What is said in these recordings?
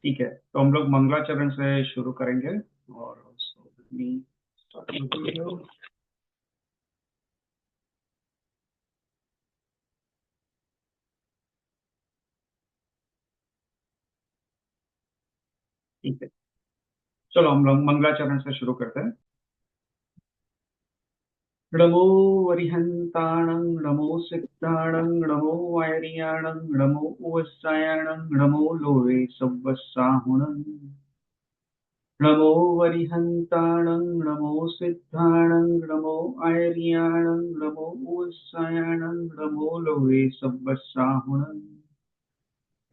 ठीक है, तो हम लोग मंगलाचरण से शुरू करेंगे। और ठीक है, चलो हम लोग मंगलाचरण से शुरू करते हैं। नमो वरिहंताणं नमो सिद्धाणं नमो वायरियाणं नमो उवस्सायाणं नमो लोवे सव्वस्साहुणं। नमो वरिहंताणं नमो सिद्धाणं नमो आयर्याणं नमो उवस्सायाणं नमो लोवे सव्वस्साहुणं।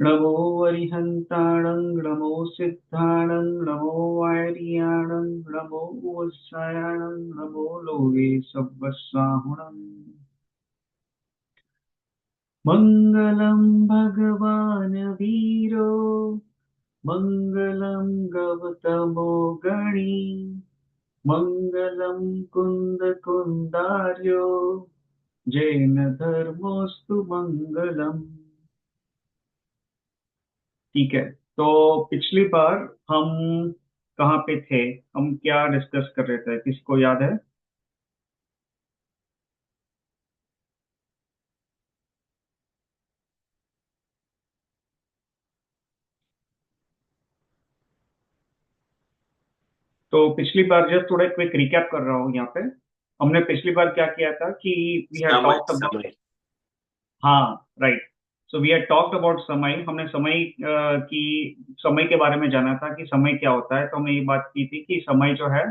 नमो वरिहंताणं नमो सिद्धाणं नमो वायरियाणं नमो उवस्सायाणं नमो लोवे सव्वस्साहुणम्। मङ्गलं भगवान् वीरो मङ्गलं गौतमो गणी मङ्गलं कुन्दकुन्दार्यो जैन धर्मोऽस्तु मङ्गलम्। ठीक है, तो पिछली बार हम कहाँ पे थे? हम क्या डिस्कस कर रहे थे, किसी को याद है? तो पिछली बार जस्ट थोड़ा क्विक रिकैप कर रहा हूँ यहाँ पे। हमने पिछली बार क्या किया था कि वी हैड समय टॉक्ड अबाउट, समय। हाँ right, so we had talked about समय। हमने समय की समय के बारे में जाना था कि समय क्या होता है। तो हमने ये बात की थी कि समय जो है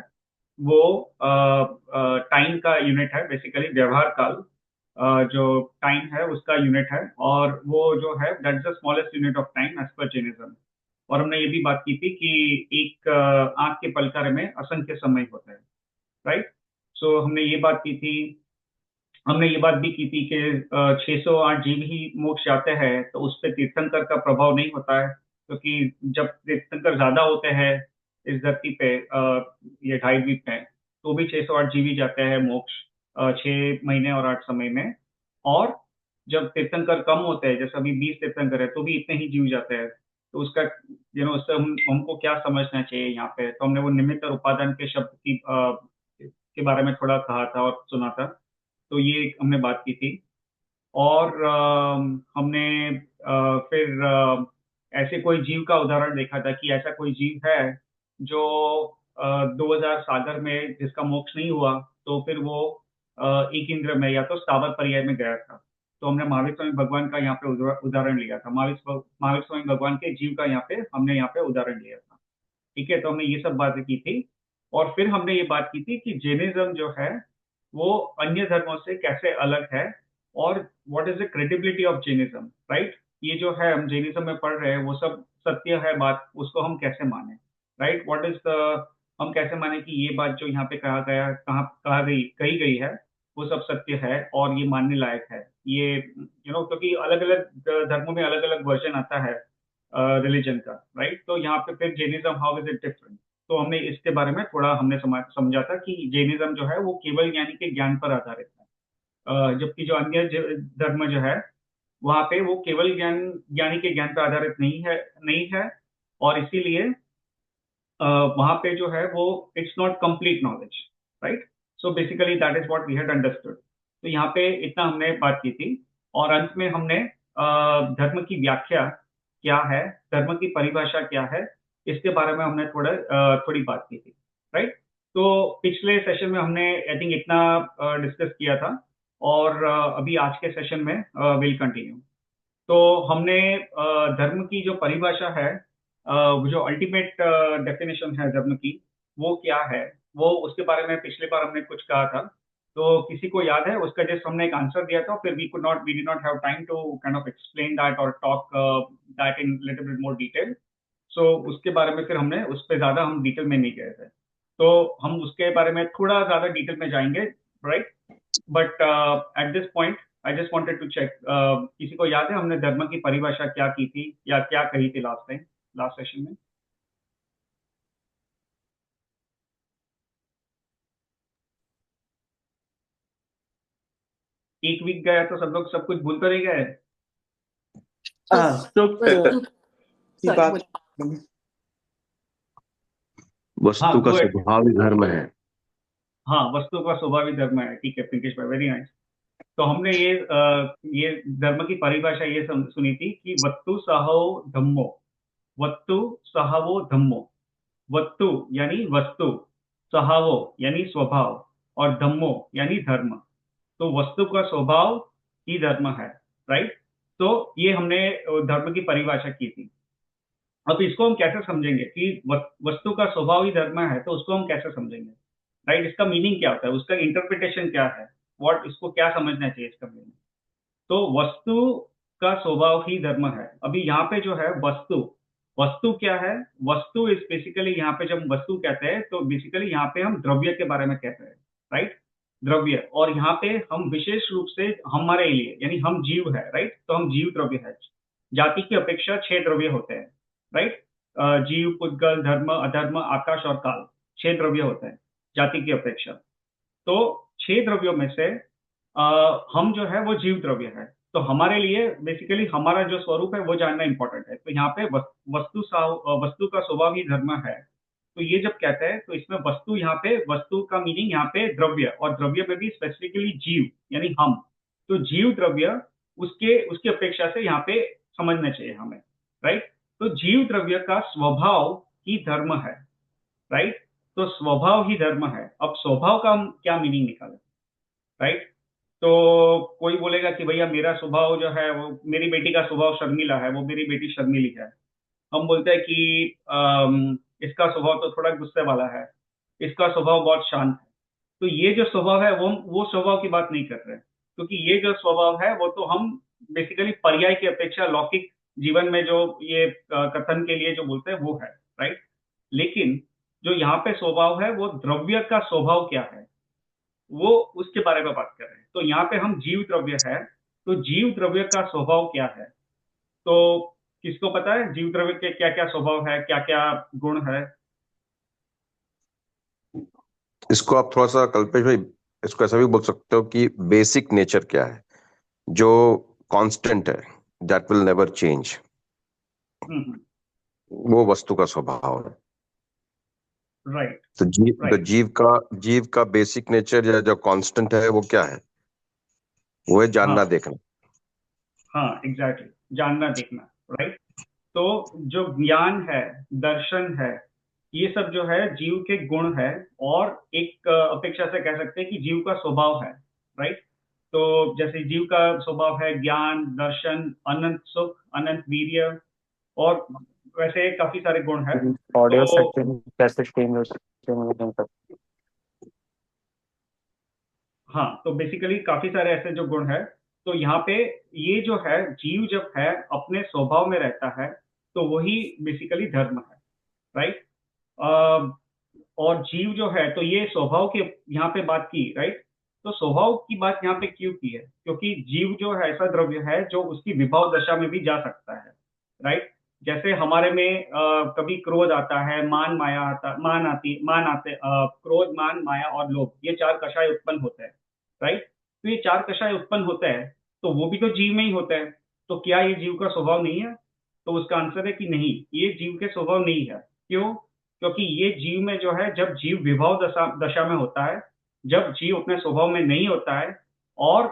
वो टाइम का यूनिट है, बेसिकली व्यवहार काल। जो टाइम है उसका यूनिट है, और वो जो है that's the smallest unit of time as पर जैनिज्म। और हमने ये भी बात की थी कि एक आंख के पलकारे में असंख्य समय होता है, राइट। सो हमने ये बात की थी। हमने ये बात भी की थी कि 608 जीव ही मोक्ष जाते हैं, तो उस पर तीर्थंकर का प्रभाव नहीं होता है, क्योंकि जब तीर्थंकर ज्यादा होते हैं इस धरती पे, ये ढाई द्वीप में, तो भी 608 जीव ही जाते हैं मोक्ष 6 महीने और 8 समय में। और जब तीर्थंकर कम होते हैं, जैसे अभी 20 तीर्थंकर है, तो भी इतने ही जीव जाते हैं। तो उसका उससे हमको क्या समझना चाहिए यहाँ पे? तो हमने वो निमित्त और उपादान के शब्द के बारे में थोड़ा कहा था और सुना था। तो ये एक हमने बात की थी। और हमने फिर ऐसे कोई जीव का उदाहरण देखा था कि ऐसा कोई जीव है जो 2000 सागर में जिसका मोक्ष नहीं हुआ, तो फिर वो एक इंद्र में या तो स्थावर पर्याय में गया था। तो हमने महावीर स्वामी भगवान का यहाँ पे उदाहरण लिया था। महावीर स्वामी भगवान के जीव का यहाँ पे हमने यहाँ पे उदाहरण लिया था। ठीक है, तो हमने ये सब बातें की थी। और फिर हमने ये बात की थी कि जैनिज्म जो है वो अन्य धर्मों से कैसे अलग है, और what is the credibility of Jainism, right. ये जो है हम जैनिज्म में पढ़ रहे हैं वो सब सत्य है बात, उसको हम कैसे माने, राइट। व्हाट इज द, हम कैसे माने कि ये बात जो यहाँ पे कहा गया, कही गई है, वो सब सत्य है और ये मानने लायक है। ये क्योंकि अलग अलग धर्मों में अलग अलग वर्जन आता है रिलीजन का, राइट। तो यहाँ पे फिर Jainism how is it different. तो हमने इसके बारे में थोड़ा हमने समझा था कि जैनिज्म जो है वो केवल ज्ञानी के ज्ञान पर आधारित है, जबकि जो अन्य धर्म जो है वहाँ पे वो केवल ज्ञानी के ज्ञान पर आधारित नहीं है। और इसीलिए वहाँ पे जो है वो it's not complete knowledge, right. So basically that is what we had understood. तो यहाँ पे इतना हमने बात की थी। और अंत में हमने धर्म की व्याख्या क्या है, धर्म की परिभाषा क्या है, इसके बारे में हमने थोड़ी बात की थी, राइट। तो पिछले सेशन में हमने आई थिंक इतना डिस्कस किया था। और अभी आज के सेशन में विल कंटिन्यू। तो हमने धर्म की जो परिभाषा है, वो जो अल्टीमेट डेफिनेशन है धर्म की, वो क्या है, वो उसके बारे में पिछले बार हमने कुछ कहा था। तो किसी को याद है? उसका जस्ट हमने एक आंसर दिया था, फिर we did not have time to kind of explain that or talk that in little bit more detail. So उसके बारे में फिर हमने उस पर ज्यादा हम डिटेल में नहीं गए थे। तो हम उसके बारे में थोड़ा ज्यादा डिटेल में जाएंगे, right. But at this point I just wanted to check, किसी को याद है हमने धर्म की परिभाषा क्या की थी या क्या कही थी लास्ट टाइम, लास्ट सेशन में? एक वीक गया तो सब लोग सब कुछ भूल तो नहीं गए? हाँ, तो की सॉरी बात बोलिए। हाँ, वस्तु का गो एट। स्वभाव ही धर्म है। हाँ, वस्तु का स्वभाव ही धर्म है। ठीक है पिंकेश भाई, वेरी नाइस। तो हमने ये धर्म की परिभाषा ये सुनी थी कि वस्तु सहो धम्मो। वस्तु सहवो धम्मो। वस्तु यानी वस्तु, सहवो यानी स्वभाव, और धम्मो यानी धर्म। तो वस्तु का स्वभाव ही धर्म है। राइट। तो ये हमने धर्म की परिभाषा की थी। अब इसको हम कैसे समझेंगे कि वस्तु का स्वभाव ही धर्म है, तो उसको हम कैसे समझेंगे? राइट। इसका मीनिंग क्या होता है, उसका इंटरप्रिटेशन क्या है? व्हाट, इसको क्या समझना चाहिए इसका मीनिंग? तो वस्तु का स्वभाव ही धर्म है। अभी यहाँ पे जो है वस्तु, वस्तु क्या है? वस्तु इज बेसिकली, यहाँ पे जब हम वस्तु कहते हैं तो बेसिकली यहाँ पे हम द्रव्य के बारे में कहते हैं। राइट। द्रव्य। और यहाँ पे हम विशेष रूप से हमारे लिए, यानी हम जीव है, राइट, तो हम जीव द्रव्य है। जाति की अपेक्षा 6 द्रव्य होते हैं। राइट। जीव, पुद्गल, धर्म, अधर्म, आकाश और काल। 6 द्रव्य होते हैं जाति की अपेक्षा। तो 6 द्रव्यों में से हम जो है वो जीव द्रव्य है। तो हमारे लिए बेसिकली हमारा जो स्वरूप है वो जानना इंपॉर्टेंट है। तो यहाँ पे वस्तु का स्वभाव ही धर्म है। तो ये जब कहते हैं तो इसमें वस्तु, यहाँ पे वस्तु का मीनिंग यहाँ पे द्रव्य, और द्रव्य में भी स्पेसिफिकली जीव यानी हम। तो जीव द्रव्य, उसके उसकी अपेक्षा से यहाँ पे समझना चाहिए हमें। राइट। तो जीव द्रव्य का स्वभाव ही धर्म है। राइट। तो स्वभाव ही धर्म है। अब स्वभाव का हम क्या मीनिंग निकालें? राइट। तो कोई बोलेगा कि भैया मेरा स्वभाव जो है वो, मेरी बेटी का स्वभाव शर्मीला है, वो मेरी बेटी शर्मीली है। हम बोलते हैं कि इसका स्वभाव तो थोड़ा गुस्से वाला है, इसका स्वभाव बहुत शांत है। तो ये जो स्वभाव है वो स्वभाव की बात नहीं कर रहे हैं। क्योंकि ये जो स्वभाव है वो तो हम बेसिकली पर्याय की अपेक्षा लौकिक जीवन में जो ये कथन के लिए जो बोलते हैं वो है। राइट। लेकिन जो यहाँ पे स्वभाव है वो द्रव्य का स्वभाव क्या है, वो उसके बारे में बात कर रहे हैं। तो यहाँ पे हम जीव द्रव्य है, तो जीव द्रव्य का स्वभाव क्या है? तो किसको पता है जीव द्रव्य के क्या क्या स्वभाव है, क्या क्या गुण है? इसको आप थोड़ा सा कल्पेश भाई, इसको ऐसा भी बोल सकते हो कि बेसिक नेचर क्या है, जो कांस्टेंट है, दैट विल नेवर चेंज, हम्म। वो वस्तु का स्वभाव है। राइट। तो राइट। जीव का बेसिक नेचर या जो कांस्टेंट है वो क्या है? वो है जानना हाँ। देखना। हाँ, एग्जैक्टली। जानना देखना। राइट। तो जो ज्ञान है, दर्शन है, ये सब जो है जीव के गुण है। और एक अपेक्षा से कह सकते हैं कि जीव का स्वभाव है। राइट। तो जैसे जीव का स्वभाव है ज्ञान, दर्शन, अनंत सुख, अनंत वीर्य, और वैसे काफी सारे गुण हैं। तो ऑडियो सेटिंग कैसे चेंज हो सकते हैं मुझे नहीं पता। हाँ, तो बेसिकली काफी सारे ऐसे जो गुण है। तो यहाँ पे ये जो है जीव जब है अपने स्वभाव में रहता है, तो वही बेसिकली धर्म है। राइट। और जीव जो है, तो ये स्वभाव की यहाँ पे बात की। राइट। तो स्वभाव की बात यहाँ पे क्यों की है? क्योंकि जीव जो है ऐसा द्रव्य है जो उसकी विभव दशा में भी जा सकता है। राइट। जैसे हमारे में कभी क्रोध आता है, मान माया आता, मान आते, क्रोध, मान, माया और लोभ, ये 4 कषाय उत्पन्न होते हैं। राइट। तो ये 4 कषाय उत्पन्न होते हैं, तो वो भी तो जीव में ही होते हैं। तो क्या ये जीव का स्वभाव नहीं है? तो उसका आंसर है कि नहीं, ये जीव के स्वभाव नहीं है। क्यों? क्योंकि ये जीव में जो है, जब जीव विभव दशा दशा में होता है, जब जीव अपने स्वभाव में नहीं होता है, और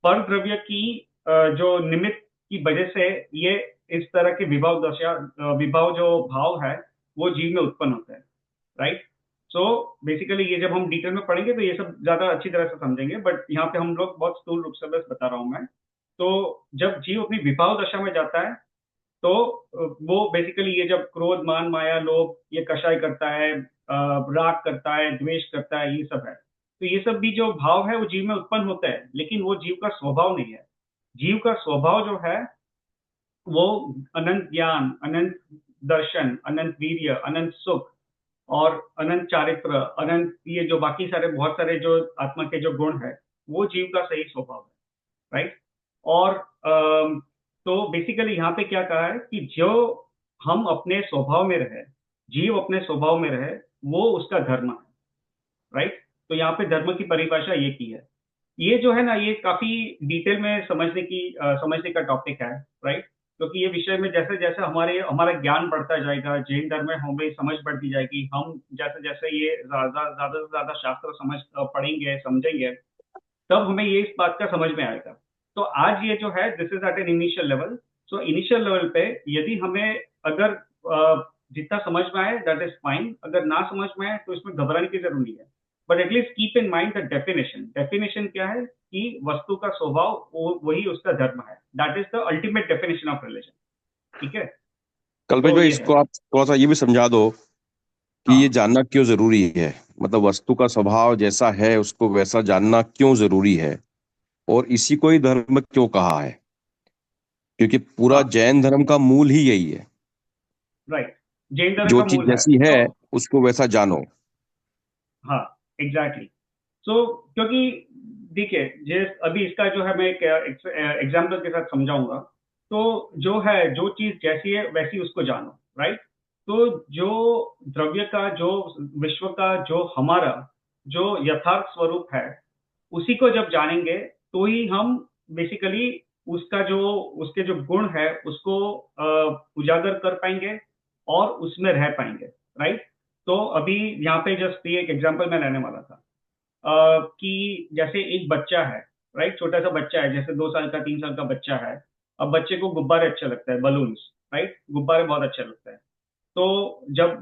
पर द्रव्य की जो निमित्त की वजह से ये इस तरह के विभव दशा, विभव जो भाव है वो जीव में उत्पन्न होता है। राइट। सो बेसिकली ये जब हम डिटेल में पढ़ेंगे तो ये सब ज्यादा अच्छी तरह से समझेंगे, बट यहाँ पे हम लोग बहुत स्थूल रूप से बस बता रहा हूँ मैं। तो जब जीव अपनी विभव दशा में जाता है, तो वो बेसिकली ये जब क्रोध, मान, माया, लोभ, ये कषाय करता है, राग करता है, द्वेष करता है, ये सब है। तो ये सब भी जो भाव है वो जीव में उत्पन्न होता है, लेकिन वो जीव का स्वभाव नहीं है। जीव का स्वभाव जो है वो अनंत ज्ञान, अनंत दर्शन, अनंत वीर्य, अनंत सुख, और अनंत चारित्र, अनंत, ये जो बाकी सारे बहुत सारे जो आत्मा के जो गुण है, वो जीव का सही स्वभाव है। राइट। और तो बेसिकली यहाँ पे क्या कहा है कि जो हम अपने स्वभाव में रहे, जीव अपने स्वभाव में रहे, वो उसका धर्म है। राइट। तो यहाँ पे धर्म की परिभाषा ये की है। ये जो है ना, ये काफी डिटेल में समझने का टॉपिक है। राइट। क्योंकि ये विषय में जैसे जैसे हमारा ज्ञान बढ़ता जाएगा, जैन धर्म में हमें समझ बढ़ती जाएगी, हम जैसे जैसे ये ज्यादा से ज्यादा शास्त्र पढ़ेंगे समझेंगे, तब हमें ये इस बात का समझ में आएगा। तो आज ये जो है, this is at an initial level. So initial level पे यदि हमें अगर जितना समझ में आए दैट इज फाइन, अगर ना समझ में आए तो इसमें घबराने की जरूरत नहीं है। But at least keep in mind the definition. Definition क्या है कि वस्तु का स्वभाव वही उसका धर्म है। That is the ultimate definition of religion. ठीक है, कल्पेश तो भाई, ये है। इसको आप थोड़ा सा ये भी समझा दो कि ये हाँ, जानना क्यों जरूरी है। मतलब वस्तु का स्वभाव जैसा है उसको वैसा जानना क्यों जरूरी है, और इसी को ही धर्म क्यों कहा है, क्योंकि पूरा हाँ, जैन धर्म का मूल ही यही है। राइट। जैन धर्म जो का चीज मूल है जैसी है तो। उसको वैसा जानो। हाँ, एग्जैक्टली। सो क्योंकि देखिए, जिस अभी इसका जो है मैं एक एग्जाम्पल के साथ समझाऊंगा। तो जो है, जो चीज जैसी है वैसी उसको जानो, राइट। तो जो द्रव्य का, जो विश्व का, जो हमारा जो यथार्थ स्वरूप है, उसी को जब जानेंगे तो ही हम बेसिकली उसका जो उसके जो गुण है उसको उजागर कर पाएंगे और उसमें रह पाएंगे, राइट। तो अभी यहाँ पे जस्ट ये एक एग्जांपल मैं लेने वाला था, कि जैसे एक बच्चा है, राइट, छोटा सा बच्चा है, जैसे 2 साल का 3 साल का बच्चा है। अब बच्चे को गुब्बारे अच्छे लगता है, बलून्स, राइट, गुब्बारे बहुत अच्छे लगते हैं। तो जब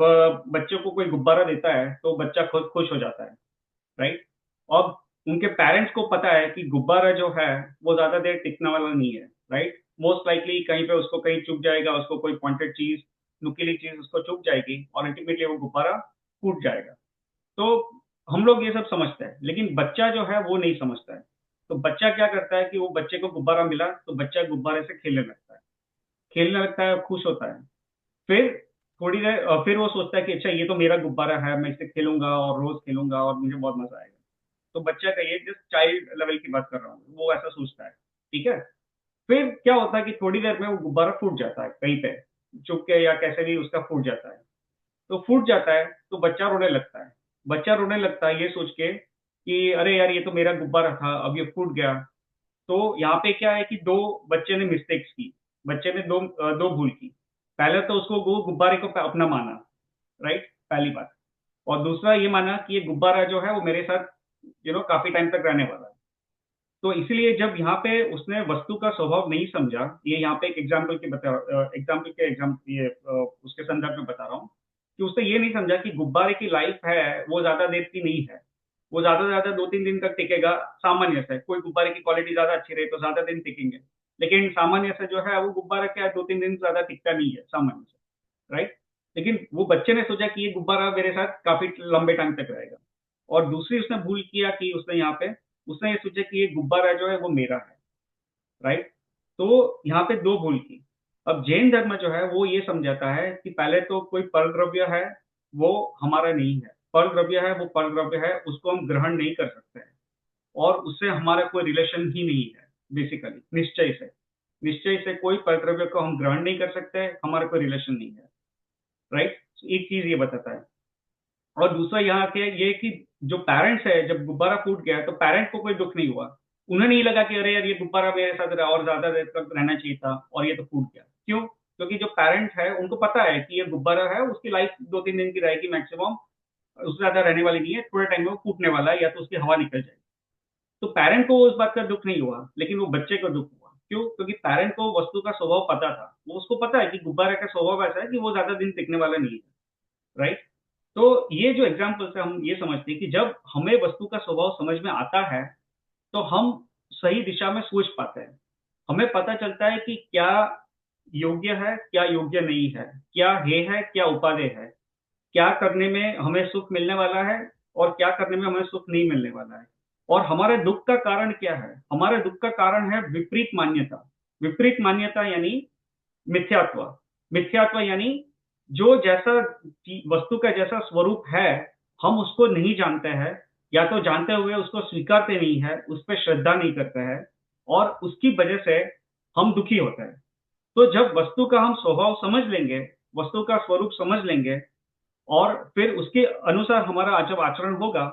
बच्चे को कोई गुब्बारा देता है तो बच्चा खुद खुश हो जाता है, राइट। अब उनके पेरेंट्स को पता है कि गुब्बारा जो है वो ज्यादा देर टिकने वाला नहीं है, राइट। मोस्ट लाइकली कहीं पे उसको कहीं चुभ जाएगा, उसको कोई पॉइंटेड चीज, नुकीली चीज उसको चुभ जाएगी और अल्टीमेटली वो गुब्बारा फूट जाएगा। तो हम लोग ये सब समझते हैं, लेकिन बच्चा जो है वो नहीं समझता है। तो बच्चा क्या करता है कि वो बच्चे को गुब्बारा मिला तो बच्चा गुब्बारे से खेलने लगता है, खेलने लगता है, खुश होता है। फिर थोड़ी देर फिर वो सोचता है कि अच्छा, ये तो मेरा गुब्बारा है, मैं इससे खेलूंगा और रोज खेलूंगा और मुझे बहुत मजा आएगा। तो बच्चा का, ये जस्ट चाइल्ड लेवल की बात कर रहा हूँ, वो ऐसा सोचता है। ठीक है। फिर क्या होता है कि थोड़ी देर में वो गुब्बारा फूट जाता है कहीं पे, चुप के या कैसे भी उसका फूट जाता है। तो फूट जाता है तो बच्चा रोने लगता है। बच्चा रोने लगता है ये सोच के कि अरे यार, ये तो मेरा गुब्बारा था, अब ये फूट गया। तो यहाँ पे क्या है कि दो बच्चे ने मिस्टेक्स की। बच्चे ने दो भूल की। पहले तो उसको वो गुब्बारे को अपना माना, राइट, पहली बात। और दूसरा ये माना कि ये गुब्बारा जो है वो मेरे साथ काफी टाइम तक रहने वाला है। तो इसलिए जब यहाँ पे उसने वस्तु का स्वभाव नहीं समझा, ये यहाँ पे एक एग्जाम्पल ये उसके संदर्भ में बता रहा हूँ, कि उसने ये नहीं समझा कि गुब्बारे की लाइफ है वो ज्यादा देर की नहीं है। वो ज्यादा से ज्यादा 2-3 दिन तक टिकेगा, सामान्य से। कोई गुब्बारे की क्वालिटी ज्यादा अच्छी रही तो ज्यादा दिन टिकेंगे, लेकिन सामान्य से जो है वो गुब्बारा क्या है, 2-3 दिन से ज्यादा टिकता नहीं है सामान्य से, राइट। लेकिन वो बच्चे ने सोचा कि ये गुब्बारा मेरे साथ काफी लंबे टाइम तक रहेगा। और दूसरी उसने भूल किया कि उसने यहाँ पे उसने ये सोचा कि ये गुब्बारा जो है वो मेरा है, राइट। तो यहाँ पे दो भूल की। अब जैन धर्म जो है वो ये समझाता है कि पहले तो कोई पर द्रव्य है वो हमारा नहीं है। पर द्रव्य है वो पर द्रव्य है, उसको हम ग्रहण नहीं कर सकते हैं और उससे हमारा कोई रिलेशन ही नहीं है। बेसिकली निश्चय से कोई पर द्रव्य को हम ग्रहण नहीं कर सकते, हमारा कोई रिलेशन नहीं है, राइट। एक चीज ये बताता है। और दूसरा यहाँ के ये कि जो पेरेंट्स है, जब गुब्बारा फूट गया तो पेरेंट को कोई दुख नहीं हुआ। उन्हें नहीं लगा कि अरे यार, ये गुब्बारा मेरे साथ और ज्यादा देर तक रहना चाहिए था और ये तो फूट गया। क्यों? क्योंकि जो पेरेंट्स है उनको पता है कि ये गुब्बारा है, उसकी लाइफ 2-3 दिन की रहेगी मैक्सिमम, उससे ज्यादा रहने वाली नहीं है, थोड़े टाइम में वो फूटने वाला है या तो उसकी हवा निकल जाएगी। तो पेरेंट को उस बात का दुख नहीं हुआ, लेकिन वो बच्चे को दुख हुआ। क्यों? क्योंकि पेरेंट को वस्तु का स्वभाव पता था, वो उसको पता है कि गुब्बारे का स्वभाव ऐसा है कि वो ज्यादा दिन टिकने वाला नहीं है, राइट। तो ये जो एग्जाम्पल से हम ये समझते हैं कि जब हमें वस्तु का स्वभाव समझ में आता है तो हम सही दिशा में सोच पाते हैं। हमें पता चलता है कि क्या योग्य है, क्या योग्य नहीं है, क्या है क्या उपादेय है, क्या करने में हमें सुख मिलने वाला है और क्या करने में हमें सुख नहीं मिलने वाला है। और हमारे दुख का कारण क्या है? हमारे दुख का कारण है विपरीत मान्यता। विपरीत मान्यता यानी मिथ्यात्व। मिथ्यात्व यानी जो जैसा वस्तु का जैसा स्वरूप है, हम उसको नहीं जानते हैं, या तो जानते हुए उसको स्वीकारते नहीं है, उस पर श्रद्धा नहीं करते हैं, और उसकी वजह से हम दुखी होते हैं। तो जब वस्तु का हम स्वभाव समझ लेंगे, वस्तु का स्वरूप समझ लेंगे, और फिर उसके अनुसार हमारा जब आचरण होगा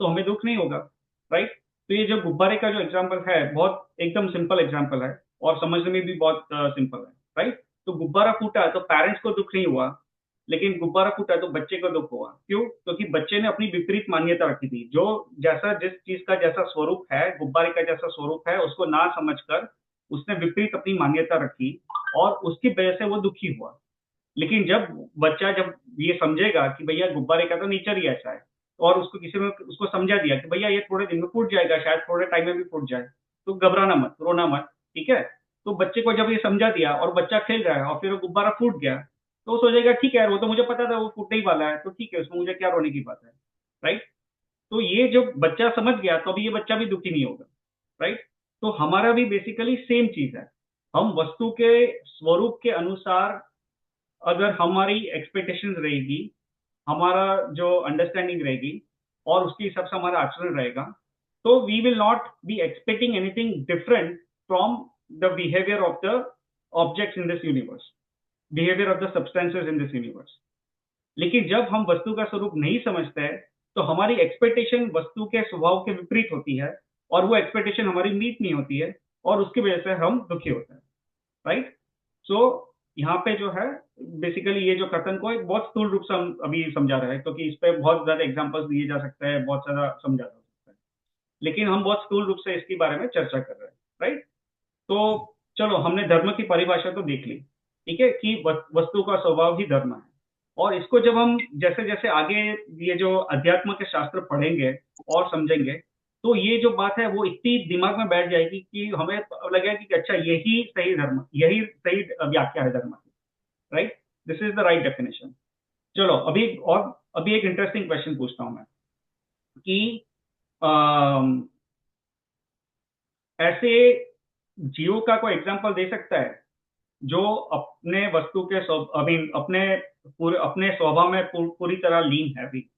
तो हमें दुख नहीं होगा, राइट। तो ये जो गुब्बारे का जो एग्जाम्पल है, बहुत एकदम सिंपल एग्जाम्पल है और समझने में भी बहुत सिंपल है, राइट। तो गुब्बारा फूटा तो पेरेंट्स को दुख नहीं हुआ, लेकिन गुब्बारा फूटा तो बच्चे को दुख हुआ। क्यों? क्योंकि बच्चे ने अपनी विपरीत मान्यता रखी थी। जो जैसा जिस चीज का जैसा स्वरूप है, गुब्बारे का जैसा स्वरूप है, उसको ना समझकर उसने विपरीत अपनी मान्यता रखी और उसकी वजह से वो दुखी हुआ। लेकिन जब बच्चा जब ये समझेगा कि भैया गुब्बारे का तो नेचर ही ऐसा है, और उसको किसी ने उसको समझा दिया कि भैया ये थोड़े दिन में फूट जाएगा, शायद थोड़े टाइम में भी फूट जाए, तो घबराना मत, रोना मत, ठीक है। तो बच्चे को जब ये समझा दिया और बच्चा खेल रहा है और फिर वो गुब्बारा फूट गया, तो वो सोचेगा ठीक है यार, वो तो मुझे पता था वो फूटने ही वाला है, तो ठीक है, उसमें मुझे क्या रोने की बात है, राइट। तो ये जो बच्चा समझ गया तो अभी ये बच्चा भी दुखी नहीं होगा, राइट। तो हमारा भी बेसिकली सेम चीज है। हम वस्तु के स्वरूप के अनुसार अगर हमारी एक्सपेक्टेशन रहेगी, हमारा जो अंडरस्टैंडिंग रहेगी और उसके हिसाब से हमारा आचरण रहेगा, तो we will not be expecting anything different from the behaviour of the objects in this universe, behaviour of the substances in this universe. लेकिन जब हम वस्तु का स्वरूप नहीं समझते हैं, तो हमारी एक्सपेक्टेशन वस्तु के स्वभाव के विपरीत होती है और वो एक्सपेक्टेशन हमारी मीट नहीं होती है और उसकी वजह से हम दुखी होते हैं, राइट। सो यहाँ पे जो है बेसिकली ये जो कथन को एक बहुत स्थूल रूप से हम अभी समझा रहे हैं, क्योंकि इस पे बहुत ज्यादा एग्जांपल्स दिए जा सकते हैं, बहुत ज्यादा समझा जा सकता है, लेकिन हम बहुत स्थूल रूप से इसके बारे में चर्चा कर रहे हैं, राइट। तो चलो, हमने धर्म की परिभाषा तो देख ली, ठीक है, कि वस्तु का स्वभाव ही धर्म है। और इसको जब हम जैसे जैसे आगे ये जो अध्यात्म के शास्त्र पढ़ेंगे और समझेंगे, तो ये जो बात है वो इतनी दिमाग में बैठ जाएगी कि हमें लगेगा कि अच्छा, यही सही धर्म, यही सही व्याख्या है धर्म की, right. This is the right definition. चलो, अभी एक इंटरेस्टिंग क्वेश्चन पूछता हूं मैं कि ऐसे जीव का कोई एग्जांपल दे सकता है जो अपने वस्तु के आई मीन अपने स्वभाव में पूरी तरह लीन है अभी?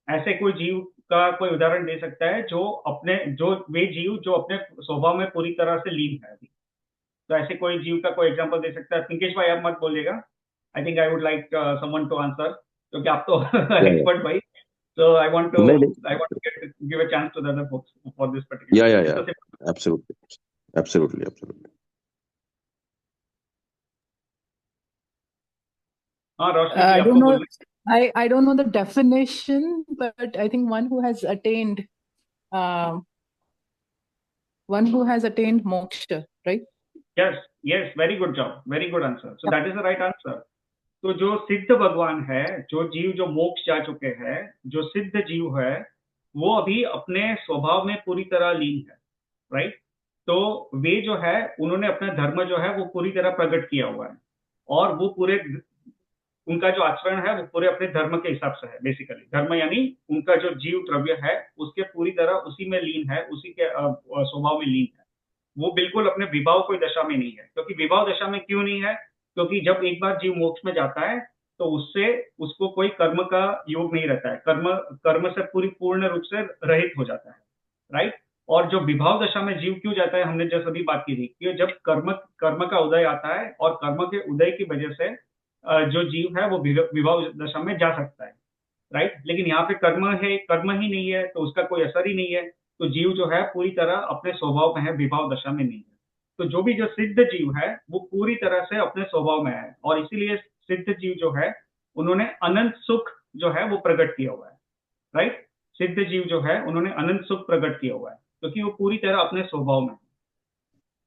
ऐसे कोई जीव का कोई उदाहरण दे सकता है जो वे जीव जो अपने स्वभाव में पूरी तरह से लीन है अभी? तो ऐसे कोई जीव का कोई एग्जांपल दे सकता है? पिंकेश भाई, आप मत बोलिएगा। I think I would like someone to answer, क्योंकि आप तो या एक्सपर्ट भाई। So नहीं नहीं I want to give a chance to the other folks for this particular या question. So, absolutely absolutely absolutely हाँ, रोशनी जी, I don't आपको know. बोलना I don't know the definition, but I think one who has attained moksha, right? है। Yes, very good job, very good answer. So that is the right answer. तो जो सिद्ध भगवान है, जो जीव जो मोक्ष जा चुके हैं, जो सिद्ध जीव है, वो अभी अपने स्वभाव में पूरी तरह लीन है, राइट। तो वे जो है, उन्होंने अपना धर्म जो है वो पूरी तरह प्रकट किया हुआ है, और वो पूरे उनका जो आचरण है वो पूरे अपने धर्म के हिसाब से है। बेसिकली धर्म यानी उनका जो जीव द्रव्य है उसके पूरी तरह उसी में लीन है, उसी के स्वभाव में लीन है। वो बिल्कुल अपने विभाव कोई दशा में नहीं है। क्योंकि विभाव दशा में क्यों नहीं है? क्योंकि जब एक बार जीव मोक्ष में जाता है तो उससे उसको कोई कर्म का योग नहीं रहता है, कर्म कर्म से पूर्ण रूप से रहित हो जाता है, राइट। और जो विभाव दशा में जीव क्यों जाता है, हमने जैसे अभी बात की थी कि जब कर्म कर्म का उदय आता है और कर्म के उदय की वजह से जो जीव है वो विभाव दशा में जा सकता है, राइट। लेकिन यहाँ पे कर्म ही नहीं है, तो उसका कोई असर ही नहीं है। तो जीव जो है पूरी तरह अपने स्वभाव में है, विभाव दशा में नहीं है। तो जो सिद्ध जीव है वो पूरी तरह से अपने स्वभाव में है, और इसीलिए सिद्ध जीव जो है उन्होंने अनंत सुख जो है वो प्रकट किया हुआ है, राइट। सिद्ध जीव जो है उन्होंने अनंत सुख प्रकट किया हुआ है, क्योंकि वो पूरी तरह अपने स्वभाव में है।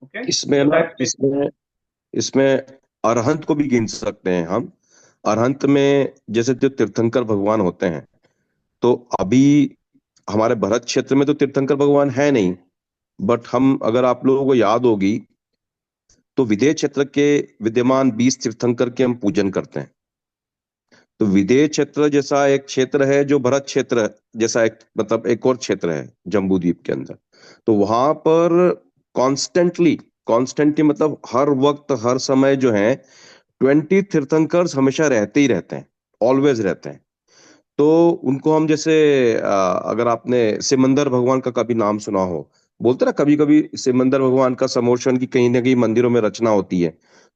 ओके, इसमें ना इसमें अरहंत को भी गिन सकते हैं हम। अरहंत में जैसे जो तीर्थंकर भगवान होते हैं, तो अभी हमारे भरत क्षेत्र में तो तीर्थंकर भगवान है नहीं, बट हम अगर आप लोगों को याद होगी तो विदेह क्षेत्र के विद्यमान 20 तीर्थंकर के हम पूजन करते हैं। तो विदेह क्षेत्र जैसा एक क्षेत्र है जो भरत क्षेत्र जैसा एक मतलब एक और क्षेत्र है जम्बू द्वीप के अंदर। तो वहां पर कॉन्स्टेंटली मतलब हर वक्त हर समय जो है 20 तीर्थंकर्स हमेशा रहते ही रहते हैं, ऑलवेज रहते हैं। तो उनको हम जैसे अगर आपने सिमंदर भगवान का कभी नाम सुना हो, बोलते ना कभी कभी सिमंदर भगवान का समोशन की कहीं ना कहीं मंदिरों में रचना होती है,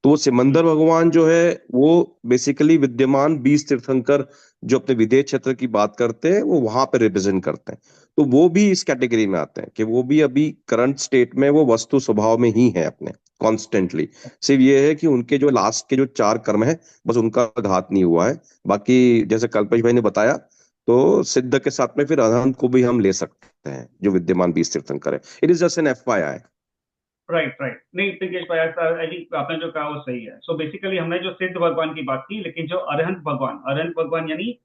तो वो सिमंदर भगवान जो है वो बेसिकली विद्यमान 20 तीर्थंकर जो अपने विदेश क्षेत्र की बात करते हैं वो वहां पे रिप्रेजेंट करते हैं। तो वो भी इस कैटेगरी में आते हैं कि वो भी अभी करंट स्टेट में वो वस्तु स्वभाव में ही है अपने कॉन्स्टेंटली। सिर्फ ये है कि उनके जो लास्ट के जो 4 कर्म है बस उनका घात नहीं हुआ है। बाकी जैसे कल्पेश भाई ने बताया तो सिद्ध के साथ में फिर अनंत को भी हम ले सकते हैं जो विद्यमान 20 तीर्थंकर है। It is just an FYI। Right right, नहीं प्रिकेश भाई ऐसा आई थिंक आपने जो कहा वो सही है। सो बेसिकली हमने जो सिद्ध भगवान की बात की, लेकिन जो अरहंत भगवान यानी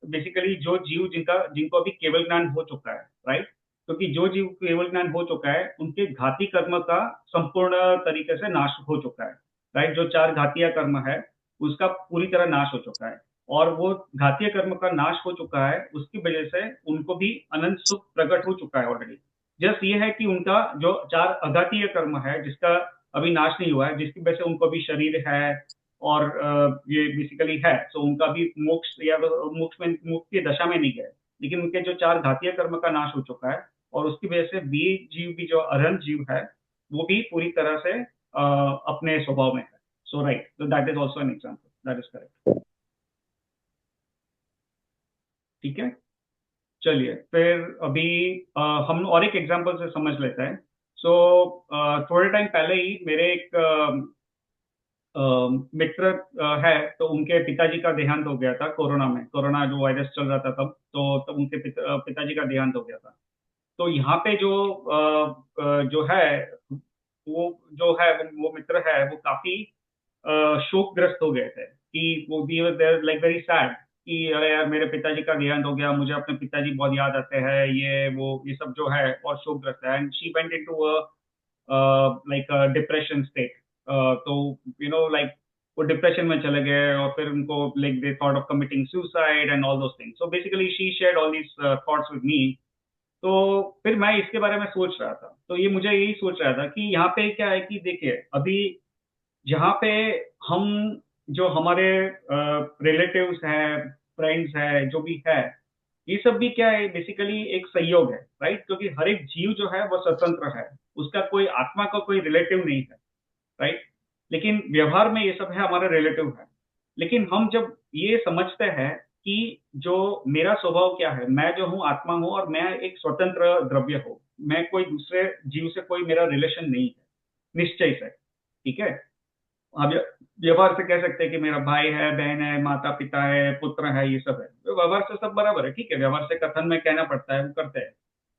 बेसिकली जो जीव जिनको अभी केवल ज्ञान हो चुका है, राइट। क्योंकि जो जीव केवल ज्ञान हो चुका है उनके घाती कर्म का संपूर्ण तरीके से नाश हो चुका है, राइट। जो 4 घातीय कर्म है उसका पूरी तरह नाश हो चुका है, और वो घातीय कर्म का नाश हो चुका है उसकी वजह से उनको भी अनंत सुख प्रकट हो चुका है ऑलरेडी। जस्ट ये है कि उनका जो 4 अघातीय कर्म है जिसका अभी नाश नहीं हुआ है, जिसकी वजह से उनको भी शरीर है और ये बेसिकली है, सो उनका भी मोक्ष या मोक्ष की दशा में नहीं गए, लेकिन उनके जो 4 घातीय कर्म का नाश हो चुका है, और उसकी वजह से बी जीव भी जो अरहंत जीव है वो भी पूरी तरह से अपने स्वभाव में है। So right, so that is also an example, that is correct. ठीक है, चलिए फिर अभी हम और एक एग्जांपल से समझ लेते हैं। सो थोड़े टाइम पहले ही मेरे एक मित्र है, तो उनके पिताजी का देहांत हो गया था कोरोना में। कोरोना जो वायरस चल रहा था तब उनके पिताजी का देहांत हो गया था। तो यहाँ पे जो है वो जो है वो मित्र है वो काफी शोकग्रस्त हो गए थे कि वो भी लाइक वेरी सैड कि अरे यार मेरे पिताजी का देहांत हो गया, मुझे अपने पिताजी बहुत याद आते हैं, ये सब जो है और शोकग्रस्त है। And she went into like depression state. तो लाइक वो डिप्रेशन में चले गए, और फिर उनको like they thought of committing suicide and all those things. So basically she shared all these thoughts with me. तो फिर मैं इसके बारे में सोच रहा था, तो ये मुझे यही सोच रहा था कि यहाँ पे क्या है कि देखिए अभी जहाँ पे हम जो हमारे रिलेटिव्स हैं, फ्रेंड्स हैं, जो भी है, ये सब भी क्या है बेसिकली एक संयोग है, राइट। क्योंकि हर एक जीव जो है वो स्वतंत्र है, उसका कोई आत्मा का कोई रिलेटिव नहीं है, राइट। लेकिन व्यवहार में ये सब है हमारे रिलेटिव है। लेकिन हम जब ये समझते हैं कि जो मेरा स्वभाव क्या है, मैं जो हूँ आत्मा हूँ और मैं एक स्वतंत्र द्रव्य हूँ, मैं कोई दूसरे जीव से कोई मेरा रिलेशन नहीं है निश्चय से, ठीक है। आप व्यवहार से कह सकते हैं कि मेरा भाई है, बहन है, माता पिता है, पुत्र है, ये सब है, तो व्यवहार से सब बराबर है, ठीक है। व्यवहार से कथन में कहना पड़ता है, वो करते हैं।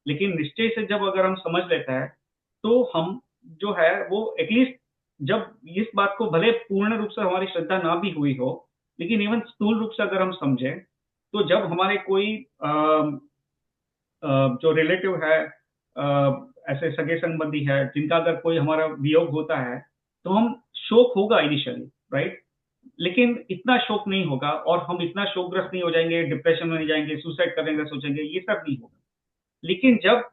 लेकिन निश्चय से जब अगर हम समझ लेते हैं तो हम जो है वो एटलीस्ट जब इस बात को भले पूर्ण रूप से हमारी श्रद्धा ना भी हुई हो, लेकिन इवन स्थूल रूप से अगर हम समझें, तो जब हमारे कोई जो रिलेटिव है, ऐसे सगे संबंधी है जिनका अगर कोई हमारा वियोग होता है, तो हम शोक होगा इनिशियली, राइट। लेकिन इतना शोक नहीं होगा, और हम इतना शोकग्रस्त नहीं हो जाएंगे, डिप्रेशन में नहीं जाएंगे, सुसाइड करने का सोचेंगे, ये सब नहीं होगा। लेकिन जब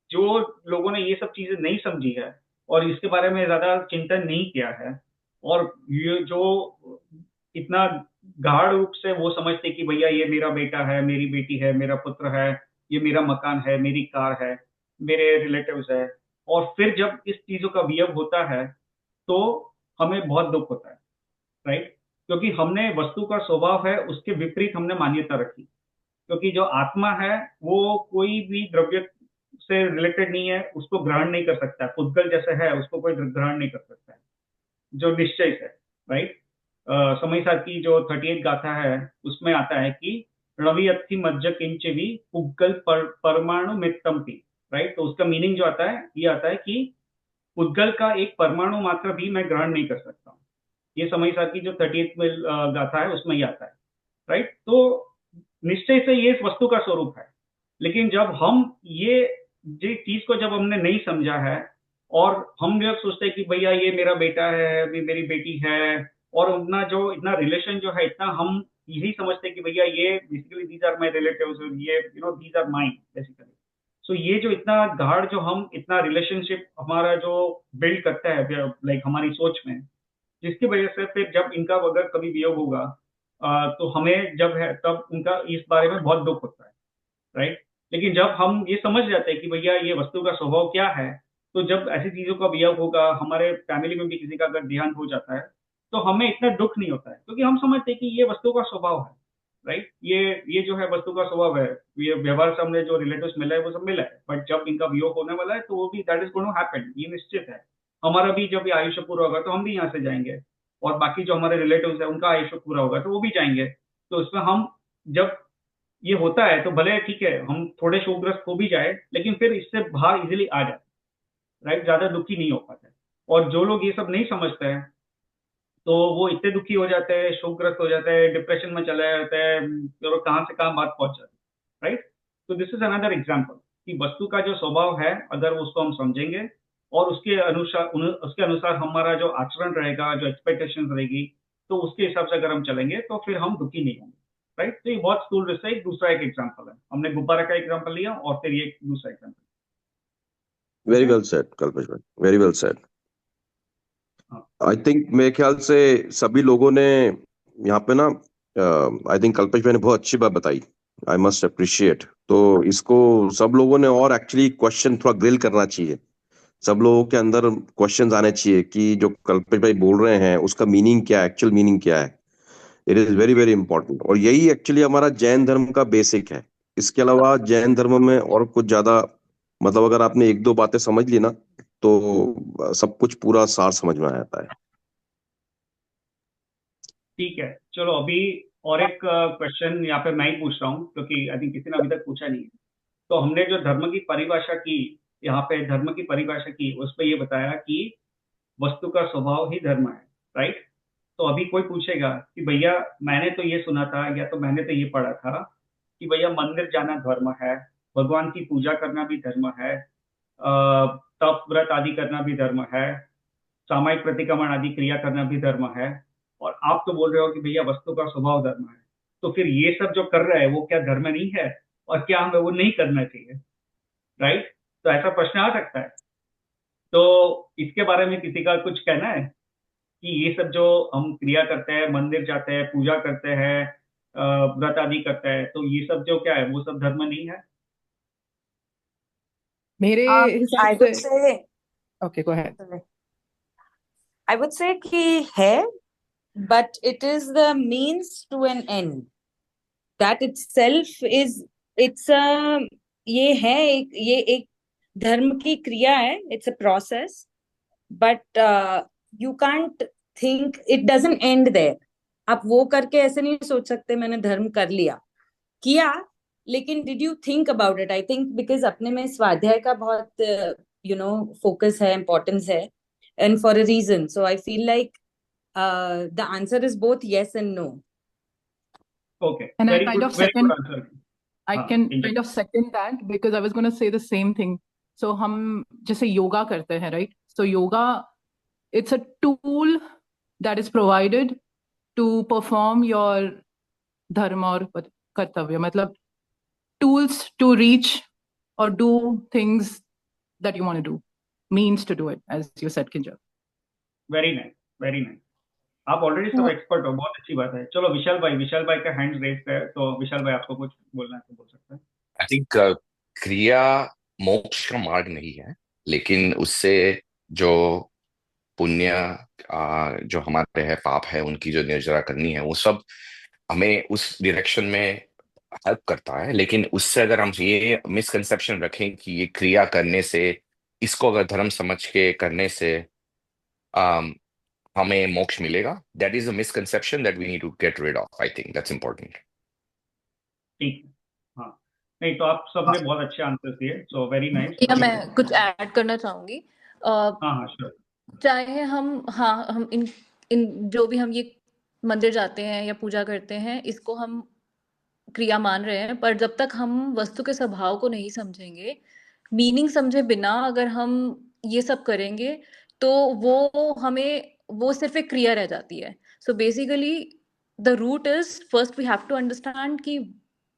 जो लोगों ने ये सब चीजें नहीं समझी है और इसके बारे में ज्यादा चिंतन नहीं किया है, और ये जो इतना गाढ़ रूप से वो समझते कि भैया ये मेरा बेटा है, मेरी बेटी है, मेरा पुत्र है, ये मेरा मकान है, मेरी कार है, मेरे रिलेटिव्स है, और फिर जब इस चीजों का वियोग होता है तो हमें बहुत दुख होता है, राइट। क्योंकि हमने वस्तु का स्वभाव है उसके विपरीत हमने मान्यता रखी। क्योंकि जो आत्मा है वो कोई भी द्रव्य से रिलेटेड नहीं है, उसको ग्रहण नहीं कर सकता, पुद्गल जैसे है उसको कोई ग्रहण नहीं कर सकता है, जो निश्चय है, राइट। समय सार की जो 38 गाथा है उसमें आता है कि रवि अस्थि मज्ज किंचवी पुद्गल परमाणु मित्तम थी, राइट। तो उसका मीनिंग जो आता है ये आता है कि पुद्गल का एक परमाणु मात्र भी मैं ग्रहण नहीं कर सकता हूँ। ये समय सार की जो 38 में गाथा है उसमें ये आता है, राइट। तो निश्चय से ये इस वस्तु का स्वरूप है। लेकिन जब हम ये चीज को जब हमने नहीं समझा है, और हम जब सोचते हैं कि भैया ये मेरा बेटा है, अभी मेरी बेटी है, और अपना जो इतना रिलेशन जो है इतना हम यही समझते हैं कि भैया ये basically these are my relatives, ये these are mine basically. So ये जो इतना गाढ़ जो हम इतना रिलेशनशिप हमारा जो बिल्ड करता है लाइक हमारी सोच में, जिसकी वजह से फिर जब इनका अगर कभी वियोग होगा तो हमें जब है तब उनका इस बारे में बहुत दुख होता है, राइट। लेकिन जब हम ये समझ जाते हैं कि भैया ये वस्तु का स्वभाव क्या है, तो जब ऐसी चीजों का वियोग होगा, हमारे फैमिली में भी किसी का अगर देहांत हो जाता है, तो हमें इतना दुख नहीं होता है, क्योंकि हम समझते हैं कि ये वस्तु का स्वभाव है, राइट। ये जो है वस्तु का स्वभाव है, ये व्यवहार से हमने जो रिलेटिव्स मिला है वो सब मिला है, बट जब इनका वियोग होने वाला है तो वो भी that is going to happen, ये निश्चित है। हमारा भी जब ये आयुष्य पूरा होगा तो हम भी यहाँ से जाएंगे, और बाकी जो हमारे रिलेटिव्स है उनका आयुष्य पूरा होगा तो वो भी जाएंगे। तो इसमें हम जब ये होता है तो भले ठीक है हम थोड़े शोकग्रस्त हो भी जाए, लेकिन फिर इससे बाहर इजिली आ जाए, राइट, ज्यादा दुखी नहीं हो पाते। और जो लोग ये सब नहीं समझते हैं, तो वो इतने दुखी हो जाते हैं, शोकग्रस्त हो जाते हैं, डिप्रेशन में चले जाते हैं, और कहाँ से कहाँ बात पहुंच जाती है, राइट। तो दिस इज अनदर एग्जाम्पल कि वस्तु का जो स्वभाव है, अगर उसको हम समझेंगे और उसके अनुसार हमारा जो आचरण रहेगा, जो एक्सपेक्टेशन रहेगी, तो उसके हिसाब से अगर हम चलेंगे तो फिर हम दुखी नहीं होंगे, राइट। तो ये बहुत स्थूल दृष्टि से एक दूसरा एक एग्जाम्पल है, हमने गुब्बारा का एग्जाम्पल लिया और फिर ये एक दूसरा example. Very well said Kalpesh भाई, वेरी वेल सेड। हाँ आई थिंक मेरे ख्याल से सभी लोगों ने यहाँ पे ना, आई थिंक कल्पेश भाई ने बहुत अच्छी बात बताई, आई मस्ट अप्रिशिएट। तो इसको सब लोगों ने और एक्चुअली क्वेश्चन थोड़ा ग्रिल करना चाहिए, सब लोगों के अंदर क्वेश्चंस आने चाहिए कि जो कल्पेश भाई बोल रहे हैं उसका मीनिंग क्या है, एक्चुअल मीनिंग क्या है। It is very very important, और यही एक्चुअली हमारा जैन धर्म का बेसिक है। इसके अलावा जैन धर्म में और कुछ ज्यादा, मतलब अगर आपने एक दो बातें समझ ली ना, तो सब कुछ पूरा सार समझ में आ जाता है। ठीक है, चलो अभी और एक क्वेश्चन यहाँ पे मैं ही पूछ रहा हूँ, क्योंकि आई थिंक किसी ने अभी तक पूछा नहीं है। तो हमने जो धर्म की परिभाषा की, यहाँ पे धर्म की परिभाषा की, उस पे ये बताया कि वस्तु का स्वभाव ही धर्म है, राइट। तो अभी कोई पूछेगा कि भैया मैंने तो ये सुना था, या तो मैंने तो ये पढ़ा था कि भैया मंदिर जाना धर्म है, भगवान की पूजा करना भी धर्म है, तप व्रत आदि करना भी धर्म है, सामायिक प्रतिक्रमण आदि क्रिया करना भी धर्म है, और आप तो बोल रहे हो कि भैया वस्तु का स्वभाव धर्म है। तो फिर ये सब जो कर रहे हैं वो क्या धर्म नहीं है, और क्या हमें वो नहीं करना चाहिए, राइट। तो ऐसा प्रश्न आ सकता है। तो इसके बारे में किसी का कुछ कहना है कि ये सब जो हम क्रिया करते हैं, मंदिर जाते हैं, पूजा करते हैं, व्रत आदि करते हैं, तो ये सब जो क्या है वो सब धर्म नहीं है? मेरे हिसाब I से would say, okay go ahead. I would say कि है, but it is the means to an end. That itself is, it's a, ये एक धर्म की क्रिया है, it's a process, but you can't think, it doesn't end there. आप वो करके ऐसे नहीं सोच सकते मैंने धर्म कर लिया, किया, लेकिन did you think about it? I think because अपने में स्वाध्याय का बहुत फोकस है, इम्पोर्टेंस है, and for a reason, so I feel like the answer is both yes and no. Okay, And I very kind good, of very good second, आंसर। I हाँ can इंजन। kind of second that because I was going to say the same thing. So हम जैसे योगा करते हैं, right? So yoga, it's a tool that is provided to perform your dharma और कर्तव्य, मतलब tools to reach or do things that you want to do, means to do it, as you said, Kinjal. Very nice, very nice. आप already सब expert हो, बहुत अच्छी बात है। चलो विशाल भाई का हैंड रेज है, तो विशाल भाई आपको कुछ बोलना है तो बोल सकते हैं। आई थिंक क्रिया मोक्ष का मार्ग नहीं है, लेकिन उससे जो पुण्य जो हमारे है, पाप है, उनकी जो निर्जरा करनी है, वो सब हमें उस डायरेक्शन में हेल्प करता है। लेकिन उससे अगर हम ये मिसकंसेप्शन रखें कि ये क्रिया करने से, इसको अगर धर्म समझ के करने से um, हमें मोक्ष मिलेगा, that is a misconception that we need to get rid off. I think that's important. ठीक है, हाँ। नहीं तो आप सबने बहुत अच्छे आंसर दिए, सो वेरी नाइस। या मैं कुछ ऐड करना चाहूंगी। हाँ हाँ श्योर। चाहे हम इन इन जो भी हम ये मंदिर जाते हैं या पूजा करते हैं, इसको हम क्रिया मान रहे हैं, पर जब तक हम वस्तु के स्वभाव को नहीं समझेंगे, मीनिंग समझे बिना अगर हम ये सब करेंगे, तो वो सिर्फ एक क्रिया रह जाती है। So basically the root is, first we have to understand कि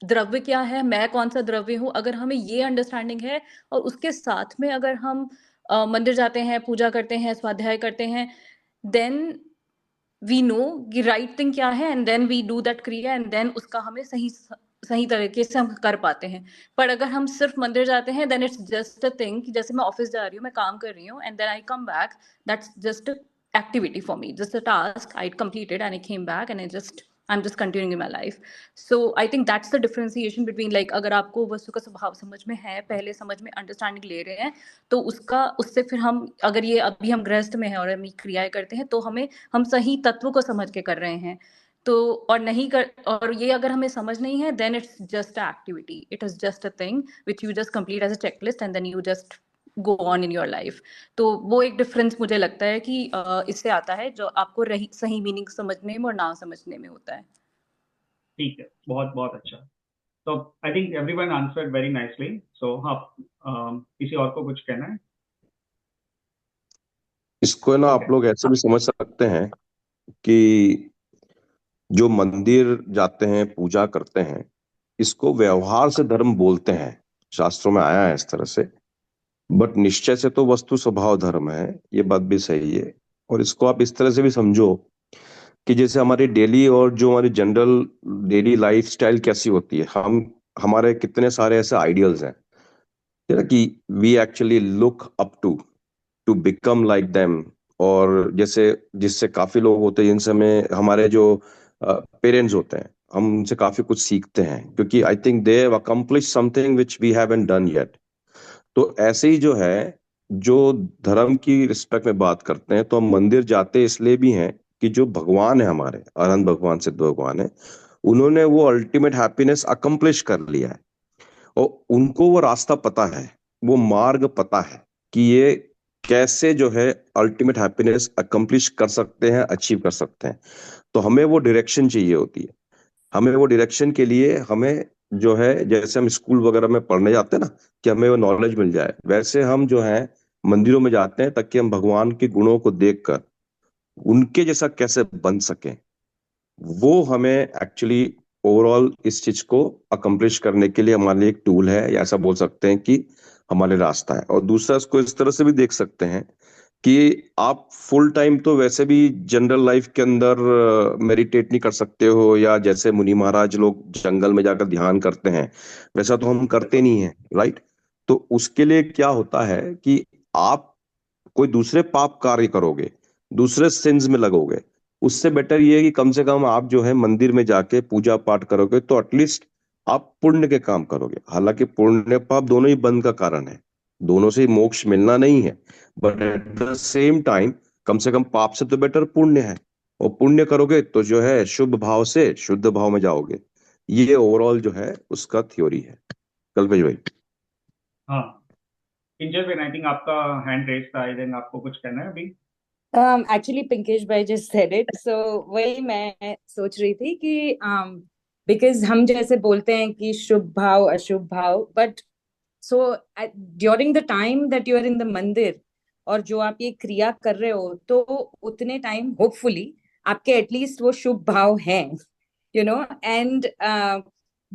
द्रव्य क्या है, मैं कौन सा द्रव्य हूँ। अगर हमें ये अंडरस्टैंडिंग है और उसके साथ में अगर हम मंदिर जाते हैं, पूजा करते हैं, स्वाध्याय करते हैं, देन वी नो कि राइट थिंग क्या है, and then we do that क्रिया, एंड देन उसका हमें सही सही तरीके से हम कर पाते हैं। पर अगर हम सिर्फ मंदिर जाते हैं then it's just a thing कि जैसे मैं ऑफिस जा रही हूँ, मैं काम कर रही हूँ and then I come back, that's just activity for me, just a task I completed and I came back and I'm just continuing in my life. So I think that's the differentiation between like अगर आपको वस्तु का स्वभाव समझ में है, पहले समझ में अंडरस्टैंडिंग ले रहे हैं, तो उससे फिर हम अगर ये अभी हम गृहस्थ में हैं और हम क्रियाएं करते हैं तो हम सही तत्व को समझ के कर रहे हैं। तो और ये अगर हमें समझ नहीं है then it's just a activity, it is just a thing which you just complete as a checklist and then you just go on in your life. तो वो एक डिफरेंस मुझे लगता है कि इससे आता है जो आपको सही मीनिंग समझने में और ना समझने में होता है। ठीक है, बहुत बहुत अच्छा। तो I think everyone answered very nicely. So हाँ, किसी और को कुछ कहना है? इसको ना आप लोग ऐसे भी समझ सकते हैं कि जो मंदिर जाते हैं, पूजा करते हैं, इसको व्यवहार से धर्म बोलते हैं, शास्त्रों में आया है इस तरह से। बट निश्चय से तो वस्तु स्वभाव धर्म है, ये बात भी सही है। और इसको आप इस तरह से भी समझो कि जैसे हमारी डेली और जो हमारी जनरल डेली लाइफ स्टाइल कैसी होती है, हमारे कितने सारे ऐसे आइडियल्स हैं, है ना, कि we actually look up to become like them. और जैसे जिससे काफी लोग होते हैं जिनसे हमें, हमारे जो पेरेंट्स होते हैं, हम उनसे काफी कुछ सीखते हैं, क्योंकि I think they have accomplish something which we haven't done yet. तो ऐसे ही जो है, जो धर्म की रिस्पेक्ट में बात करते हैं, तो हम मंदिर जाते इसलिए भी हैं कि जो भगवान है हमारे, अनंत भगवान, सिद्ध भगवान है, उन्होंने वो अल्टीमेट हैप्पीनेस अकम्प्लिश कर लिया है। और उनको वो रास्ता पता है, वो मार्ग पता है कि ये कैसे जो है अल्टीमेट हैप्पीनेस अकम्प्लिश कर सकते हैं, अचीव कर सकते हैं। तो हमें वो डायरेक्शन चाहिए होती है। हमें वो डायरेक्शन के लिए हमें जो है, जैसे हम स्कूल वगैरह में पढ़ने जाते हैं ना, कि हमें वो नॉलेज मिल जाए, वैसे हम जो है मंदिरों में जाते हैं ताकि हम भगवान के गुणों को देखकर उनके जैसा कैसे बन सकें। वो हमें एक्चुअली ओवरऑल इस चीज को अकम्प्लिश करने के लिए हमारे लिए एक टूल है, या ऐसा बोल सकते हैं कि हमारे रास्ता है। और दूसरा, इसको इस तरह से भी देख सकते हैं कि आप फुल टाइम तो वैसे भी जनरल लाइफ के अंदर मेडिटेट नहीं कर सकते हो, या जैसे मुनि महाराज लोग जंगल में जाकर ध्यान करते हैं, वैसा तो हम करते नहीं है, राइट। तो उसके लिए क्या होता है कि आप कोई दूसरे पाप कार्य करोगे, दूसरे सिंस में लगोगे, उससे बेटर ये है कि कम से कम आप जो है मंदिर में जाके पूजा पाठ करोगे, तो एटलीस्ट आप पुण्य के काम करोगे। हालांकि पुण्य पाप दोनों ही बंध का कारण है, दोनों से ही मोक्ष मिलना नहीं है, but at the same time कम से कम पाप से तो बेटर पुण्य है। और पुण्य करोगे तो जो है शुभ भाव से शुद्ध भाव में जाओगे। ये ओवरऑल जो है उसका थ्योरी है। कल्पेश भाई। हाँ, किंजल बेन, आई थिंक आपका हैंड रेज था, आई थिंक आपको कुछ कहना है अभी? Actually, Pinkesh bhai just said it. So वही मैं सोच रही थी कि because हम जैसे बोलते हैं कि शुभ भाव अशुभ भाव, but so during the time that you are in the मंदिर और जो आप ये क्रिया कर रहे हो, तो उतने टाइम होपफुली आपके एटलीस्ट वो शुभ भाव हैं, you know, and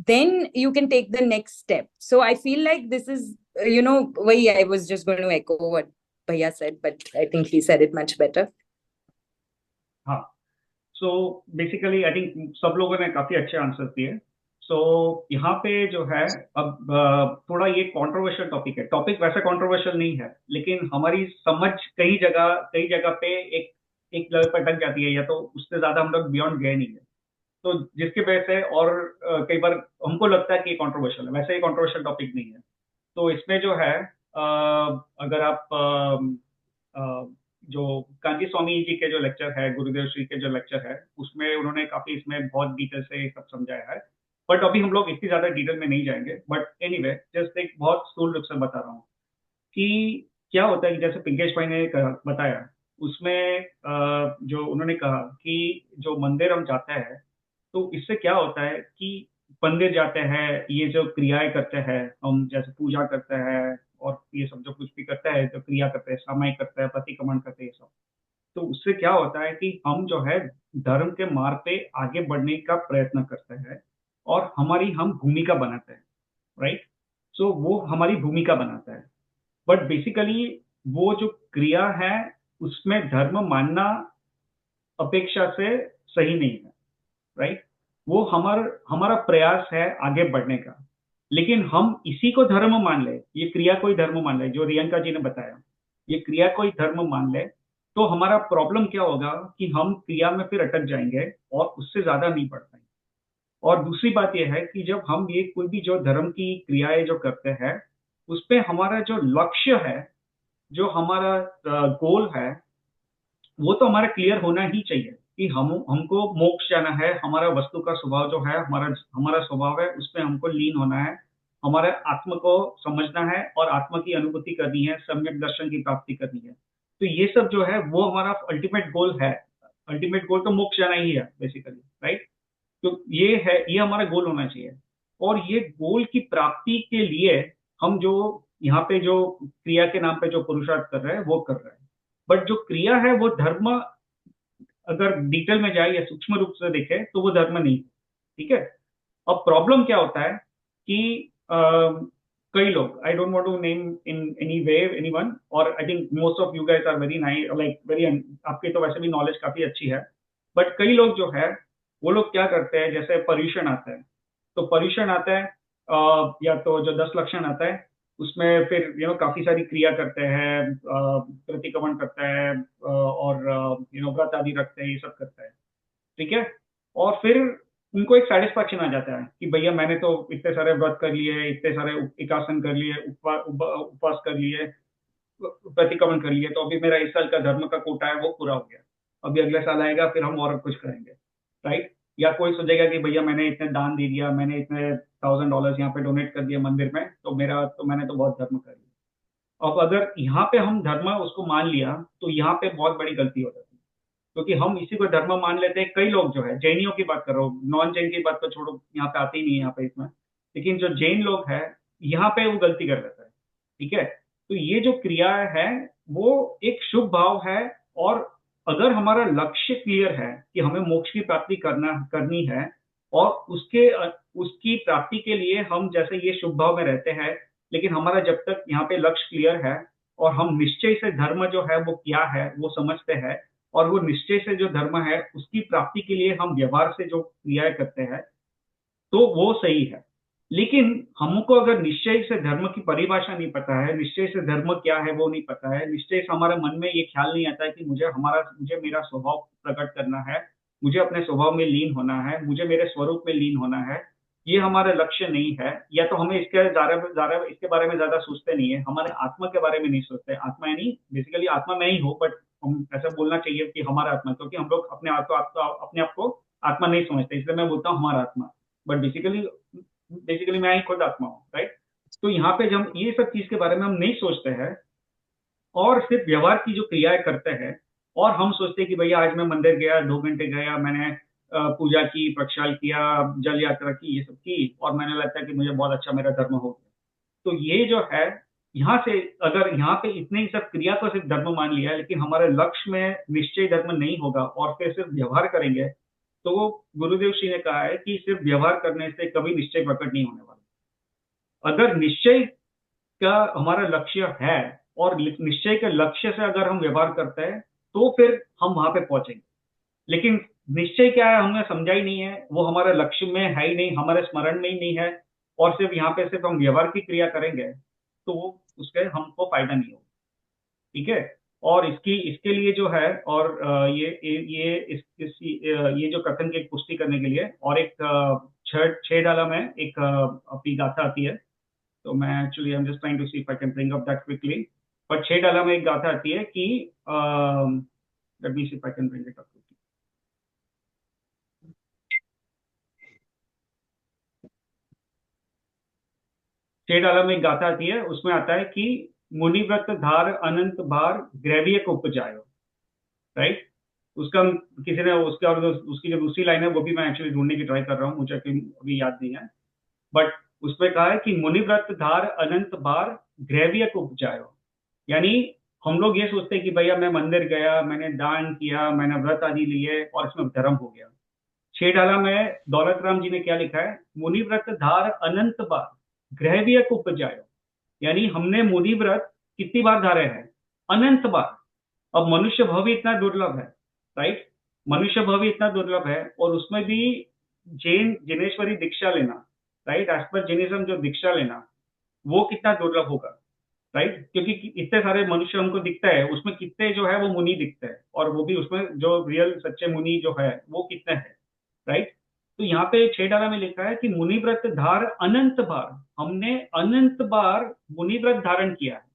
then you can take the next step. So I feel like this is, you know, वही I was just going to echo what Bhaiya said, but I think he said it much better. हाँ, so basically I think सब लोगों ने काफी अच्छे answer दिए। सो यहाँ पे जो है, अब थोड़ा ये कंट्रोवर्शियल टॉपिक है। टॉपिक वैसे कंट्रोवर्शियल नहीं है, लेकिन हमारी समझ कई जगह पे एक लेवल पर अटक जाती है, या तो उससे ज्यादा हम लोग बियॉन्ड गए नहीं है, तो जिसकी वजह से और कई बार हमको लगता है कि ये कंट्रोवर्शियल है। वैसे ये कंट्रोवर्शियल टॉपिक नहीं है। तो इसमें जो है, अगर आप जो कांची स्वामी जी के जो लेक्चर है, गुरुदेव श्री के जो लेक्चर है, उसमें उन्होंने काफी इसमें बहुत डिटेल से सब समझाया है। बट अभी हम लोग इतनी ज्यादा डिटेल में नहीं जाएंगे। बट एनीवे, जस्ट एक बहुत स्थूल रूप से बता रहा हूँ कि क्या होता है कि जैसे पिंकेश भाई ने बताया, उसमें जो उन्होंने कहा कि जो मंदिर हम जाते हैं, तो इससे क्या होता है कि मंदिर जाते हैं, ये जो क्रियाएं करते हैं, हम जैसे पूजा करते हैं और ये सब जो कुछ भी करते हैं, जो क्रिया करते हैं, सामायिक करते हैं, प्रतिक्रमण करते हैं, ये सब, तो उससे क्या होता है कि हम जो है धर्म के मार्ग पे आगे बढ़ने का प्रयत्न करते हैं, और हम भूमिका बनाते हैं, राइट। सो वो हमारी भूमिका बनाता है। बट बेसिकली वो जो क्रिया है, उसमें धर्म मानना अपेक्षा से सही नहीं है, राइट। वो हमारा प्रयास है आगे बढ़ने का। लेकिन हम इसी को धर्म मान ले, ये क्रिया को ही धर्म मान ले, जो रियंका जी ने बताया, ये क्रिया को ही धर्म मान ले, तो हमारा प्रॉब्लम क्या होगा कि हम क्रिया में फिर अटक जाएंगे और उससे ज्यादा नहीं बढ़ पाएंगे। और दूसरी बात यह है कि जब हम ये कोई भी जो धर्म की क्रियाएं जो करते हैं, उस पे हमारा जो लक्ष्य है, जो हमारा गोल है, वो तो हमारा क्लियर होना ही चाहिए कि हमको मोक्ष जाना है। हमारा वस्तु का स्वभाव जो है, हमारा स्वभाव है, उसमें हमको लीन होना है, हमारे आत्मा को समझना है और आत्मा की अनुभूति करनी है, सम्यक दर्शन की प्राप्ति करनी है। तो ये सब जो है वो हमारा अल्टीमेट गोल है। अल्टीमेट गोल तो मोक्ष जाना ही है बेसिकली, राइट? तो ये है, ये हमारा गोल होना चाहिए। और ये गोल की प्राप्ति के लिए हम जो यहाँ पे जो क्रिया के नाम पे जो पुरुषार्थ कर रहे हैं वो कर रहे हैं। बट जो क्रिया है वो धर्म, अगर डिटेल में जाए या सूक्ष्म रूप से देखे तो वो धर्म नहीं, ठीक है? अब प्रॉब्लम क्या होता है कि कई लोग, I don't want to name in any way anyone, और I think most of you guys are very nice, like very, आपकी तो वैसे भी नॉलेज काफी अच्छी है, बट कई लोग जो है वो लोग क्या करते हैं, जैसे पर्यूषण आता है, तो पर्यूषण आता है या तो जो 10 लक्षण आता है, उसमें फिर काफी सारी क्रिया करते हैं, प्रतिक्रमण करते हैं, और व्रत आदि रखते हैं, ये सब करते हैं, ठीक है? और फिर उनको एक सेटिस्फैक्शन आ जाता है कि भैया मैंने तो इतने सारे व्रत कर लिए, इतने सारे एकासन कर लिए, उपवास कर लिए, प्रतिक्रमण कर लिए, तो अभी मेरा इस साल का धर्म का कोटा है वो पूरा हो गया, अभी अगले साल आएगा फिर हम और कुछ करेंगे, राइट? या कोई सोचेगा कि भैया मैंने इतने दान दे दिया, मैंने इतने $1000 यहाँ पे डोनेट कर दिया मंदिर में, तो मैंने तो बहुत धर्म कर लिया। अब अगर यहाँ पे हम धर्म उसको मान लिया तो यहाँ पे बहुत बड़ी गलती हो जाती है, क्योंकि हम इसी को धर्म मान लेते हैं। कई लोग जो है, जैनियों की बात कर रहा हूँ, नॉन जैन की बात तो छोड़ो, यहाँ पे आते ही नहीं है यहाँ पे इसमें, लेकिन जो जैन लोग है यहाँ पे वो गलती कर देता है, ठीक है? तो ये जो क्रिया है वो एक शुभ भाव है, और अगर हमारा लक्ष्य क्लियर है कि हमें मोक्ष की प्राप्ति करनी है, और उसकी प्राप्ति के लिए हम जैसे ये शुभ भाव में रहते हैं, लेकिन हमारा जब तक यहाँ पे लक्ष्य क्लियर है और हम निश्चय से धर्म जो है वो क्या है वो समझते हैं, और वो निश्चय से जो धर्म है उसकी प्राप्ति के लिए हम व्यवहार से जो क्रियाएं करते हैं, तो वो सही है। लेकिन हमको अगर निश्चय से धर्म की परिभाषा नहीं पता है, निश्चय से धर्म क्या है वो नहीं पता है, निश्चय से हमारे मन में ये ख्याल नहीं आता है कि मुझे मेरा स्वभाव प्रकट करना है, मुझे अपने स्वभाव में लीन होना है, मुझे मेरे स्वरूप में लीन होना है, ये हमारा लक्ष्य नहीं है, या तो हमें इसके बारे में ज्यादा सोचते नहीं है, हमारे आत्मा के बारे में नहीं सोचते। आत्मा यानी बेसिकली आत्मा मैं ही हूँ, बट हम ऐसा बोलना चाहिए कि हमारा आत्मा, क्योंकि हम लोग अपने आप को आत्मा नहीं समझते, इसलिए मैं बोलता हूँ हमारा आत्मा, बट बेसिकली मैं ही खुद आत्मा हूँ, राइट? तो यहाँ पे जब ये सब चीज के बारे में हम नहीं सोचते हैं और सिर्फ व्यवहार की जो क्रियाएं करते हैं, और हम सोचते हैं कि भैया आज मैं मंदिर गया, 2 घंटे गया, मैंने पूजा की, प्रक्षाल किया, जल यात्रा की, ये सब की, और मैंने लगता है कि मुझे बहुत अच्छा मेरा धर्म हो गया। तो ये जो है, यहाँ से अगर यहाँ पे इतने ही सब क्रिया को सिर्फ धर्म मान लिया, लेकिन हमारे लक्ष्य में निश्चय धर्म नहीं होगा और फिर सिर्फ व्यवहार करेंगे, तो वो गुरुदेव श्री ने कहा है कि सिर्फ व्यवहार करने से कभी निश्चय प्रकट नहीं होने वाला। अगर निश्चय का हमारा लक्ष्य है और निश्चय के लक्ष्य से अगर हम व्यवहार करते हैं तो फिर हम वहां पे पहुंचेंगे। लेकिन निश्चय क्या है हमने समझा ही नहीं है, वो हमारे लक्ष्य में है ही नहीं, हमारे स्मरण में ही नहीं है, और सिर्फ यहाँ पे सिर्फ हम व्यवहार की क्रिया करेंगे, तो उसके हमको फायदा नहीं होगा, ठीक है? और इसके लिए जो है, और ये जो कथन की पुष्टि करने के लिए, और एक छह डाला में एक अपनी गाथा आती है, तो मैं actually I am just trying to see if I can bring up that quickly, पर 6 डाला में एक गाथा आती है कि let me see if I can bring it up. 6 डाला में एक गाथा आती है, उसमें आता है कि मुनिव्रत धार अनंत बार ग्रैविय को उपजायो, राइट? उसका किसी ने उसका उसकी जो दूसरी लाइन है वो भी मैं एक्चुअली ढूंढने की ट्राई कर रहा हूँ, मुझे अभी याद नहीं है, बट उसमें कहा है कि मुनिव्रत धार अनंत बार ग्रैविय को उपजायो। यानी हम लोग ये सोचते हैं कि भैया मैं मंदिर गया, मैंने दान किया, मैंने व्रत आदि लिए और इसमें धर्म हो गया। 6 डाला में दौलत राम जी ने क्या लिखा है? मुनिव्रत धार अनंत बार ग्रहवीय को उपजायो। यानी हमने मुनि व्रत कितनी बार धारे हैं? अनंत बार। अब मनुष्य भव इतना दुर्लभ है, राइट? मनुष्य भव इतना दुर्लभ है, और उसमें भी जैन जिनेश्वरी दीक्षा लेना, राइट, एज पर जैनिज्म जो दीक्षा लेना वो कितना दुर्लभ होगा, राइट, क्योंकि इतने सारे मनुष्य हमको दिखता है, उसमें कितने जो है वो मुनि दिखते हैं, और वो भी उसमें जो रियल सच्चे मुनि जो है वो कितने हैं, राइट। तो यहाँ पे 6 धारा में लिखा है कि मुनि व्रत धार अनंत बार, हमने अनंत बार मुनि व्रत धारण किया है,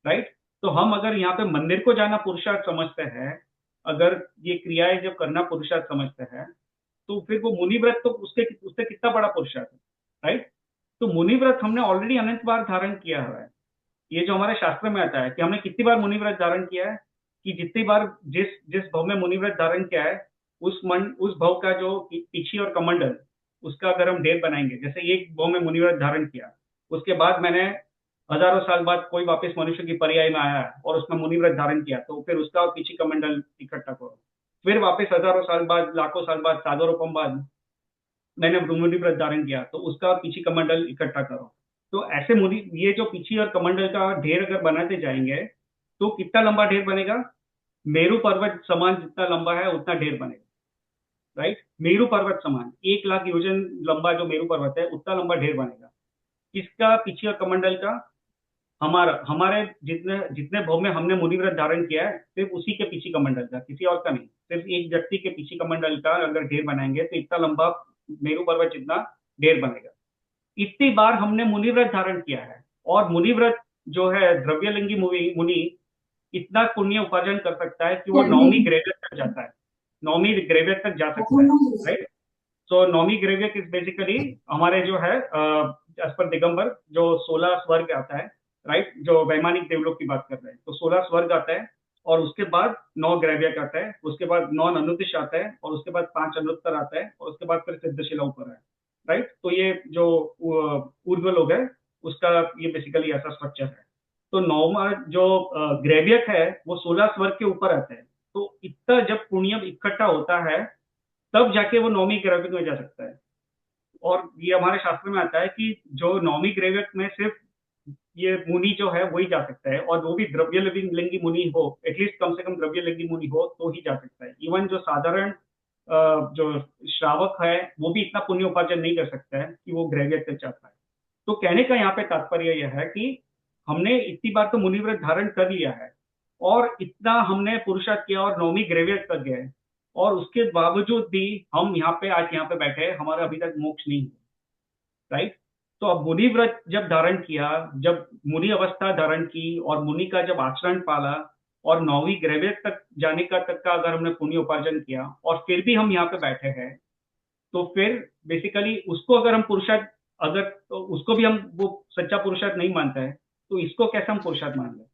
राइट। तो हम अगर यहाँ पे मंदिर को जाना पुरुषार्थ समझते हैं, अगर ये क्रियाएं जब करना पुरुषार्थ समझते हैं, तो फिर वो मुनि व्रत तो उसके उससे कितना बड़ा पुरुषार्थ है, राइट। तो मुनि व्रत हमने ऑलरेडी अनंत बार धारण किया हुआ है। ये जो हमारे शास्त्र में आता है कि हमने कितनी बार मुनि व्रत धारण किया है, कि जितनी बार जिस जिस भव में मुनि व्रत धारण किया है, उस भव का जो पीछी और कमंडल, उसका अगर हम ढेर बनाएंगे, जैसे एक भव में मुनि व्रत धारण किया, उसके बाद मैंने हजारों साल बाद कोई वापस मनुष्य की पर्याय में आया और उसने मुनि व्रत धारण किया, तो फिर उसका पीछी कमंडल इकट्ठा करो। फिर वापस हजारों साल बाद, लाखों साल बाद, साधु रूपम बाद मैंने मुनि व्रत धारण किया, तो उसका पीछी कमंडल इकट्ठा करो। तो ऐसे मुनि, ये जो पीछी और कमंडल का ढेर अगर बनाते जाएंगे तो कितना लंबा ढेर बनेगा, मेरू पर्वत समान जितना लंबा है उतना ढेर बनेगा, राइट। मेरू पर्वत समान 1 लाख योजन लंबा जो मेरू पर्वत है उतना लंबा ढेर बनेगा। किसका, पीछी और कमंडल का, हमारा, हमारे जितने जितने भव में हमने मुनि व्रत धारण किया है, सिर्फ उसी के पीछी कमंडल का, किसी और का नहीं। सिर्फ एक व्यक्ति के पीछी कमंडल का अगर ढेर बनाएंगे तो इतना लंबा मेरू पर्वत जितना ढेर बनेगा। इतनी बार हमने मुनि व्रत धारण किया है, और मुनि व्रत जो है द्रव्यलिंगी मुनि इतना पुण्य उपार्जन कर सकता है कि वो 9वीं ग्रेवियत तक जाता है, 9वीं ग्रेवियत तक जा सकता है, राइट। सो 9वीं ग्रेवियत इज बेसिकली हमारे जो है एज पर दिगंबर जो 16 स्वर्ग आता है, राइट, जो वैमानिक देवलोक की बात कर रहे हैं, तो 16 स्वर्ग आता है, और उसके बाद 9 ग्रेवियक आता है, उसके बाद 9 अनुदिश आता है, और उसके बाद 5 अनुत्तर आता है, और उसके बाद फिर सिद्धशिला ऊपर है, राइट। तो ये जो ऊर्ध्व लोग है उसका ये बेसिकली ऐसा स्ट्रक्चर है। तो 9वां जो ग्रेवियक है वो 16 स्वर्ग के ऊपर आता है। तो इतना जब पुण्य इकट्ठा होता है तब जाके वो 9वीं ग्रेवियक में जा सकता है। और ये हमारे शास्त्र में आता है कि जो 9वीं ग्रेवियक में सिर्फ ये मुनि जो है वही जा सकता है, और वो भी द्रव्य लिंगी मुनि हो, एटलीस्ट कम से कम द्रव्य लिंगी मुनि हो तो ही जा सकता है। इवन जो साधारण जो श्रावक है वो भी इतना पुण्य उपार्जन नहीं कर सकता है कि वो ग्रेवियत तक जाता है। तो कहने का यहाँ पे तात्पर्य यह है कि हमने इतनी बार तो मुनि व्रत धारण कर लिया है, और इतना हमने पुरुषार्थ किया और 9वीं ग्रेवियत तक गए, और उसके बावजूद भी हम यहाँ पे आज यहाँ पे बैठे हैं, हमारा अभी तक मोक्ष नहीं हुआ, राइट। तो अब मुनि व्रत जब धारण किया, जब मुनि अवस्था धारण की और मुनि का जब आचरण पाला, और 9वीं ग्रेवियत तक जाने का तक का अगर हमने पुण्य उपार्जन किया, और फिर भी हम यहाँ पे बैठे हैं, तो फिर बेसिकली उसको अगर हम पुरुषार्थ, अगर तो उसको भी हम वो सच्चा पुरुषार्थ नहीं मानता है, तो इसको कैसे हम पुरुषार्थ मान लें,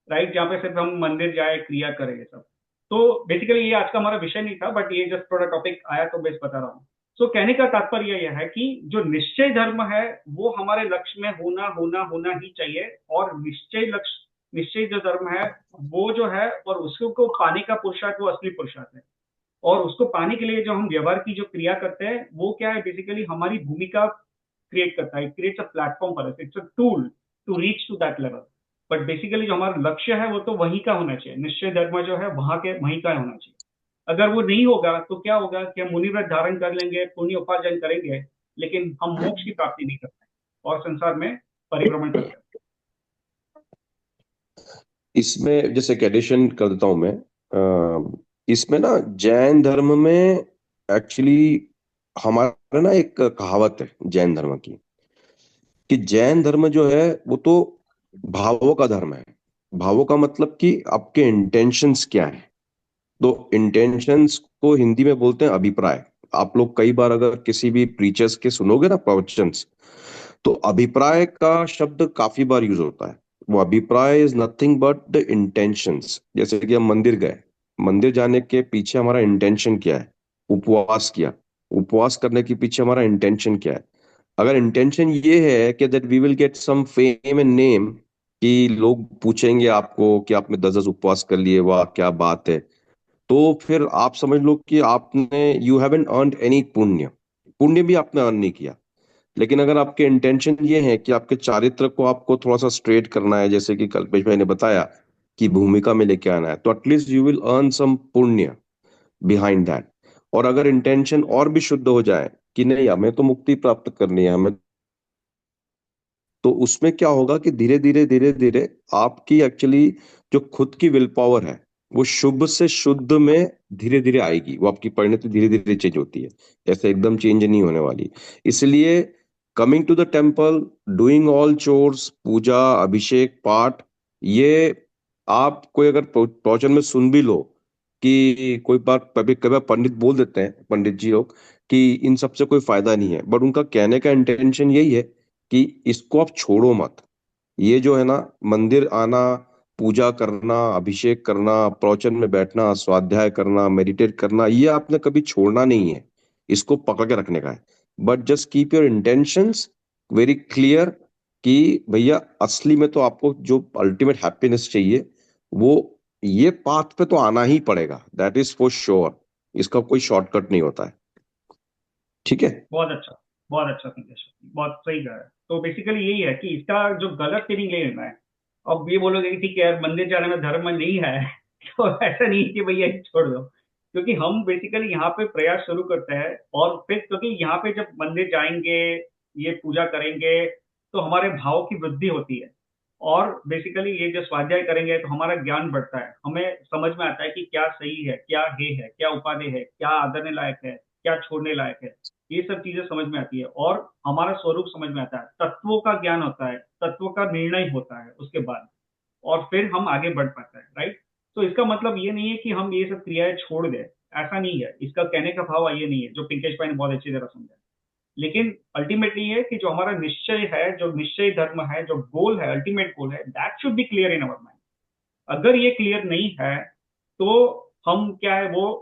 राइट, जहाँ पे सिर्फ हम मंदिर जाए, क्रिया करें, ये सब। तो बेसिकली ये आज का हमारा विषय नहीं था, बट ये जस्ट थोड़ा टॉपिक आया तो बेस बता रहा हूँ। सो कहने का तात्पर्य यह है कि जो निश्चय धर्म है वो हमारे लक्ष्य में होना होना होना ही चाहिए, और निश्चय जो धर्म है वो जो है, और उसको पाने का पुरुषार्थ वो असली पुरुषार्थ है। और उसको पाने के लिए जो हम व्यवहार की जो क्रिया करते हैं वो क्या है, बेसिकली हमारी भूमिका क्रिएट करता है, creates a platform for us, it's a tool to reach to that level. But basically जो हमारा लक्ष्य है वो तो वहीं का होना चाहिए, निश्चय धर्म जो है वहीं का होना चाहिए। अगर वो नहीं होगा तो क्या होगा कि हम मुनि व्रत धारण कर लेंगे, पुण्य उपार्जन करेंगे, लेकिन हम मोक्ष की प्राप्ति नहीं कर पाएंगे और संसार में परिभ्रमण करते हैं। इसमें जैसे एक एडिशन कर देता हूं मैं, इसमें ना जैन धर्म में एक्चुअली हमारा ना एक कहावत है जैन धर्म की, कि जैन धर्म जो है वो तो भावों का धर्म है। भावों का मतलब कि आपके इंटेंशंस क्या है। तो इंटेंशंस को हिंदी में बोलते हैं अभिप्राय। आप लोग कई बार अगर किसी भी प्रीचर्स के सुनोगे ना प्रवचंस, तो अभिप्राय का शब्द काफी बार यूज होता है। वो अभिप्राय is nothing but the intentions. जैसे कि हम मंदिर गए, मंदिर जाने के पीछे हमारा इंटेंशन क्या है। उपवास किया, उपवास करने के पीछे हमारा इंटेंशन क्या है। अगर इंटेंशन ये है कि that we will get some fame and name, कि लोग पूछेंगे आपको कि आपने 10 उपवास कर लिए, वाह क्या बात है, तो फिर आप समझ लो कि आपने यू हैवंट अर्नड एनी पुण्य। पुण्य भी आपने अर्न नहीं किया। लेकिन अगर आपके इंटेंशन ये है कि आपके चारित्र को आपको थोड़ा सा स्ट्रेट करना है, जैसे कि कल्पेश भाई ने बताया कि भूमिका में लेके आना है, तो at least you will earn some पुण्य बिहाइंड दैट। और अगर इंटेंशन और भी शुद्ध हो जाए कि नहीं हमें तो मुक्ति प्राप्त करनी है हमें, तो उसमें क्या होगा कि धीरे धीरे आपकी एक्चुअली जो खुद की विल पावर है वो शुभ से शुद्ध में धीरे धीरे आएगी, वो आपकी परिणति धीरे धीरे चेंज होती है, ऐसे एकदम चेंज नहीं होने वाली। इसलिए coming to the temple, doing all chores, puja, abhishek, path, ये आप कोई अगर प्रवचन में सुन भी लो कि कोई बार कभी कभी पंडित बोल देते हैं, पंडित जी लोग, कि इन सब से कोई फायदा नहीं है, बट उनका कहने का इंटेंशन यही है कि इसको आप छोड़ो मत। ये जो है ना, मंदिर आना, पूजा करना, अभिषेक करना, प्रवचन में बैठना, स्वाध्याय करना, मेडिटेट करना, ये आपने कभी छोड़ना नहीं है, इसको पकड़ के रखने का है। But just keep your intentions very clear कि भैया असली में तो आपको जो अल्टीमेट हैप्पीनेस चाहिए वो ये पाथ पे तो आना ही पड़ेगा, दैट इज फॉर श्योर। इसका कोई शॉर्टकट नहीं होता है। ठीक है। बहुत अच्छा संदेश, बहुत सही कहा है। तो बेसिकली यही है कि इसका जो गलत मीनिंग ले लेना है। अब ये बोलोगे कि ठीक है यार मंदिर जाने में धर्म नहीं है तो ऐसा नहीं है कि भैया ये छोड़ दो, क्योंकि हम बेसिकली यहाँ पे प्रयास शुरू करते हैं और फिर क्योंकि यहाँ पे जब मंदिर जाएंगे, ये पूजा करेंगे, तो हमारे भाव की वृद्धि होती है। और बेसिकली ये जो स्वाध्याय करेंगे तो हमारा ज्ञान बढ़ता है, हमें समझ में आता है कि क्या सही है, क्या हे है, क्या उपादेय है, क्या आदरने लायक है, क्या छोड़ने लायक है। ये सब चीजें समझ में आती है और हमारा स्वरूप समझ में आता है, तत्वों का ज्ञान होता है, तत्व का निर्णय होता है उसके बाद, और फिर हम आगे बढ़ पाते हैं, राइट। तो इसका मतलब ये नहीं है कि हम ये सब क्रियाएं छोड़ दें, ऐसा नहीं है। इसका कहने का भाव ये नहीं है, जो पिंकेश भाई ने बहुत अच्छी तरह समझा। लेकिन अल्टीमेटली ये कि जो हमारा निश्चय है, जो निश्चय धर्म है, जो गोल है, अल्टीमेट गोल है, that should be clear in our mind. अगर ये क्लियर नहीं है तो हम क्या है, वो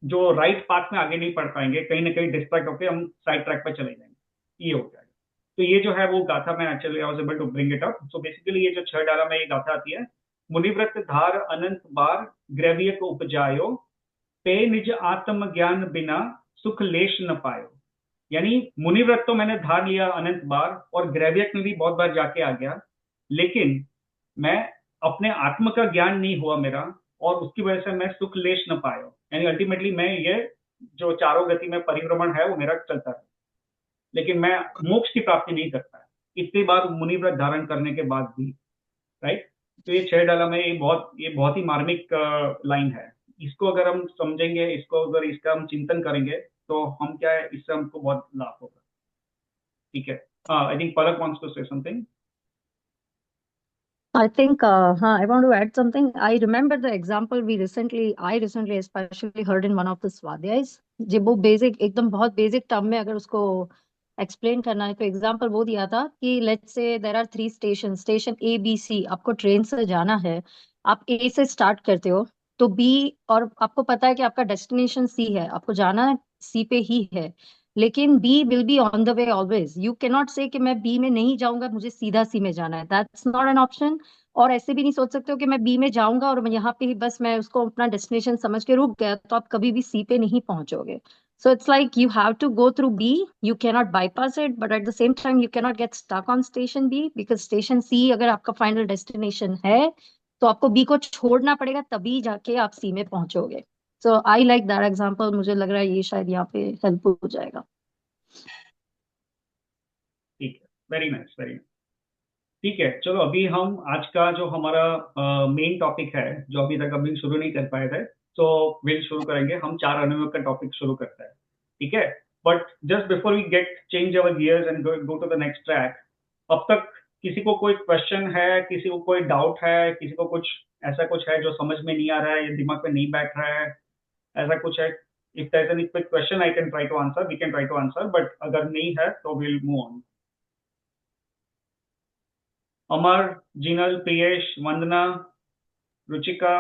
जो राइट पाथ में आगे नहीं बढ़ पाएंगे, कहीं ना कहीं डिस्ट्रैक्ट होकर हम साइड ट्रैक पर चले जाएंगे, ये हो जाएगा। तो ये जो है वो गाथा मैं actually I was able to bring it up. So basically ये जो 6 डाला में ये गाथा आती है, मुनिव्रत धार अनंत बार ग्रव्य को उपजायो, पे निज आत्म ज्ञान बिना सुख लेश न पायो। यानी मुनिव्रत तो मैंने धार लिया अनंत बार और ग्रैवियक में भी बहुत बार जाके आ गया, लेकिन मैं अपने आत्म का ज्ञान नहीं हुआ मेरा, और उसकी वजह से मैं सुख लेश न पाया। यानी अल्टीमेटली मैं ये जो चारों गति में परिभ्रमण है वो मेरा चलता है, लेकिन मैं मोक्ष की प्राप्ति नहीं कर पाया इतनी बार मुनिव्रत धारण करने के बाद भी, राइट। तो ये 6 डाला में ये बहुत ही मार्मिक लाइन है। इसको अगर हम समझेंगे, इसको अगर इसका हम चिंतन करेंगे तो हम क्या है, इससे हमको बहुत लाभ होगा। ठीक है। I think Palak wants to say something. I think, I want to add something. I remember the example I recently especially heard in one of the Swadhyayas. जब वो बेसिक एकदम बहुत बेसिक टर्म में अगर उसको एक्सप्लेन करना है तो एग्जाम्पल वो दिया था कि let's say there are 3 station A B C, आपको ट्रेन से जाना है, आप ए से स्टार्ट करते हो तो बी, और आपको पता है कि आपका डेस्टिनेशन सी है, आपको जाना सी पे ही है, लेकिन B will be on the way always. You can not say कि मैं बी में नहीं जाऊंगा, मुझे सीधा सी में जाना है, दैट्स नॉट एन ऑप्शन। और ऐसे भी नहीं सोच सकते हो कि मैं बी में जाऊंगा और यहाँ पे ही बस मैं उसको अपना डेस्टिनेशन समझ के रुक गया, तो आप कभी भी सी पे नहीं पहुंचोगे। So it's like you have to go through B, you cannot bypass it, but at the same time you cannot get stuck on station B, because station C अगर आपका final destination है तो आपको B को छोड़ना पड़ेगा, तभी जाके आप C में पहुंचोगे। So I like that example, मुझे लग रहा है ये शायद यहाँ पे हेल्प हो जाएगा। ठीक है, वेरी नाइस, वेरी नाइस। ठीक है, चलो अभी हम आज का जो हमारा मेन टॉपिक है, जो अभी तक अभी शुरू नहीं कर पाए थे, तो विल शुरू करेंगे। हम 4 अनुयोग का टॉपिक शुरू करते हैं, ठीक है। But just before we get change our gears and go to the next track, अब तक किसी को कोई क्वेश्चन है, किसी को कोई डाउट है, किसी को कुछ ऐसा कुछ है जो समझ में नहीं आ रहा है या दिमाग में नहीं बैठ रहा है, ऐसा कुछ है? If there is any quick question I can try to answer, we can try to answer, but अगर नहीं है तो will move on. Amar, Jinal, Priyesh, Vandana, Ruchika,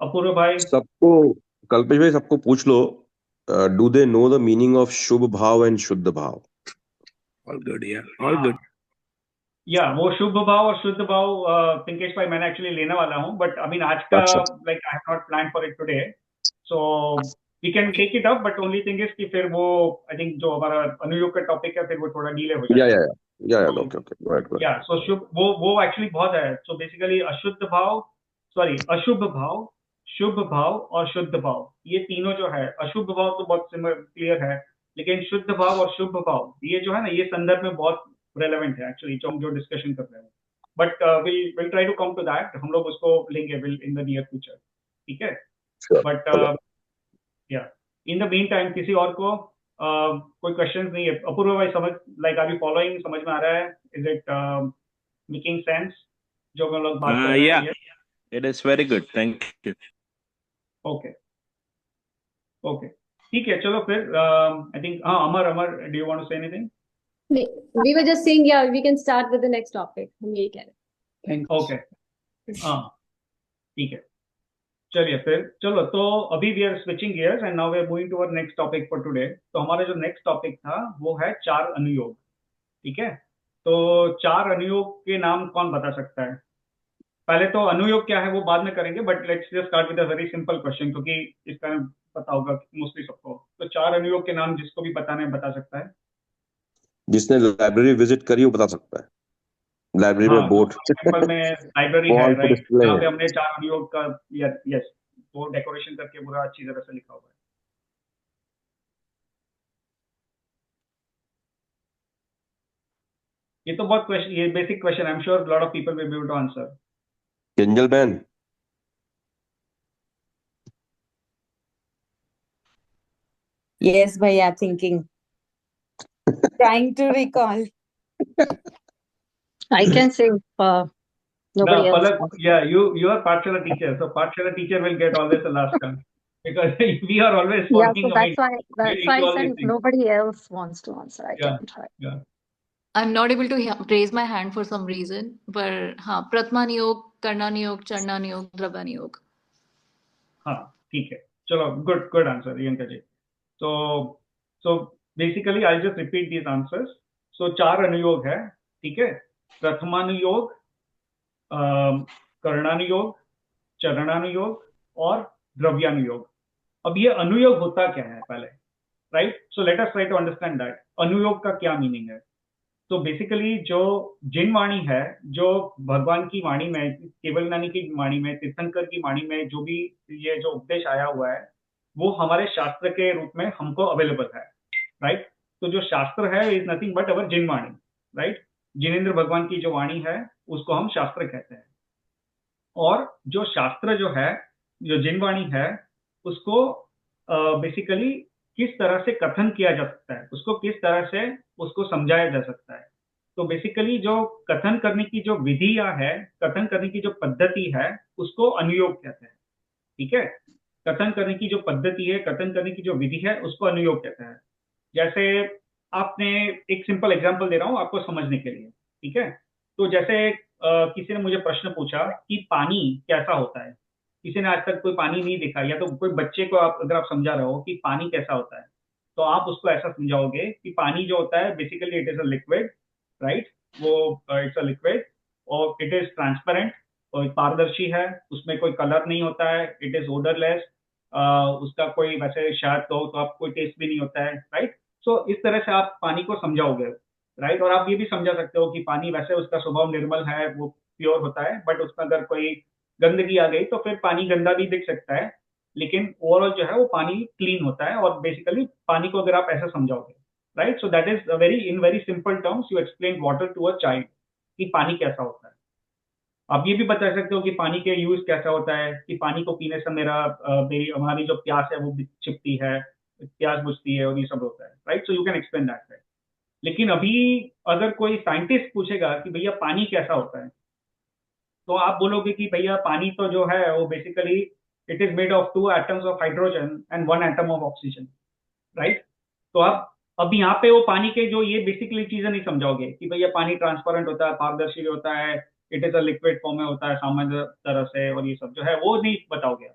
Apurva भाई। सबको, कल्पेश भाई सबको पूछ लो, do they know the meaning of shubh bhav and shuddh bhav? All good, या ऑल गुड। या वो शुभ भाव और शुद्ध भाव पिंकेश भाई मैंने एक्चुअली लेने वाला हूँ, बट आई मीन आज का like I have not plan for it today, so we can take it up, but only thing is कि फिर वो आई थिंक जो हमारा अनुयोग का टॉपिक है फिर वो थोड़ा डिले हो जाएगा। Okay okay. या सो शुभ वो एक्चुअली बहुत है। सो बेसिकली अशुद्ध भाव, सॉरी अशुभ भाव, शुभ भाव और शुद्ध भाव, ये तीनों जो है, अशुभ भाव तो बहुत क्लियर है, लेकिन शुद्ध भाव और शुभ भाव ये जो है ना, ये संदर्भ में बहुत रेलेवेंट है एक्चुअली, जो हम जो डिस्कशन कर रहे हैं। But will try to come to that, हम लोग उसको लेंगे will in the near future, ठीक है। Sure. But Okay. या इन द मीन टाइम किसी और को कोई क्वेश्चन नहीं है? अपूर्व भाई समझ, लाइक आर यू फॉलोइंग, समझ में आ रहा है? इज इट मेकिंग सेंस जो हम लोग बात कर रहे Yeah, हैं? it is very good. Thank you. Okay okay, ठीक है, चलो फिर आई थिंक, हाँ, Amar Amar, do you want to say anything? We were just saying, yeah, we can start with the next topic. हम यही कह रहे हैं। Thanks. ओके, हाँ, ठीक है, चलिए फिर, चलो तो अभी we are switching gears and now we are moving to our next topic for today. तो हमारा जो नेक्स्ट टॉपिक था वो है चार अनुयोग, ठीक है। तो चार अनुयोग के नाम कौन बता सकता है? पहले तो अनुयोग क्या है वो बाद में करेंगे, but let's just start with a very simple question, क्योंकि इसका पता होगा मोस्टली सबको। तो चार अनुयोग के नाम जिसको भी बताना है बता सकता है। जिसने लाइब्रेरी विजिट करी वो बता सकता है। लाइब्रेरी हाँ, में बोर्ड एग्जाम्पल में लाइब्रेरी है, वॉल पे राइट, डिस्प्ले जहाँ है। पे हमने चार अनुयोग का, यस, वो डेकोरेशन करके पूरा अच्छी तरह से लिखा हुआ है। ये तो बहुत क्वेश्चन, ये basic question, I am sure lot of people will be able to answer. एंजल मैन, Yes, bhaiya, thinking, trying to recall. I can say nobody else Palak, wants. yeah, you are Pathshala teacher, so Pathshala teacher will get always the last chance because we are always Yeah, following. so I mean, that's we why do I all said these if things. nobody else wants to answer, I Yeah, can try. yeah. I'm not able to raise my hand for some reason, पर हाँ, प्रथमा नियोग, करना नियोग, चरना नियोग, द्रव्य नियोग। हाँ, ठीक है, चलो, good good answer Priyanka ji. so basically I'll just repeat these answers. So चार अनुयोग है, ठीक है। प्रथमानुयोग, कर्णानुयोग, चरणानुयोग और द्रव्यानुयोग। अब ये अनुयोग होता क्या है पहले, right? So let us try to understand that अनुयोग का क्या मीनिंग है। तो बेसिकली जो जिन वाणी है, जो भगवान की वाणी में, केवलज्ञानी की वाणी में, तीर्थंकर की वाणी में जो भी ये जो उपदेश आया हुआ है, वो हमारे शास्त्र के रूप में हमको अवेलेबल है, राइट? तो जो शास्त्र है इज नथिंग बट अवर जिन वाणी, राइट? जिनेन्द्र भगवान की जो वाणी है उसको हम शास्त्र कहते हैं। और जो शास्त्र जो है, जो जिन वाणी है, उसको बेसिकली किस तरह से कथन किया जा सकता है, उसको किस तरह से उसको समझाया जा सकता है। तो बेसिकली जो कथन करने की जो विधियां है, कथन करने की जो पद्धति है, उसको अनुयोग कहते हैं, ठीक है। कथन करने की जो पद्धति है, कथन करने की जो विधि है, उसको अनुयोग कहते हैं। जैसे आपने, एक सिंपल एग्जांपल दे रहा हूं आपको समझने के लिए, ठीक है। तो जैसे किसी ने मुझे प्रश्न पूछा कि पानी कैसा होता है, किसी ने आज तक कोई पानी नहीं देखा, या तो कोई बच्चे को आप अगर आप समझा रहे हो कि पानी कैसा होता है, तो आप उसको ऐसा समझाओगे कि पानी जो होता है basically it is a liquid, right? वो इट्स अ लिक्विड और इट इज ट्रांसपेरेंट, और पारदर्शी है, उसमें कोई कलर नहीं होता है, इट इज ओडरलेस, उसका कोई वैसे शायद तो आप कोई टेस्ट भी नहीं होता है, राइट? सो इस तरह से आप पानी को समझाओगे, राइट? और आप ये भी समझा सकते हो कि पानी वैसे उसका स्वभाव निर्मल है, वो प्योर होता है, बट उसमें अगर कोई गंदगी आ गई तो फिर पानी गंदा भी दिख सकता है, लेकिन ओवरऑल जो है वो पानी क्लीन होता है। और बेसिकली पानी को अगर आप ऐसा समझाओगे, right? So that is very, in very simple terms you explain water to a child कि पानी कैसा होता है। आप ये भी बता सकते हो कि पानी के यूज कैसा होता है, कि पानी को पीने से मेरी हमारी जो प्यास है वो भी छिपती है, प्यास बुझती है, और ये सब होता है, right? So you can explain that, right? लेकिन अभी अगर कोई साइंटिस्ट पूछेगा कि भैया पानी कैसा होता है, तो आप बोलोगे कि भैया पानी तो जो है वो basically it is made of 2 atoms of hydrogen and 1 atom of oxygen, right? तो आप अब यहाँ पे वो पानी के जो ये बेसिकली चीजें नहीं समझाओगे कि भैया पानी ट्रांसपेरेंट होता है, पारदर्शी होता है, it is a liquid form में होता है सामान्य तरह से, और ये सब जो है वो नहीं बताओगे।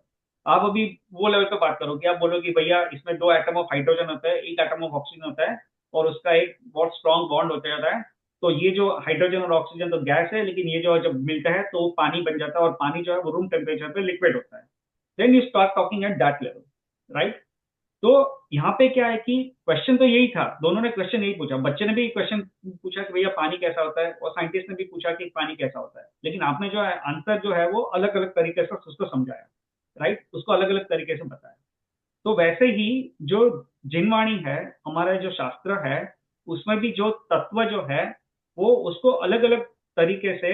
आप अभी वो लेवल पे बात करोगे, आप बोलोगे भैया इसमें 2 एटम ऑफ हाइड्रोजन होता है, 1 एटम ऑफ ऑक्सीजन होता है, और उसका एक बहुत स्ट्रॉन्ग बॉन्ड होता जाता है। तो ये जो हाइड्रोजन और ऑक्सीजन तो गैस है, लेकिन ये जो जब मिलता है तो पानी बन जाता है, और पानी जो है वो रूम टेम्परेचर पे लिक्विड होता है। Then you start talking at that level, right? तो यहाँ पे क्या है कि क्वेश्चन तो यही था, दोनों ने क्वेश्चन यही पूछा, बच्चे ने भी क्वेश्चन पूछा कि भैया पानी कैसा होता है, और साइंटिस्ट ने भी पूछा कि पानी कैसा होता है, लेकिन आपने जो है आंसर जो है वो अलग अलग तरीके से उसको समझाया, राइट, उसको अलग अलग तरीके से बताया। तो वैसे ही जो जिनवाणी है, हमारा जो शास्त्र है, उसमें भी जो तत्व जो है वो उसको अलग अलग तरीके से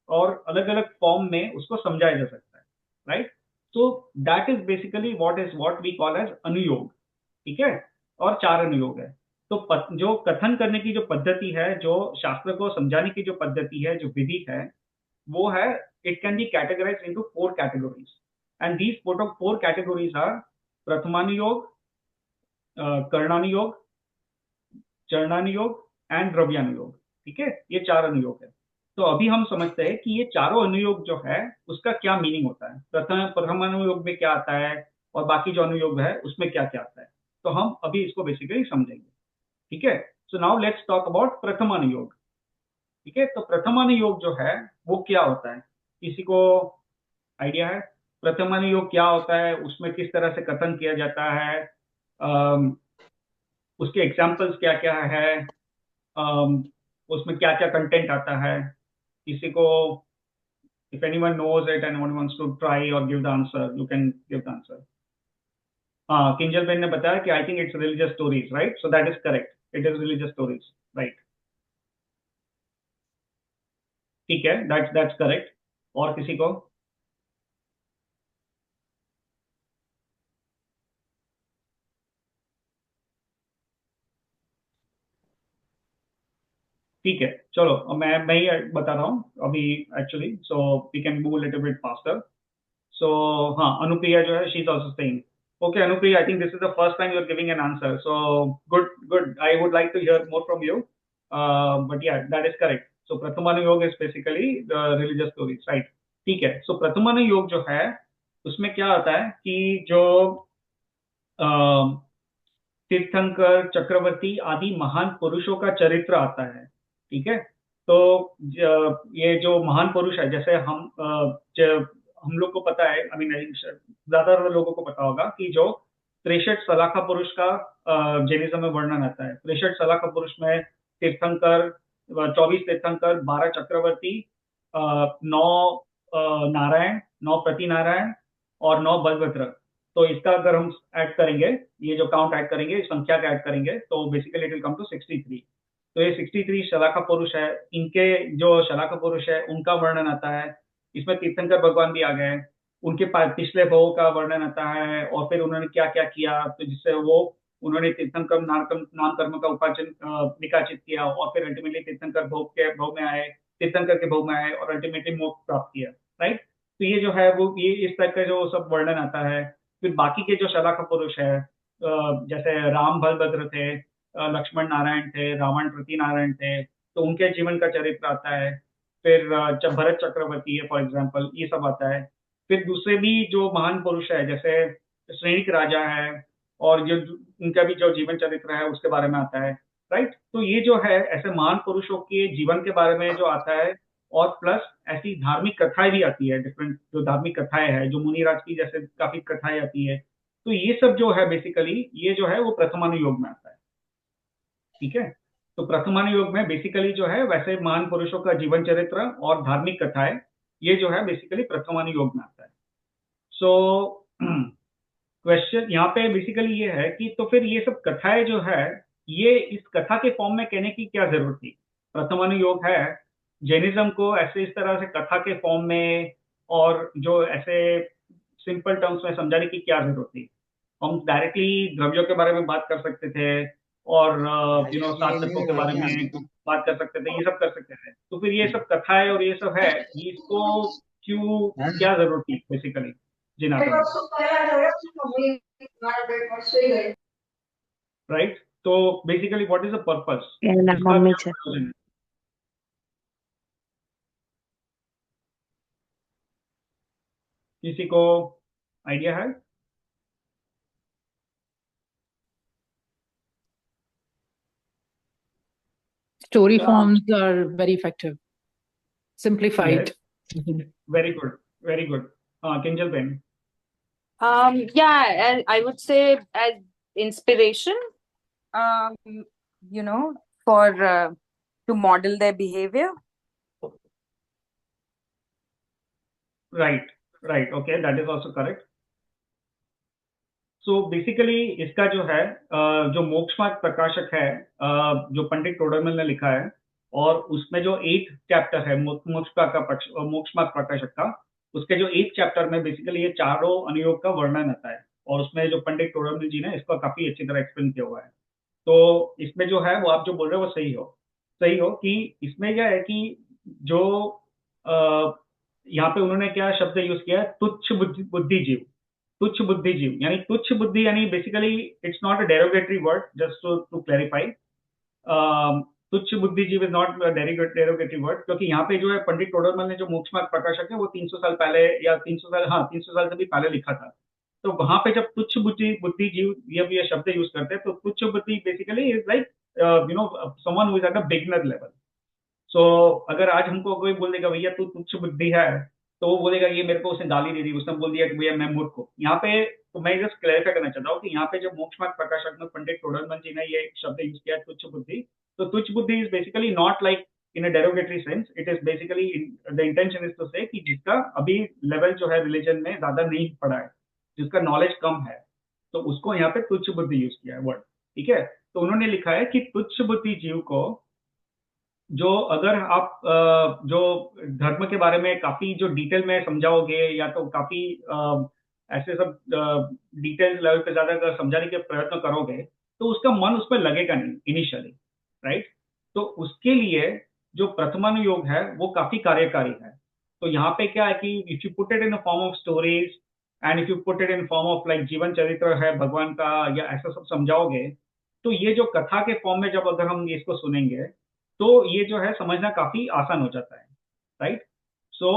और अलग अलग फॉर्म में उसको समझाया जा सकता है, राइट। तो that is basically what we call as anuyog, ठीक है। और 4 अनुयोग है। तो जो कथन करने की जो पद्धति है, जो शास्त्र को समझाने की जो पद्धति है, जो विधि है, वो है, it can be categorised into 4 categories, and these 4 categories are prathmanuyog, karnanuyog, charnanuyog and dravyanuyog, ठीक है। ये 4 अनुयोग है। तो अभी हम समझते हैं कि ये चारों अनुयोग जो है उसका क्या मीनिंग होता है, प्रथम अनुयोग में क्या आता है और बाकी जो अनुयोग है उसमें क्या क्या आता है। तो हम अभी इसको बेसिकली समझेंगे, ठीक है। So now let's talk about prathmanuyog, ठीक है। तो प्रथमानुयोग जो है वो क्या होता है, किसी को आइडिया है प्रथमानुयोग क्या होता है, उसमें किस तरह से कथन किया जाता है, उसके एग्जाम्पल्स क्या क्या है, उसमें क्या क्या कंटेंट आता है, किसी को, if anyone knows it and anyone wants to try or give the answer, you can give the answer. हाँ, किंजल बेन ने बताया कि आई think it's religious stories, right. So that is correct, it is religious stories, right, ठीक है, that's correct. और किसी को? ठीक है, चलो अब मैं ही बता रहा हूँ अभी actually, so we can move little bit faster. So हाँ, अनुप्रिया जो है, she is also saying, okay Anupriya, I think this is the first time you're giving an answer, so good, I would like to hear more from you, but yeah, that is correct. So Prathamanuyog is basically the religious stories, right? ठीक है। so Prathamanuyog जो है उसमें क्या होता है कि जो तीर्थंकर, चक्रवर्ती आदि महान पुरुषों का चरित्र आता है, ठीक है। तो ये जो महान पुरुष है, जैसे हम लोग को पता है, आई मीन ज्यादातर लोगों को पता होगा कि जो 63 सलाखा पुरुष का जैनिज्म में वर्णन आता है। 63 सलाखा पुरुष में तीर्थंकर, 24 तीर्थंकर, 12 चक्रवर्ती, 9 नारायण, 9 प्रति नारायण और 9 बलभद्र। तो इसका अगर हम ऐड करेंगे, ये जो काउंट ऐड करेंगे, संख्या का ऐड करेंगे, तो basically it will come to 63। तो ये 63 शलाका पुरुष है, इनके जो शलाका पुरुष है उनका वर्णन आता है। इसमें तीर्थंकर भगवान भी आ गए, उनके पिछले भवों का वर्णन आता है और फिर उन्होंने क्या क्या किया, तो जिससे वो उन्होंने तीर्थंकर नाम कर्म का उपार्जन निकाचित किया और फिर अल्टीमेटली तीर्थंकर भव में आए, तीर्थंकर के भव में आए और अल्टीमेटली मोक्ष प्राप्त किया, राइट। तो ये जो है वो ये इस टाइप का जो सब वर्णन आता है। फिर बाकी के जो शलाका पुरुष है, जैसे राम बलभद्र थे, लक्ष्मण नारायण थे, रावण प्रति नारायण थे, तो उनके जीवन का चरित्र आता है। फिर भरत चक्रवर्ती है फॉर एग्जाम्पल, ये सब आता है। फिर दूसरे भी जो महान पुरुष है, जैसे श्रेणिक राजा है, और जो उनका भी जो जीवन चरित्र है उसके बारे में आता है, राइट। तो ये जो है ऐसे महान पुरुषों के जीवन के बारे में जो आता है, और प्लस ऐसी धार्मिक कथाएं भी आती है, डिफरेंट जो धार्मिक कथाएं है, जो मुनिराज की जैसे काफी कथाएं आती है। तो ये सब जो है बेसिकली ये जो है वो प्रथमानुयोग में आता है, ठीक है। तो प्रथमानुयोग में बेसिकली जो है वैसे महान पुरुषों का जीवन चरित्र और धार्मिक कथाएं, ये जो है बेसिकली प्रथमानुयोग में आता है। सो क्वेश्चन यहाँ पे बेसिकली ये है कि तो फिर ये सब कथाएं जो है, ये इस कथा के फॉर्म में कहने की क्या जरूरत थी। प्रथमानुयोग है, जैनिज्म को ऐसे इस तरह से कथा के फॉर्म में और जो ऐसे सिंपल टर्म्स में समझाने की क्या जरूरत थी। हम डायरेक्टली द्रव्यों के बारे में बात कर सकते थे और सात तत्वों के बारे में बात कर सकते थे, ये सब कर सकते थे। तो फिर ये सब कथाएं और ये सब है, इसको क्यों, क्या जरूरत थी बेसिकली जिना राइट। तो basically what is the purpose, किसी को आइडिया है? Story forms are very effective. Simplified. Yes. Very good, very good. Kinjal Ben. Yeah, I would say as inspiration, for to model their behavior. Right. Okay, that is also correct. So basically इसका जो है जो मोक्ष मार्ग प्रकाशक है, जो पंडित टोडरमल ने लिखा है, और उसमें जो 8th चैप्टर है मोक्ष मार्ग प्रकाशक का, उसके जो 8th चैप्टर में बेसिकली ये चारों अनुयोग का वर्णन आता है, और उसमें जो पंडित टोडरमल जी ने इसको काफी अच्छी तरह एक्सप्लेन किया हुआ है। तो इसमें जो है वो आप जो बोल रहे हो वो सही हो कि इसमें क्या है कि जो यहाँ पे उन्होंने क्या शब्द यूज किया है, बुद्धिजीव। तुच्छ बुद्धिजीव यानी तुच्छ बुद्धि, यानी basically it's not a derogatory word, just to clarify. तुच्छ बुद्धिजीव इज नॉट डेरोगेटरी वर्ड, क्योंकि यहाँ पे जो है पंडित टोडरमल ने जो मोक्ष मार्ग प्रकाशक है वो 300 साल पहले, या 300 साल से भी पहले लिखा था। तो वहां पे जब तुच्छ बुद्धिजीव ये शब्द यूज करते हैं, तो तुच्छ बुद्धि basically is like someone who is at a beginner level. So अगर आज हमको कोई बोल देगा भैया तू तुच्छ बुद्धि है, तो वो बोलेगा ये मेरे को उसने गाली दे दी, उसने बोल दिया कि भैया मैं मूर्ख हूँ। यहाँ पे तो मैं जस्ट क्लैरिफाई करना चाहता हूँ कि यहाँ पे जब मोक्ष मार्ग प्रकाशक में पंडित टोडरमल जी ने ये शब्द यूज किया तुच्छ बुद्धि, तो तुच्छ बुद्धि is basically not like in a derogatory sense, it is basically the intention is to say कि जिसका अभी लेवल जो है रिलीजन में ज्यादा नहीं पड़ा है, जिसका नॉलेज कम है, तो उसको यहाँ पे तुच्छ बुद्धि यूज किया है वर्ड। ठीक है, तो उन्होंने लिखा है कि तुच्छ बुद्धि जीव को, जो अगर आप जो धर्म के बारे में काफी जो डिटेल में समझाओगे, या तो काफी ऐसे सब डिटेल लेवल पे ज्यादा अगर समझाने के प्रयत्न करोगे, तो उसका मन उसमें लगेगा नहीं इनिशियली, राइट। तो उसके लिए जो प्रथमानुयोग है वो काफी कार्यकारी है। तो यहाँ पे क्या है कि if you put it in a form of stories, and if you put it in form of like जीवन चरित्र है भगवान का, या ऐसा सब समझाओगे, तो ये जो कथा के फॉर्म में जब अगर हम इसको सुनेंगे, तो ये जो है समझना काफी आसान हो जाता है, right. So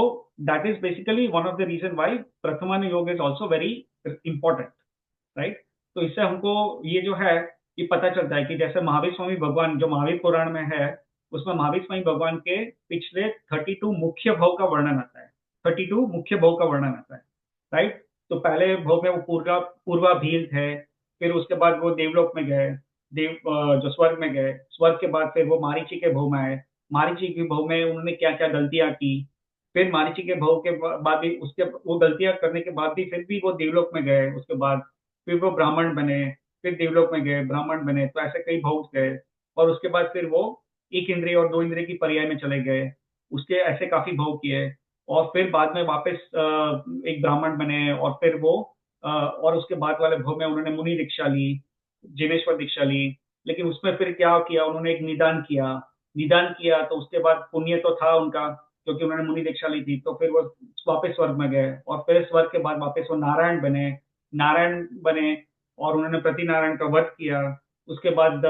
that is basically one of the reason why prathmanuyog is also very important, right. तो इससे हमको ये जो है ये पता चलता है कि जैसे महावीर स्वामी भगवान जो महावीर पुराण में है, उसमें महावीर स्वामी भगवान के पिछले 32 मुख्य भव का वर्णन आता है, 32 मुख्य भव का वर्णन आता है, राइट। तो पहले भव में वो पूर्वा भील थे, फिर उसके बाद वो देवलोक में गए, जो स्वर्ग में गए, स्वर्ग के बाद फिर वो मारीची के भव में आए, मारीची के भव में उन्होंने क्या क्या गलतियां की, फिर मारीची के भव के बाद भी उसके वो गलतियां करने के बाद भी फिर भी वो देवलोक में गए, उसके बाद फिर वो ब्राह्मण बने, फिर देवलोक में गए, ब्राह्मण बने, तो ऐसे कई भव गए, और उसके बाद फिर वो एक इंद्रिय और दो इंद्रिय की पर्याय में चले गए, उसके ऐसे काफी भव किए, और फिर बाद में वापस एक ब्राह्मण बने, और फिर वो और उसके बाद वाले भव में उन्होंने मुनि दीक्षा ली, जिनेश्वर दीक्षा ली। लेकिन उसमें फिर क्या किया, उन्होंने एक निदान किया, तो उसके बाद पुण्य तो था उनका, क्योंकि उन्होंने मुनि दीक्षा ली थी, तो फिर वो वापस स्वर्ग में गए, और फिर स्वर्ग के बाद वापस वो नारायण बने, और उन्होंने प्रति नारायण का वध किया। उसके बाद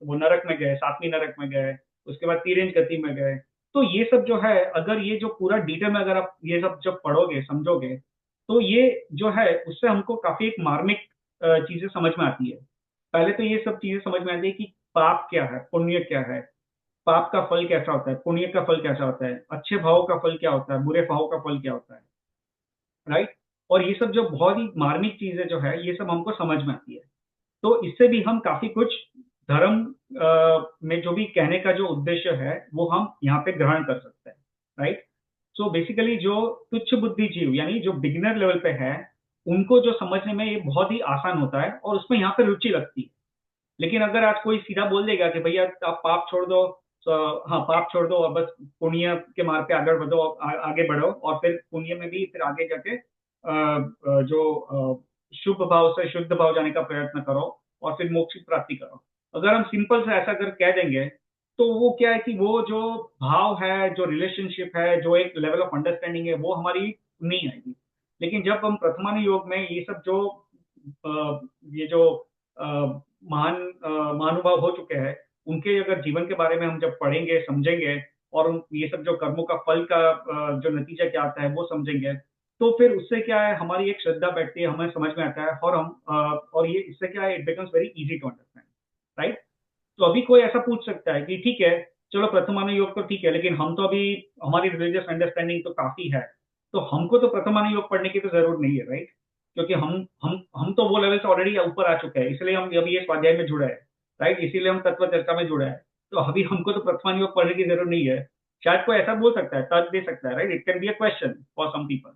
वो नरक में गए, 7वीं नरक में गए, उसके बाद तिरंज गति में गए। तो ये सब जो है, अगर ये जो पूरा डिटेल में अगर आप ये सब जब पढ़ोगे समझोगे, तो ये जो है उससे हमको काफी एक मार्मिक चीजें समझ में आती है। पहले तो ये सब चीजें समझ में आती है कि पाप क्या है, पुण्य क्या है, पाप का फल कैसा होता है, पुण्य का फल कैसा होता है, अच्छे भाव का फल क्या होता है, बुरे भाव का फल क्या होता है, राइट। और ये सब जो बहुत ही मार्मिक चीजें जो है, ये सब हमको समझ में आती है। तो इससे भी हम काफी कुछ धर्म में जो भी कहने का जो उद्देश्य है वो हम यहाँ पे ग्रहण कर सकते हैं, राइट। सो बेसिकली जो तुच्छ बुद्धि जीव यानी जो बिगिनर लेवल पे है, उनको जो समझने में ये बहुत ही आसान होता है, और उसमें यहाँ पे रुचि लगती है। लेकिन अगर आज कोई सीधा बोल देगा कि भैया आप पाप छोड़ दो, तो हाँ पाप छोड़ दो और बस पुण्य के मार्ग पे आगे बढ़ो, और फिर पुण्य में भी फिर आगे जाके जो शुभ भाव से शुद्ध भाव जाने का प्रयत्न करो, और फिर मोक्ष की प्राप्ति करो। अगर हम सिंपल से ऐसा अगर कह देंगे, तो वो क्या है कि वो जो भाव है, जो रिलेशनशिप है, जो एक लेवल ऑफ अंडरस्टैंडिंग है, वो हमारी नहीं आएगी। लेकिन जब हम प्रथमानुयोग में ये सब जो ये जो महानुभाव हो चुके हैं, उनके अगर जीवन के बारे में हम जब पढ़ेंगे समझेंगे, और ये सब जो कर्मों का फल का जो नतीजा क्या आता है वो समझेंगे, तो फिर उससे क्या है हमारी एक श्रद्धा बैठती है, हमें समझ में आता है, और हम और ये इससे क्या है, it becomes very easy to understand, right. तो अभी कोई ऐसा पूछ सकता है कि ठीक है चलो प्रथमानुयोग तो ठीक है, लेकिन हम तो अभी हमारी रिलीजियस अंडरस्टैंडिंग तो काफी है, तो हमको तो प्रथमानुयोग पढ़ने की तो जरूरत नहीं है, राइट। क्योंकि हम तो वो लेवल से ऑलरेडी ऊपर आ चुके हैं, इसलिए हम अभी ये स्वाध्याय में जुड़े हैं, राइट, इसीलिए हम तत्व चर्चा में जुड़े हैं। तो अभी हमको तो प्रथमानुयोग पढ़ने की जरूरत नहीं है। शायद कोई ऐसा बोल सकता है, तर्क दे सकता है, right, it can be a question for some people.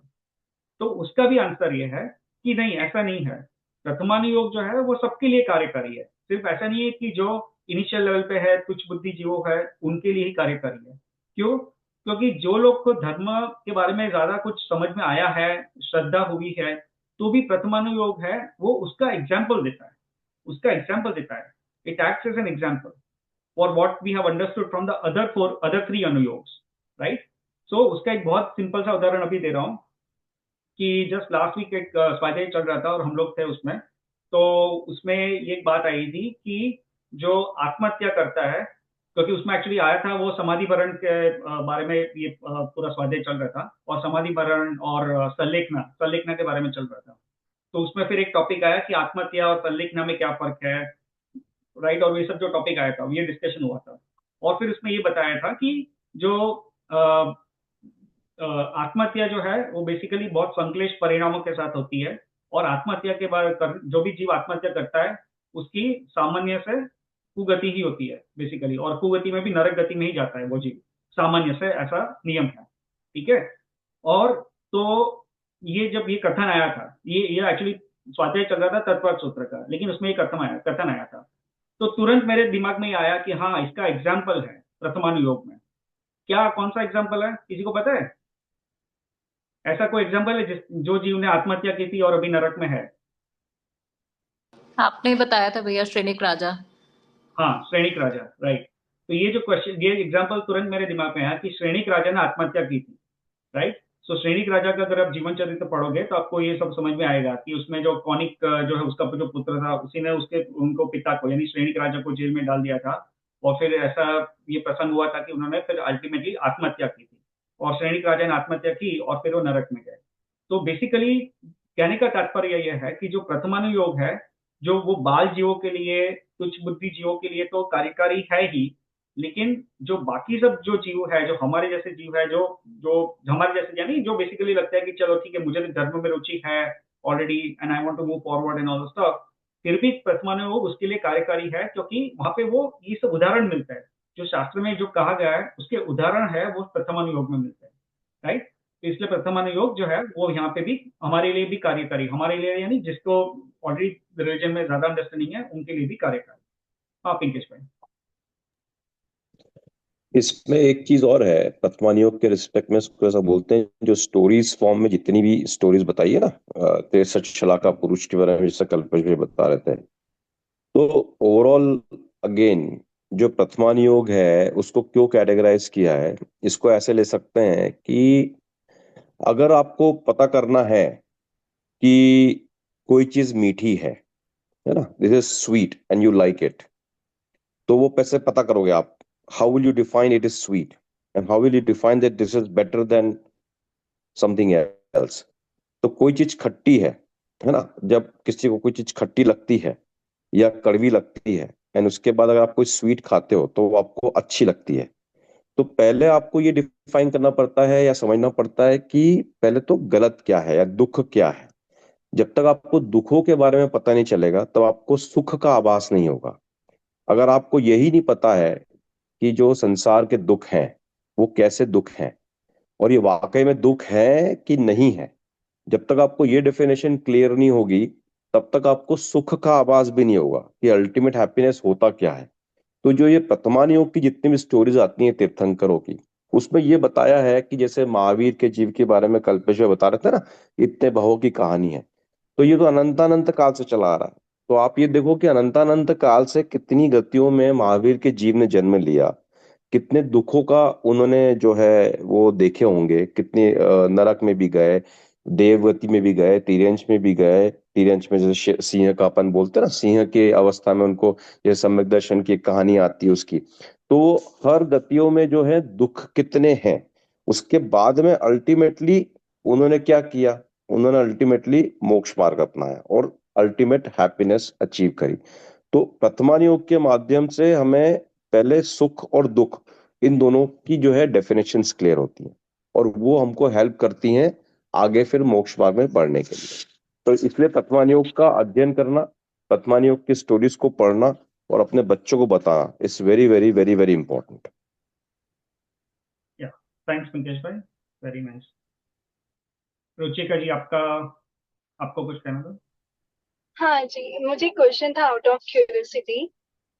तो उसका भी आंसर ये है कि नहीं, ऐसा नहीं है। प्रथमानुयोग जो है वो सबके लिए कार्यकारी है। सिर्फ ऐसा नहीं है कि जो इनिशियल लेवल पे है, कुछ बुद्धिजीवों है, उनके लिए ही कार्यकारी है। क्यों? क्योंकि जो लोग को धर्म के बारे में ज्यादा कुछ समझ में आया है, श्रद्धा हुई है, तो भी प्रथमानुयोग है वो उसका एग्जाम्पल देता है, उसका एग्जाम्पल देता है। It acts as an example for what we have understood from the other three anuyogs, right. सो उसका एक बहुत सिंपल सा उदाहरण अभी दे रहा हूँ कि जस्ट लास्ट वीक एक स्वाध्याय चल रहा था और हम लोग थे उसमें। तो उसमें ये बात आई थी कि जो आत्महत्या करता है, क्योंकि उसमें एक्चुअली आया था वो समाधि भरण के बारे में ये पूरा स्वाध्याय चल रहा था, और समाधि भरण और संलेखना के बारे में चल रहा था। तो उसमें फिर एक टॉपिक आया कि आत्महत्या और संलेखना में क्या फर्क है, राइट। और ये सब जो टॉपिक आया था ये डिस्कशन हुआ था, और फिर उसमें ये बताया था कि जो आत्महत्या जो है वो बेसिकली बहुत संश्लिष्ट परिणामों के साथ होती है, और आत्महत्या के बाद जो भी जीव आत्महत्या करता है उसकी सामान्य से कुगति ही होती है बेसिकली, और कुगति में भी नरक गति में ही जाता है वो जीव, सामान्य से, ऐसा नियम है, ठीक है। और तो ये जब ये कथन आया था, ये एक्चुअली स्वाध्याय चल रहा था तत्पर सूत्र का, लेकिन उसमें ये कथन आया था, तो तुरंत मेरे दिमाग में ये आया कि हाँ इसका एग्जाम्पल है प्रथमानुयोग में। क्या, कौन सा एग्जाम्पल है, किसी को पता है? ऐसा कोई एग्जाम्पल है जो जीव ने आत्महत्या की थी और अभी नरक में है? आपने बताया था भैया, श्रेणिक राजा। हाँ, श्रेणिक राजा, राइट। तो ये जो क्वेश्चन, ये एग्जाम्पल तुरंत मेरे दिमाग में आया कि श्रेणिक राजा ने आत्महत्या की थी, राइट। सो श्रेणिक राजा का अगर आप जीवन चरित्र पढ़ोगे तो आपको ये सब समझ में आएगा कि उसमें जो कौनिक जो है उसका जो पुत्र था, उसी ने उनको पिता को यानी श्रेणिक राजा को जेल में डाल दिया था, और फिर ऐसा ये प्रसंग हुआ था कि उन्होंने फिर अल्टीमेटली आत्महत्या की थी, और श्रेणिक राजा ने आत्महत्या की और फिर वो नरक में गए। तो बेसिकली कहने का तात्पर्य यह है कि जो प्रथमानुयोग है, जो वो बाल जीवों के लिए, तुच्छ बुद्धि जीवों के लिए तो कार्यकारी है ही, लेकिन जो बाकी सब जो जीव है, जो हमारे जैसे जीव है, जो जो हमारे जैसे यानी जो बेसिकली लगता है कि चलो ठीक है मुझे तो धर्म में रुचि है already and I want to move forward and all the stuff, फिर भी प्रथमानुयोग उसके लिए कार्यकारी है, क्योंकि वहां पे वो ये सब उदाहरण मिलता है, जो शास्त्र में जो कहा गया है उसके उदाहरण है वो प्रथमानुयोग में मिलता है, राइट। तो इसलिए प्रथमानुयोग जो है वो यहाँ पे भी हमारे लिए भी कार्यकारी, हमारे लिए यानी जिसको ऑलरेडी रिलीजन में ज्यादा अंडरस्टैंडिंग है उनके लिए भी कार्यकारी। हाँ पिंकेश भाई। इसमें एक चीज और है प्रथमानुयोग के रिस्पेक्ट में, इसको ऐसा बोलते हैं जो स्टोरीज फॉर्म में जितनी भी स्टोरीज बताई है ना, 63 शलाका पुरुष के बारे में जैसा कल्पेश भी बता रहे थे, तो ओवरऑल अगेन जो प्रथमानुयोग है उसको क्यों कैटेगराइज किया है, इसको ऐसे ले सकते हैं कि अगर आपको पता करना है कि कोई चीज मीठी है ना, this is sweet and you like it, तो वो कैसे पता करोगे आप? How will you define it is sweet, and how will you define that this is better than something else? तो कोई चीज खट्टी है ना, जब किसी को कोई चीज खट्टी लगती है या कड़वी लगती है, एंड उसके बाद अगर आप कोई स्वीट खाते हो तो वो आपको अच्छी लगती है, तो पहले आपको ये डिफाइन करना पड़ता है या समझना पड़ता है कि पहले तो गलत क्या है या दुख क्या है। जब तक आपको दुखों के बारे में पता नहीं चलेगा तब आपको सुख का आभास नहीं होगा। अगर आपको यही नहीं पता है कि जो संसार के दुख हैं वो कैसे दुख हैं और ये वाकई में दुख है कि नहीं है, जब तक आपको ये डेफिनेशन क्लियर नहीं होगी तब तक आपको सुख का आभास भी नहीं होगा कि अल्टीमेट हैप्पीनेस होता क्या है। तो जो ये वर्तमान योग की जितनी भी स्टोरीज आती हैं तीर्थंकरों की, उसमें ये बताया है कि जैसे महावीर के जीव के बारे में कल्पेश भाई बता रहे थे ना, इतने भवों की कहानी है, तो ये तो अनंतानंत काल से चला आ रहा है। तो आप ये देखो कि अनंतानंत काल से कितनी गतियों में महावीर के जीव ने जन्म लिया, कितने दुखों का उन्होंने जो है वो देखे होंगे, कितने नरक में भी गए, देवगति में भी गए, तिर्यंश में भी गए। तिर्यंश में जैसे सिंह का अपन बोलते हैं ना, सिंह के अवस्था में उनको ये सम्यक दर्शन की एक कहानी आती है उसकी। तो हर गतियों में जो है दुख कितने हैं, उसके बाद में अल्टीमेटली उन्होंने क्या किया, उन्होंने अल्टीमेटली मोक्ष मार्ग अपनाया और अल्टीमेट हैप्पीनेस अचीव करी। तो वर्तमान योग के माध्यम से हमें पहले सुख और दुख इन दोनों की जो है डेफिनेशंस क्लियर होती हैं, और वो हमको हेल्प करती हैं आगे फिर मोक्ष मार्ग में बढ़ने के लिए। तो इसलिए वर्तमान योग का अध्ययन करना, वर्तमान योग की स्टोरीज को पढ़ना और अपने बच्चों को बताना is very very very very important. या थैंक्स पिंकेश भाई, वेरी नाइस। रुचिका जी आपका, आपको कुछ कहना था? हाँ जी, मुझे क्वेश्चन था आउट ऑफ क्यूरियोसिटी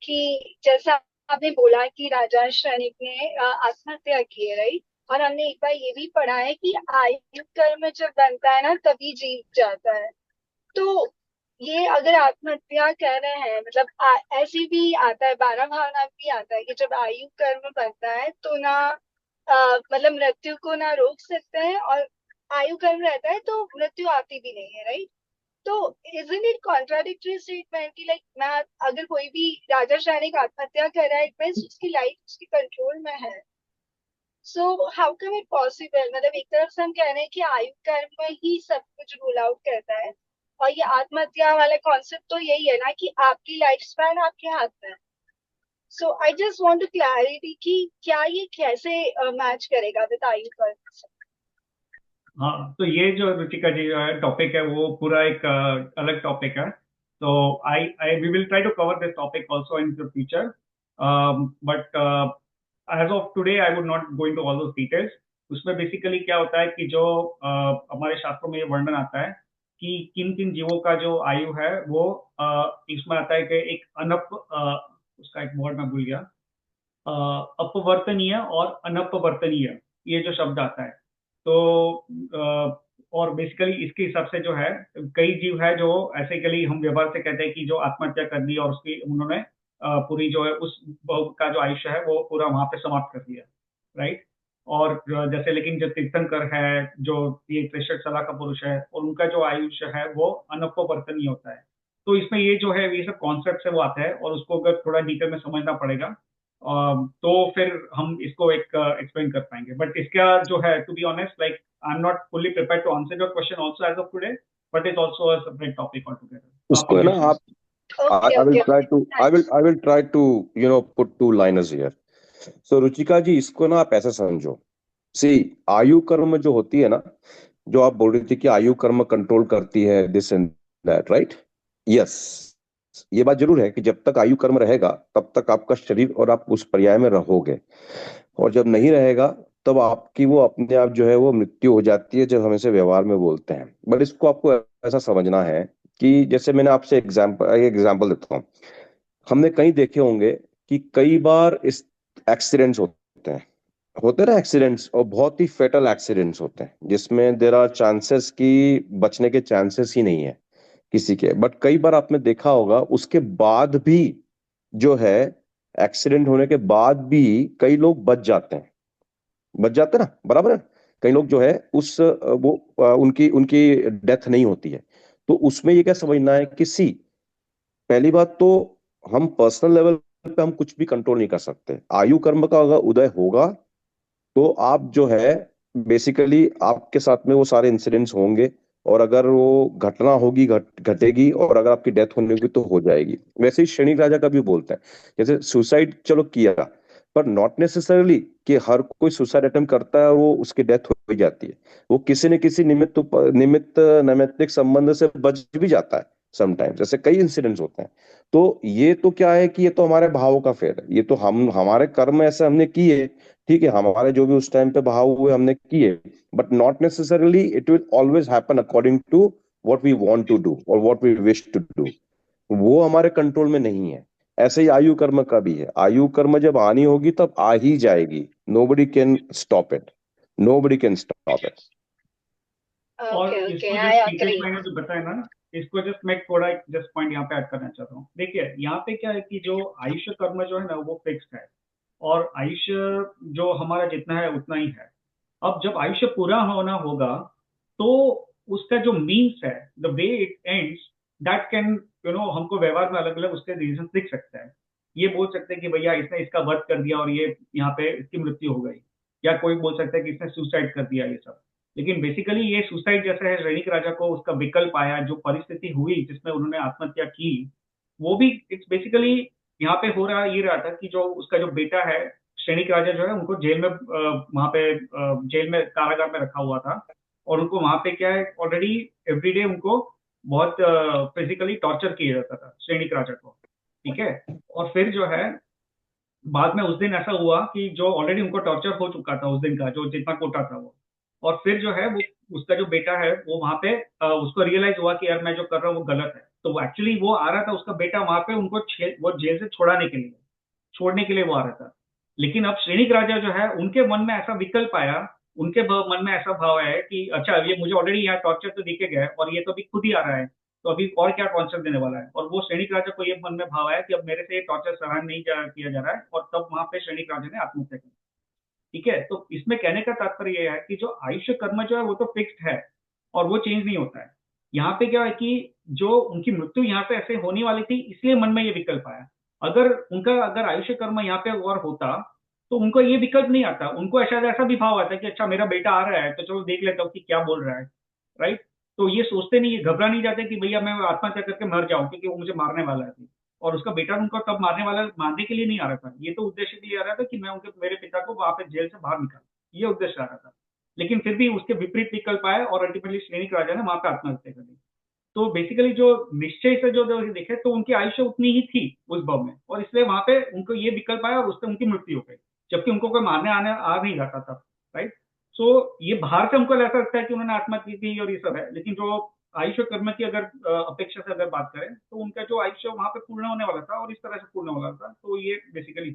कि जैसा आपने बोला कि राजा श्रेनिक ने आत्महत्या की है, राइट? और हमने एक बार ये भी पढ़ा है कि आयु कर्म जब बनता है ना तभी जीत जाता है। तो ये अगर आत्महत्या कर रहे हैं मतलब ऐसे भी आता है, 12 भावना भी आता है कि जब आयु कर्म बनता है तो ना मतलब मृत्यु को ना रोक सकते हैं, और आयु कर्म रहता है तो मृत्यु आती भी नहीं है, राइट? तो isn't it contradictory statement कि लाइक मैं अगर कोई भी राजा सैनिक आत्महत्या कर रहा है, इट मींस उसकी लाइफ उसके कंट्रोल में है। So how come it possible? मतलब एक तरफ से हम कह रहे हैं कि आयु कर्म में ही सब कुछ रूल आउट करता है, और ये आत्महत्या वाला कॉन्सेप्ट तो यही है ना कि आपकी लाइफ स्पैन आपके हाथ में है। So I just want to clarity कि क्या ये कैसे मैच करेगा विद आयु कर्म? हाँ, तो ये जो रुचिका जी जो है टॉपिक है वो पूरा एक अलग टॉपिक है। तो I I we will try to cover this topic also in the future, but as of today I would not go into all those details. उसमें बेसिकली क्या होता है कि जो हमारे शास्त्रों में ये वर्णन आता है कि किन किन जीवों का जो आयु है वो इसमें आता है कि एक उसका एक वर्ड मैं भूल गया, अपवर्तनीय और अनपवर्तनीय, ये जो शब्द आता है। तो और बेसिकली इसके हिसाब से जो है कई जीव है जो ऐसे के लिए हम व्यवहार से कहते हैं कि जो आत्महत्या कर दी और उसकी उन्होंने पूरी जो है उस का जो आयुष्य है वो पूरा वहां पे समाप्त कर दिया, राइट? और जैसे लेकिन जो तीर्थंकर है, जो ये त्रिशठ सला का पुरुष है, और उनका जो आयुष्य है वो अनपवर्तनीय होता है। तो इसमें ये जो है ये सब कॉन्सेप्ट है वो आता है, और उसको अगर थोड़ा डिटेल में समझना पड़ेगा तो फिर हम इसको एक एक्सप्लेन कर पाएंगे। बट इसका जो है to be honest like I am not fully prepared to answer your question also as of today, but it's also a separate topic all together. इसको है ना आप I will try to put two liners here. So Ruchika जी इसको ना आप ऐसे समझो, सी आयु कर्म जो होती है ना, जो आप बोल रही थी कि आयु कर्म कंट्रोल करती है this and that, right? Yes, ये बात जरूर है कि जब तक आयु कर्म रहेगा तब तक आपका शरीर और आप उस पर्याय में रहोगे, और जब नहीं रहेगा तब आपकी वो अपने आप जो है वो मृत्यु हो जाती है, जब हम इसे व्यवहार में बोलते हैं। बट इसको आपको ऐसा समझना है कि जैसे मैंने आपसे एग्जाम्पल देता हूँ, हमने कहीं देखे होंगे कि कई बार इस एक्सीडेंट्स होते हैं ना एक्सीडेंट्स, और बहुत ही फेटल एक्सीडेंट्स होते हैं जिसमें देर आर चांसेस कि बचने के चांसेस ही नहीं है किसी के। बट कई बार आपने देखा होगा उसके बाद भी जो है, एक्सीडेंट होने के बाद भी कई लोग बच जाते हैं ना, बराबर है? कई लोग जो है उस वो उनकी उनकी डेथ नहीं होती है। तो उसमें ये क्या समझना है कि सी, पहली बात तो हम पर्सनल लेवल पे हम कुछ भी कंट्रोल नहीं कर सकते। आयु कर्म का अगर उदय होगा तो आप जो है बेसिकली आपके साथ में वो सारे इंसिडेंट्स होंगे, और अगर वो घटना होगी घटेगी, और अगर आपकी डेथ होनी होगी तो हो जाएगी। वैसे ही शनिक राजा का भी बोलते हैं, जैसे सुसाइड चलो किया, पर नॉट नेसेसरली कि हर कोई सुसाइड अटेम्प्ट करता है और वो उसकी डेथ हो ही जाती है। वो किसी न किसी नैमित्तिक संबंध से बच भी जाता है समटाइम्स, जैसे कई इंसिडेंट्स होते हैं। तो ये तो क्या है कि ये तो हमारे भावों का फेर है, ये तो हम हमारे कर्म ऐसे हमने किए, ठीक है, हमारे जो भी उस टाइम पे भाव हुए हमने किए, but not necessarily it will always happen according to what we want to do or what we wish to do. वो हमारे कंट्रोल में नहीं है। ऐसे ही आयु कर्म का भी है, आयु कर्म जब आनी होगी तब आ ही जाएगी। Nobody can stop it, nobody can stop it. और इसको जो डिटेल्स मैंने जो बताया ना, इसको जस्ट मैं थोड़ा जस्ट पॉइंट यहाँ पे ऐड करना चाहता हूँ। देखिए यहाँ पे क्या है कि जो आयुष्य कर्म जो है ना वो फिक्स्ड है, और आयुष्य जो हमारा जितना है उतना ही है। अब जब आयुष्य पूरा होना होगा तो उसका जो मीन्स है, the way it ends, that can हमको व्यवहार में अलग अलग उसके रीजन दिख सकता है। ये बोल सकते हैं कि भैया इसने इसका वध कर दिया और ये यहाँ पे इसकी मृत्यु हो गई, या कोई बोल सकता है कि इसने सुसाइड कर दिया, ये सब। लेकिन बेसिकली ये सुसाइड जैसा है, सैनिक राजा को उसका विकल्प आया, जो परिस्थिति हुई जिसमें उन्होंने आत्महत्या की, वो भी इट्स बेसिकली यहाँ पे हो रहा ये रहा था कि जो उसका जो बेटा है सैनिक राजा जो है उनको जेल में वहां पे जेल में कारागार में रखा हुआ था, और उनको वहां पे क्या है ऑलरेडी एवरीडे उनको बहुत फिजिकली टॉर्चर किया जाता था सैनिक राजा को, ठीक है। और फिर जो है बाद में उस दिन ऐसा हुआ कि जो ऑलरेडी उनको टॉर्चर हो चुका था उस दिन का जो जितना कोटा था वो, और फिर जो है वो उसका जो बेटा है वो वहां पे उसको रियलाइज हुआ कि यार मैं जो कर रहा हूँ वो गलत है। तो एक्चुअली वो आ रहा था, उसका बेटा वहां पे उनको वो जेल से छोड़ने के लिए वो आ रहा था। लेकिन अब श्रेणिक राजा जो है, उनके मन में ऐसा विकल्प आया, उनके मन में ऐसा भाव है कि अच्छा, ये मुझे ऑलरेडी यहाँ टॉर्चर तो दिखे गया है और ये तो अभी खुद ही आ रहा है, तो अभी और क्या टॉर्चर देने वाला है। और वो श्रेणिक राजा को ये मन में भाव आया कि अब मेरे से ये टॉर्चर सहन नहीं किया जा रहा है, और तब वहां पे श्रेणिक राजा ने आत्महत्या की। ठीक है, तो इसमें कहने का तात्पर्य यह है कि जो आयुष्य कर्म जो है वो तो फिक्स्ड है और वो चेंज नहीं होता है। यहाँ पे क्या है कि जो उनकी मृत्यु यहाँ पे ऐसे होने वाली थी, इसलिए मन में ये विकल्प आया। अगर आयुष्य कर्म यहाँ पे और होता तो उनको ये विकल्प नहीं आता, उनको शायद ऐसा भी भाव आता कि अच्छा, मेरा बेटा आ रहा है तो चलो देख लेता हूँ कि क्या बोल रहा है, राइट। तो ये सोचते नहीं, ये घबरा नहीं जाते कि भैया मैं आत्महत्या करके मर जाऊं क्योंकि वो मुझे मारने वाला है। और उसका बेटा उनको तब मारने के लिए नहीं आ रहा था, ये तो उद्देश्य के लिए आ रहा था कि मैं मेरे पिता को वहां पे जेल से बाहर निकालूं, ये उद्देश्य आ रहा था। लेकिन फिर भी उसके विपरीत विकल्प आए और अल्टीमेटली श्रेणिक राजा ने वहां पे आत्महत्या कर दी। तो बेसिकली जो निश्चय से जो देखे तो उनकी आयुष्य उतनी ही थी उस भाव में, और इसलिए वहां पे उनको ये विकल्प आया और उससे उनकी मृत्यु हो गई, जबकि उनको कोई मारने आ नहीं रहा था, राइट। सो ये बाहर से हमको ऐसा लगता है कि उन्होंने आत्महत्या की थी और ये सब है, लेकिन जो आयुष्य कर्म की अगर अपेक्षा से अगर बात करें तो उनका जो आयुष्य वहां पे पूर्ण होने वाला था और इस तरह से पूर्ण होने वाला था, तो ये बेसिकली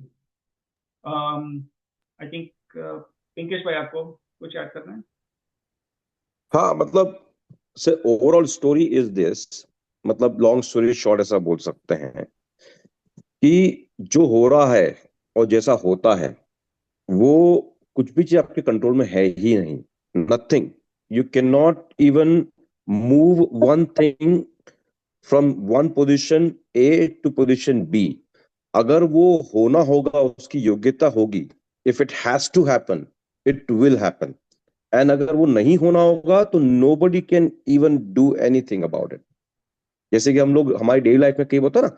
आई थिंक पिंकेश भाई आपको कुछ ऐड करना है? हाँ, मतलब से ओवरऑल स्टोरी इज दिस, मतलब लॉन्ग स्टोरी शॉर्ट ऐसा बोल सकते हैं कि जो हो रहा है और जैसा होता है वो कुछ भी चीज आपके कंट्रोल में है ही नहीं। Nothing, you can not even move one thing from one position A to position B. अगर वो होना होगा, उसकी योग्यता होगी, if it has to happen it will happen, and अगर वो नहीं होना होगा तो nobody can even do anything about it. जैसे कि हम लोग हमारी डेली लाइफ में कई बार होता है ना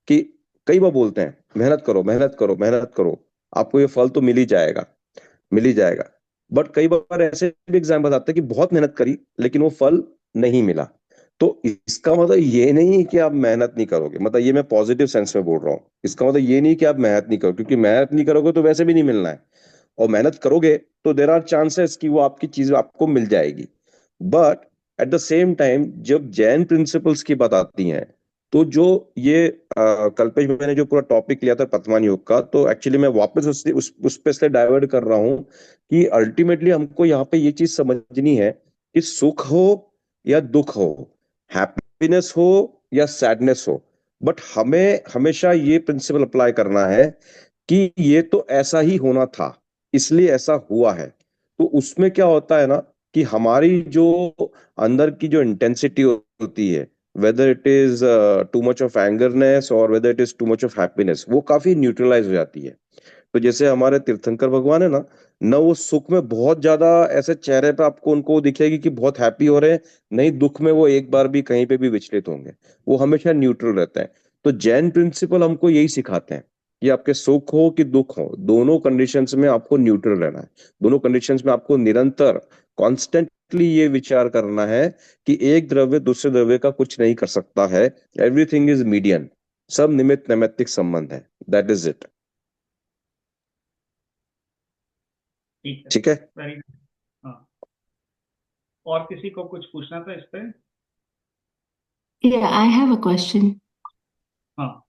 कि कई बार बोलते हैं मेहनत करो मेहनत करो मेहनत करो, आपको ये फल तो मिल ही जाएगा। बट कई बार ऐसे भी एग्जाम्पल आते हैं कि बहुत मेहनत करी लेकिन वो फल नहीं मिला। तो इसका मतलब ये नहीं कि आप मेहनत नहीं करोगे, मतलब ये मैं पॉजिटिव सेंस में बोल रहा हूँ। इसका मतलब ये नहीं कि आप मेहनत नहीं करोगे, क्योंकि मेहनत नहीं करोगे तो वैसे भी नहीं मिलना है, और मेहनत करोगे तो देर आर चांसेस कि वो आपकी चीज आपको मिल जाएगी। But at the same time जब जैन प्रिंसिपल्स की बात आती है, तो जो ये कल्पेश मैंने जो पूरा टॉपिक लिया था पतवान योग का, तो एक्चुअली मैं वापस उस पे से डाइवर्ट कर रहा हूँ कि अल्टीमेटली हमको यहाँ पे ये चीज समझनी है कि सुख हो या दुख हो, हैप्पीनेस हो या सैडनेस हो, बट हमें हमेशा ये प्रिंसिपल अप्लाई करना है कि ये तो ऐसा ही होना था इसलिए ऐसा हुआ है। तो उसमें क्या होता है ना कि हमारी जो अंदर की जो इंटेंसिटी होती है, whether it is too much of angerness or whether it is too much of happiness, वो काफी न्यूट्रलाइज हो जाती है। तो जैसे हमारे तीर्थंकर भगवान है ना वो सुख में बहुत ज्यादा ऐसे चेहरे पे आपको उनको दिखेगी कि बहुत हैप्पी हो रहे हैं, नहीं दुख में वो एक बार भी कहीं पे भी विचलित होंगे, वो हमेशा न्यूट्रल रहते हैं। तो जैन प्रिंसिपल हमको यही सिखाते हैं कि आपके सुख हो कि दुख हो, दोनों कंडीशंस में आपको न्यूट्रल रहना है। दोनों कंडीशंस में आपको निरंतर कॉन्स्टेंटली ये विचार करना है कि एक द्रव्य दूसरे द्रव्य का कुछ नहीं कर सकता है, एवरीथिंग इज मीडियन, सब निमित्त नैमित्तिक संबंध है, दैट इज इट। ठीक है, वेरी गुड। हाँ, और किसी को कुछ पूछना था इस पे? Yeah, I have a question. हाँ,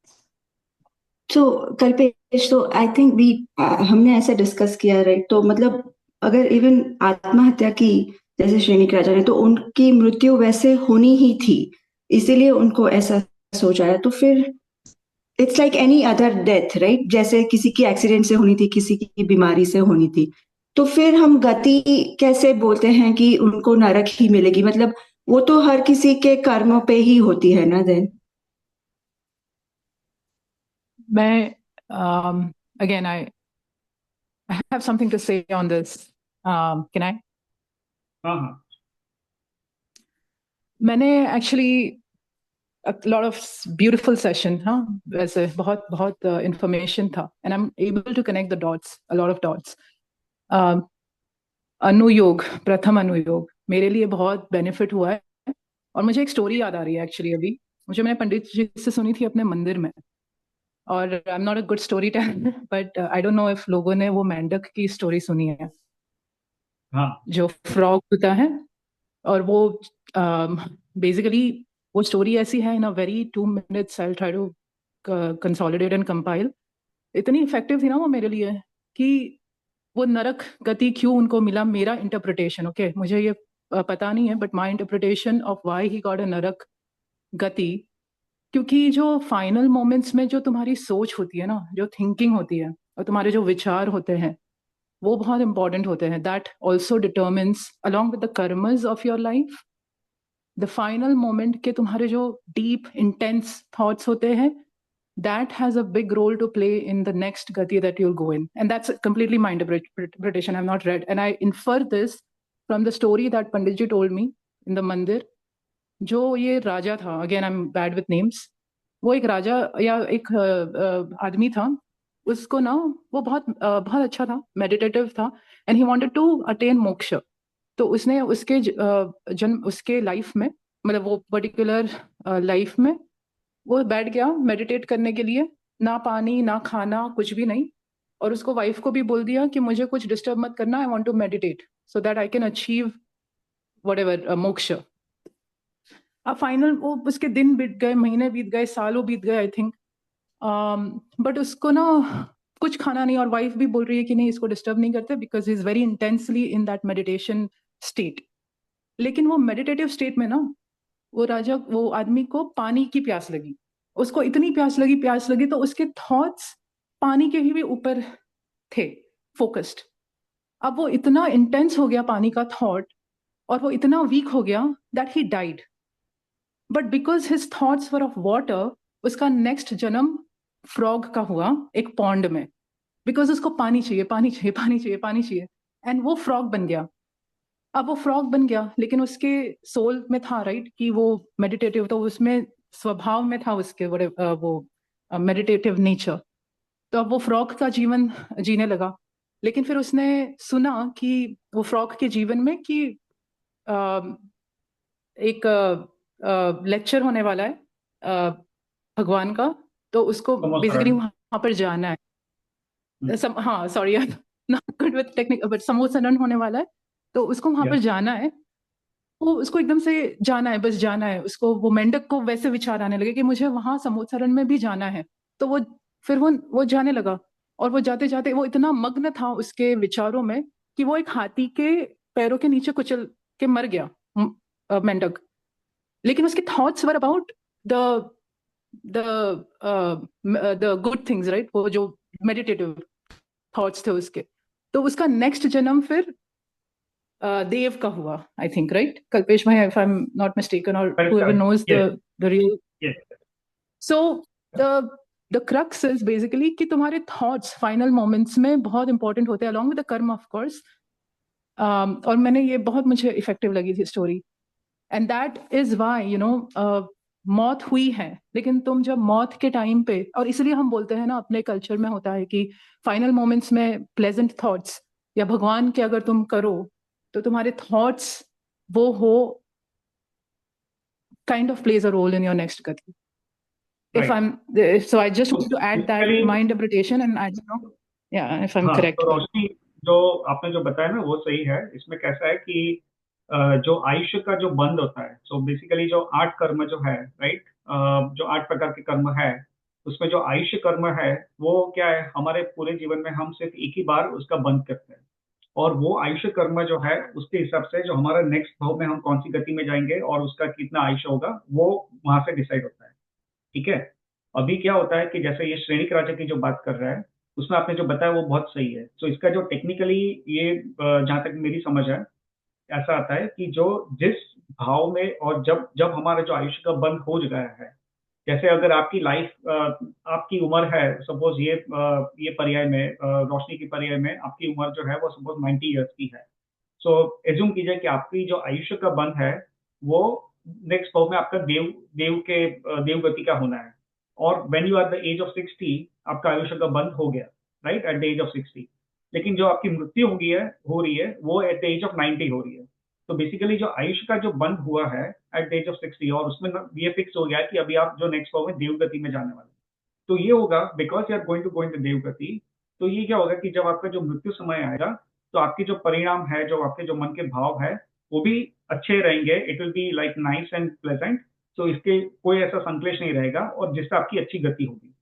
So, कल्पेश, तो आई थिंक हमने ऐसे डिस्कस किया, राइट? तो मतलब अगर इवन आत्महत्या की जैसे श्रेणिक राजा ने, तो उनकी मृत्यु वैसे होनी ही थी, इसीलिए उनको ऐसा सोचा है। तो फिर it's like any other death, right? जैसे किसी की एक्सीडेंट से होनी थी, किसी की बीमारी से होनी थी, तो फिर हम गति कैसे बोलते हैं कि उनको नरक ही मिलेगी? मतलब वो तो हर किसी के कर्मों पे ही होती है ना देन। मैं again I have something to say on this. Can I? हाँ, मैंने actually a lot of beautiful session, हाँ, वैसे बहुत information था, and I'm able to connect the dots, a lot of dots. अनुयोग, प्रथम अनुयोग मेरे लिए बहुत बेनिफिट हुआ है। और मुझे एक स्टोरी याद आ रही है एक्चुअली अभी, मुझे मैंने पंडित जी से सुनी थी अपने मंदिर में। और आई am not a good story teller, but I don't know if लोगों ने वो मेंढक की स्टोरी सुनी है। हाँ, जो फ्रॉग होता है और वो बेसिकली वो स्टोरी ऐसी है in a very 2 minutes I try to consolidate and compile. इतनी इफेक्टिव थी ना वो मेरे लिए कि वो नरक गति क्यों उनको मिला, मेरा इंटरप्रिटेशन, ओके मुझे ये पता नहीं है, but my interpretation of why he got a नरक गति, क्योंकि जो फाइनल मोमेंट्स में जो तुम्हारी सोच होती है ना, जो थिंकिंग होती है और तुम्हारे जो विचार होते हैं, वो बहुत इंपॉर्टेंट होते हैं। That also determines along with the karmas of your life the final moment के तुम्हारे जो डीप इंटेंस थॉट्स होते हैं, that has a big role to play in the next gati that you'll go in. And that's completely my interpretation. I've not read. And I infer this from the story that Pandit ji told me in the mandir. जो ये राजा था, again I'm bad with names, वो एक राजा या एक आदमी था, उसको ना वो बहुत अच्छा था, मेडिटेटिव था, and he wanted to attain मोक्ष। तो उसने उसके जन्म उसके लाइफ में, मतलब वो पर्टिकुलर लाइफ में वो बैठ गया मेडिटेट करने के लिए, ना पानी ना खाना कुछ भी नहीं, और उसको वाइफ को भी बोल दिया कि मुझे कुछ डिस्टर्ब मत करना, I want to meditate so that I can achieve whatever moksha. अब फाइनल वो उसके दिन बीत गए, महीने बीत गए, सालों बीत गए आई थिंक, बट उसको ना कुछ खाना नहीं, और वाइफ भी बोल रही है कि नहीं इसको डिस्टर्ब नहीं करते because he is very intensely in that meditation state. लेकिन वो मेडिटेटिव स्टेट में ना वो आदमी को पानी की प्यास लगी, उसको इतनी प्यास लगी तो उसके थॉट्स पानी के भी ऊपर थे फोकस्ड। अब वो इतना इंटेंस हो गया पानी का थॉट, और वो इतना वीक हो गया that he died. But because his thoughts were of water, उसका नेक्स्ट जन्म फ्रॉग का हुआ एक पॉन्ड में, बिकॉज उसको पानी चाहिए पानी चाहिए पानी चाहिए पानी चाहिए, एंड वो फ्रॉग बन गया। अब वो फ्रॉग बन गया, लेकिन उसके सोल में था राइट कि वो मेडिटेटिव, तो उसमें स्वभाव में था उसके वो मेडिटेटिव नेचर। तो अब वो फ्रॉग का जीवन जीने लगा, लेकिन फिर उसने सुना कि वो फ्रॉग के जीवन में कि एक लेक्चर होने वाला है भगवान का, तो उसको बेसिकली वहां पर जाना है। हाँ sorry not good with technique, but समोसरण होने वाला है, तो उसको वहां पर जाना है। वो उसको एकदम से जाना है, बस जाना है उसको। वो मेंढक को वैसे विचार आने लगे कि मुझे वहां समोसरण में भी जाना है, तो वो जाने लगा, और वो जाते जाते वो इतना मग्न था उसके विचारों में कि वो एक हाथी के पैरों के नीचे कुचल के मर गया मेंढक। लेकिन उसके thoughts were about the the good things right, वो जो मेडिटेटिव थॉट्स थे उसके। तो उसका नेक्स्ट जन्म फिर देव का हुआ आई थिंक, राइट कल्पेश भाई, if I am not mistaken, और whoever knows the real. So the crux is basically कि तुम्हारे thoughts final moments में बहुत important होते हैं along with the karma of course. और मैंने ये बहुत मुझे इफेक्टिव लगी थी story, and that is why you know मौत हुई है, लेकिन तुम जब मौत के टाइम पे, और इसलिए हम बोलते हैं ना अपने कल्चर में होता है कि फाइनल मोमेंट्स में प्लेजेंट थॉट्स या भगवान के अगर तुम करो तो तुम्हारे थॉट्स वो हो kind of plays a role in your next gati. If I'm so I just want to add that my interpretation, and I don't know if I'm correct. तो रोशनी जो आपने जो बताया ना वो सही है। इसमें कैसा है कि जो आयुष्य का जो बंद होता है, सो बेसिकली जो 8 कर्म जो है राइट, जो 8 प्रकार के कर्म है, उसमें जो आयुष्य कर्म है वो क्या है, हमारे पूरे जीवन में हम सिर्फ एक ही बार उसका बंद करते हैं, और वो आयुष्य कर्म जो है उसके हिसाब से जो हमारा नेक्स्ट भाव में हम कौन सी गति में जाएंगे और उसका कितना आयुष्य होगा वो वहां से डिसाइड होता है। ठीक है, अभी क्या होता है कि जैसे ये श्रेणिक राजा की जो बात कर रहा है उसमें आपने जो बताया वो बहुत सही है। तो इसका जो टेक्निकली ये जहां तक मेरी समझ है ऐसा आता है कि जो जिस भाव में और जब जब हमारा जो आयुष्य का बंद हो गया है, जैसे अगर आपकी लाइफ आपकी उम्र है सपोज ये पर्याय में रोशनी की पर्याय में आपकी उम्र जो है वो सपोज 90 इयर्स की है। सो एज्यूम कीजिए कि आपकी जो आयुष्य का बंध है वो नेक्स्ट भाव में आपका देव गति का होना है, और when you are the age of 60 आपका आयुष्य का बंध हो गया right at the age of 60। लेकिन जो आपकी मृत्यु हो रही है वो एट द एज ऑफ 90 हो रही है। तो बेसिकली जो आयुष्य का जो बंद हुआ है एट द एज ऑफ 60, और उसमें ये फिक्स हो गया है कि अभी आप जो नेक्स्ट भाव में देवगति में जाने वाले, तो ये होगा because you are going to go in the देवगति। तो ये क्या होगा कि जब आपका जो मृत्यु समय आएगा तो आपके जो परिणाम है, जो आपके जो मन के भाव है वो भी अच्छे रहेंगे, it will be like nice and pleasant, तो इसके कोई ऐसा संक्लेश नहीं रहेगा और जिससे आपकी अच्छी गति होगी।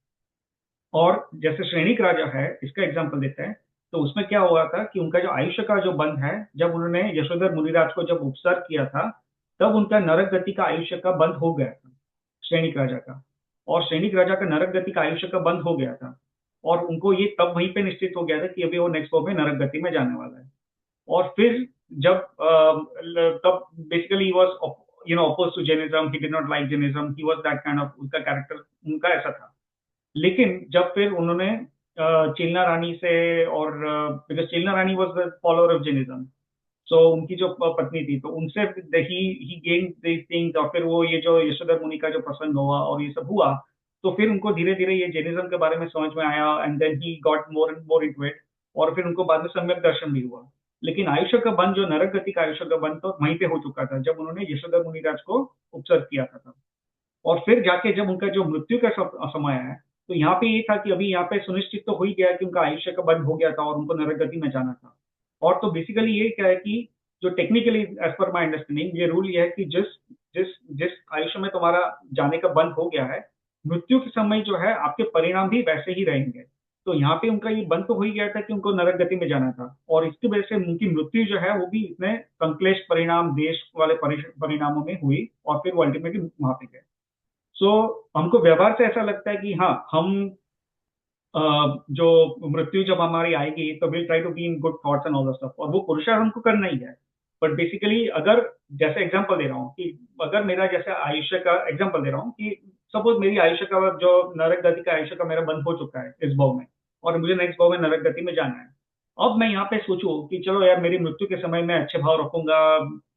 और जैसे श्रेणिक राजा है, इसका एग्जाम्पल देते हैं, तो उसमें क्या हुआ था कि उनका जो आयुष्य का जो बंध है, जब उन्होंने यशोधर मुनिराज को जब उपसर्ग किया था, तब उनका नरक गति का आयुष्य का बंध हो गया था, श्रेणिक राजा का। और श्रेणिक राजा का नरक गति का आयुष्य का बंध हो गया था, और उनको ये तब वहीं पे निश्चित हो गया था कि अभी वो नेक्स्ट में नरक गति में जाने वाला है। और फिर जब तब basically he was opposed to Jainism, he did not like Jainism, he was that kind of, उसका कैरेक्टर उनका ऐसा था। लेकिन जब फिर उन्होंने चिलना रानी से, और because Chelna Rani was the follower of Jainism, so उनकी जो पत्नी थी, तो उनसे ही गेन दीज थिंग्स, और फिर वो ये जो यशोधर मुनि का जो प्रसंग हुआ और ये सब हुआ, तो फिर उनको धीरे धीरे ये जैनिज्म के बारे में समझ में आया, and then he got more and more into it, और फिर उनको बाद में सम्यक दर्शन भी हुआ। लेकिन आयुष्य का बंध, जो नरक गति का आयुष्य का बंध, तो वहीं पे हो चुका था जब उन्होंने यशोधर मुनिराज को उपसर्ग किया था। और फिर जाके जब उनका जो मृत्यु का समय है, तो यहाँ पे ये था कि अभी यहाँ पे सुनिश्चित तो हो ही गया कि उनका आयुष्य का बंध हो गया था और उनको नरक गति में जाना था। और तो बेसिकली ये क्या है कि जो technically as per my understanding ये रूल ये है कि जिस जिस जिस आयुष्य में तुम्हारा जाने का बंध हो गया है, मृत्यु के समय जो है आपके परिणाम भी वैसे ही रहेंगे। तो यहाँ पे उनका ये बंध तो हो ही गया था कि उनको नरक गति में जाना था, और इसकी वजह से उनकी मृत्यु जो है वो भी इतने संक्लेश परिणाम, देश वाले परिणामों में हुई, और फिर वो अल्टीमेटली वहां पे गए। सो हमको व्यवहार से ऐसा लगता है कि हाँ, हम जो मृत्यु जब हमारी आएगी तो will try to be in good thoughts and all the stuff, और वो पुरुषार्थ हमको करना ही है। बट बेसिकली अगर, जैसे एग्जांपल दे रहा हूँ कि अगर मेरा जैसे आयुष्य का एग्जांपल दे रहा हूँ कि सपोज मेरी आयुष्य का जो नरक गति का आयुष्य का मेरा बंद हो चुका है इस भाव में, और मुझे नेक्स्ट भाव में नरक गति में जाना है। अब मैं यहाँ पे सोचूं कि चलो यार, मेरी मृत्यु के समय में अच्छे भाव रखूंगा,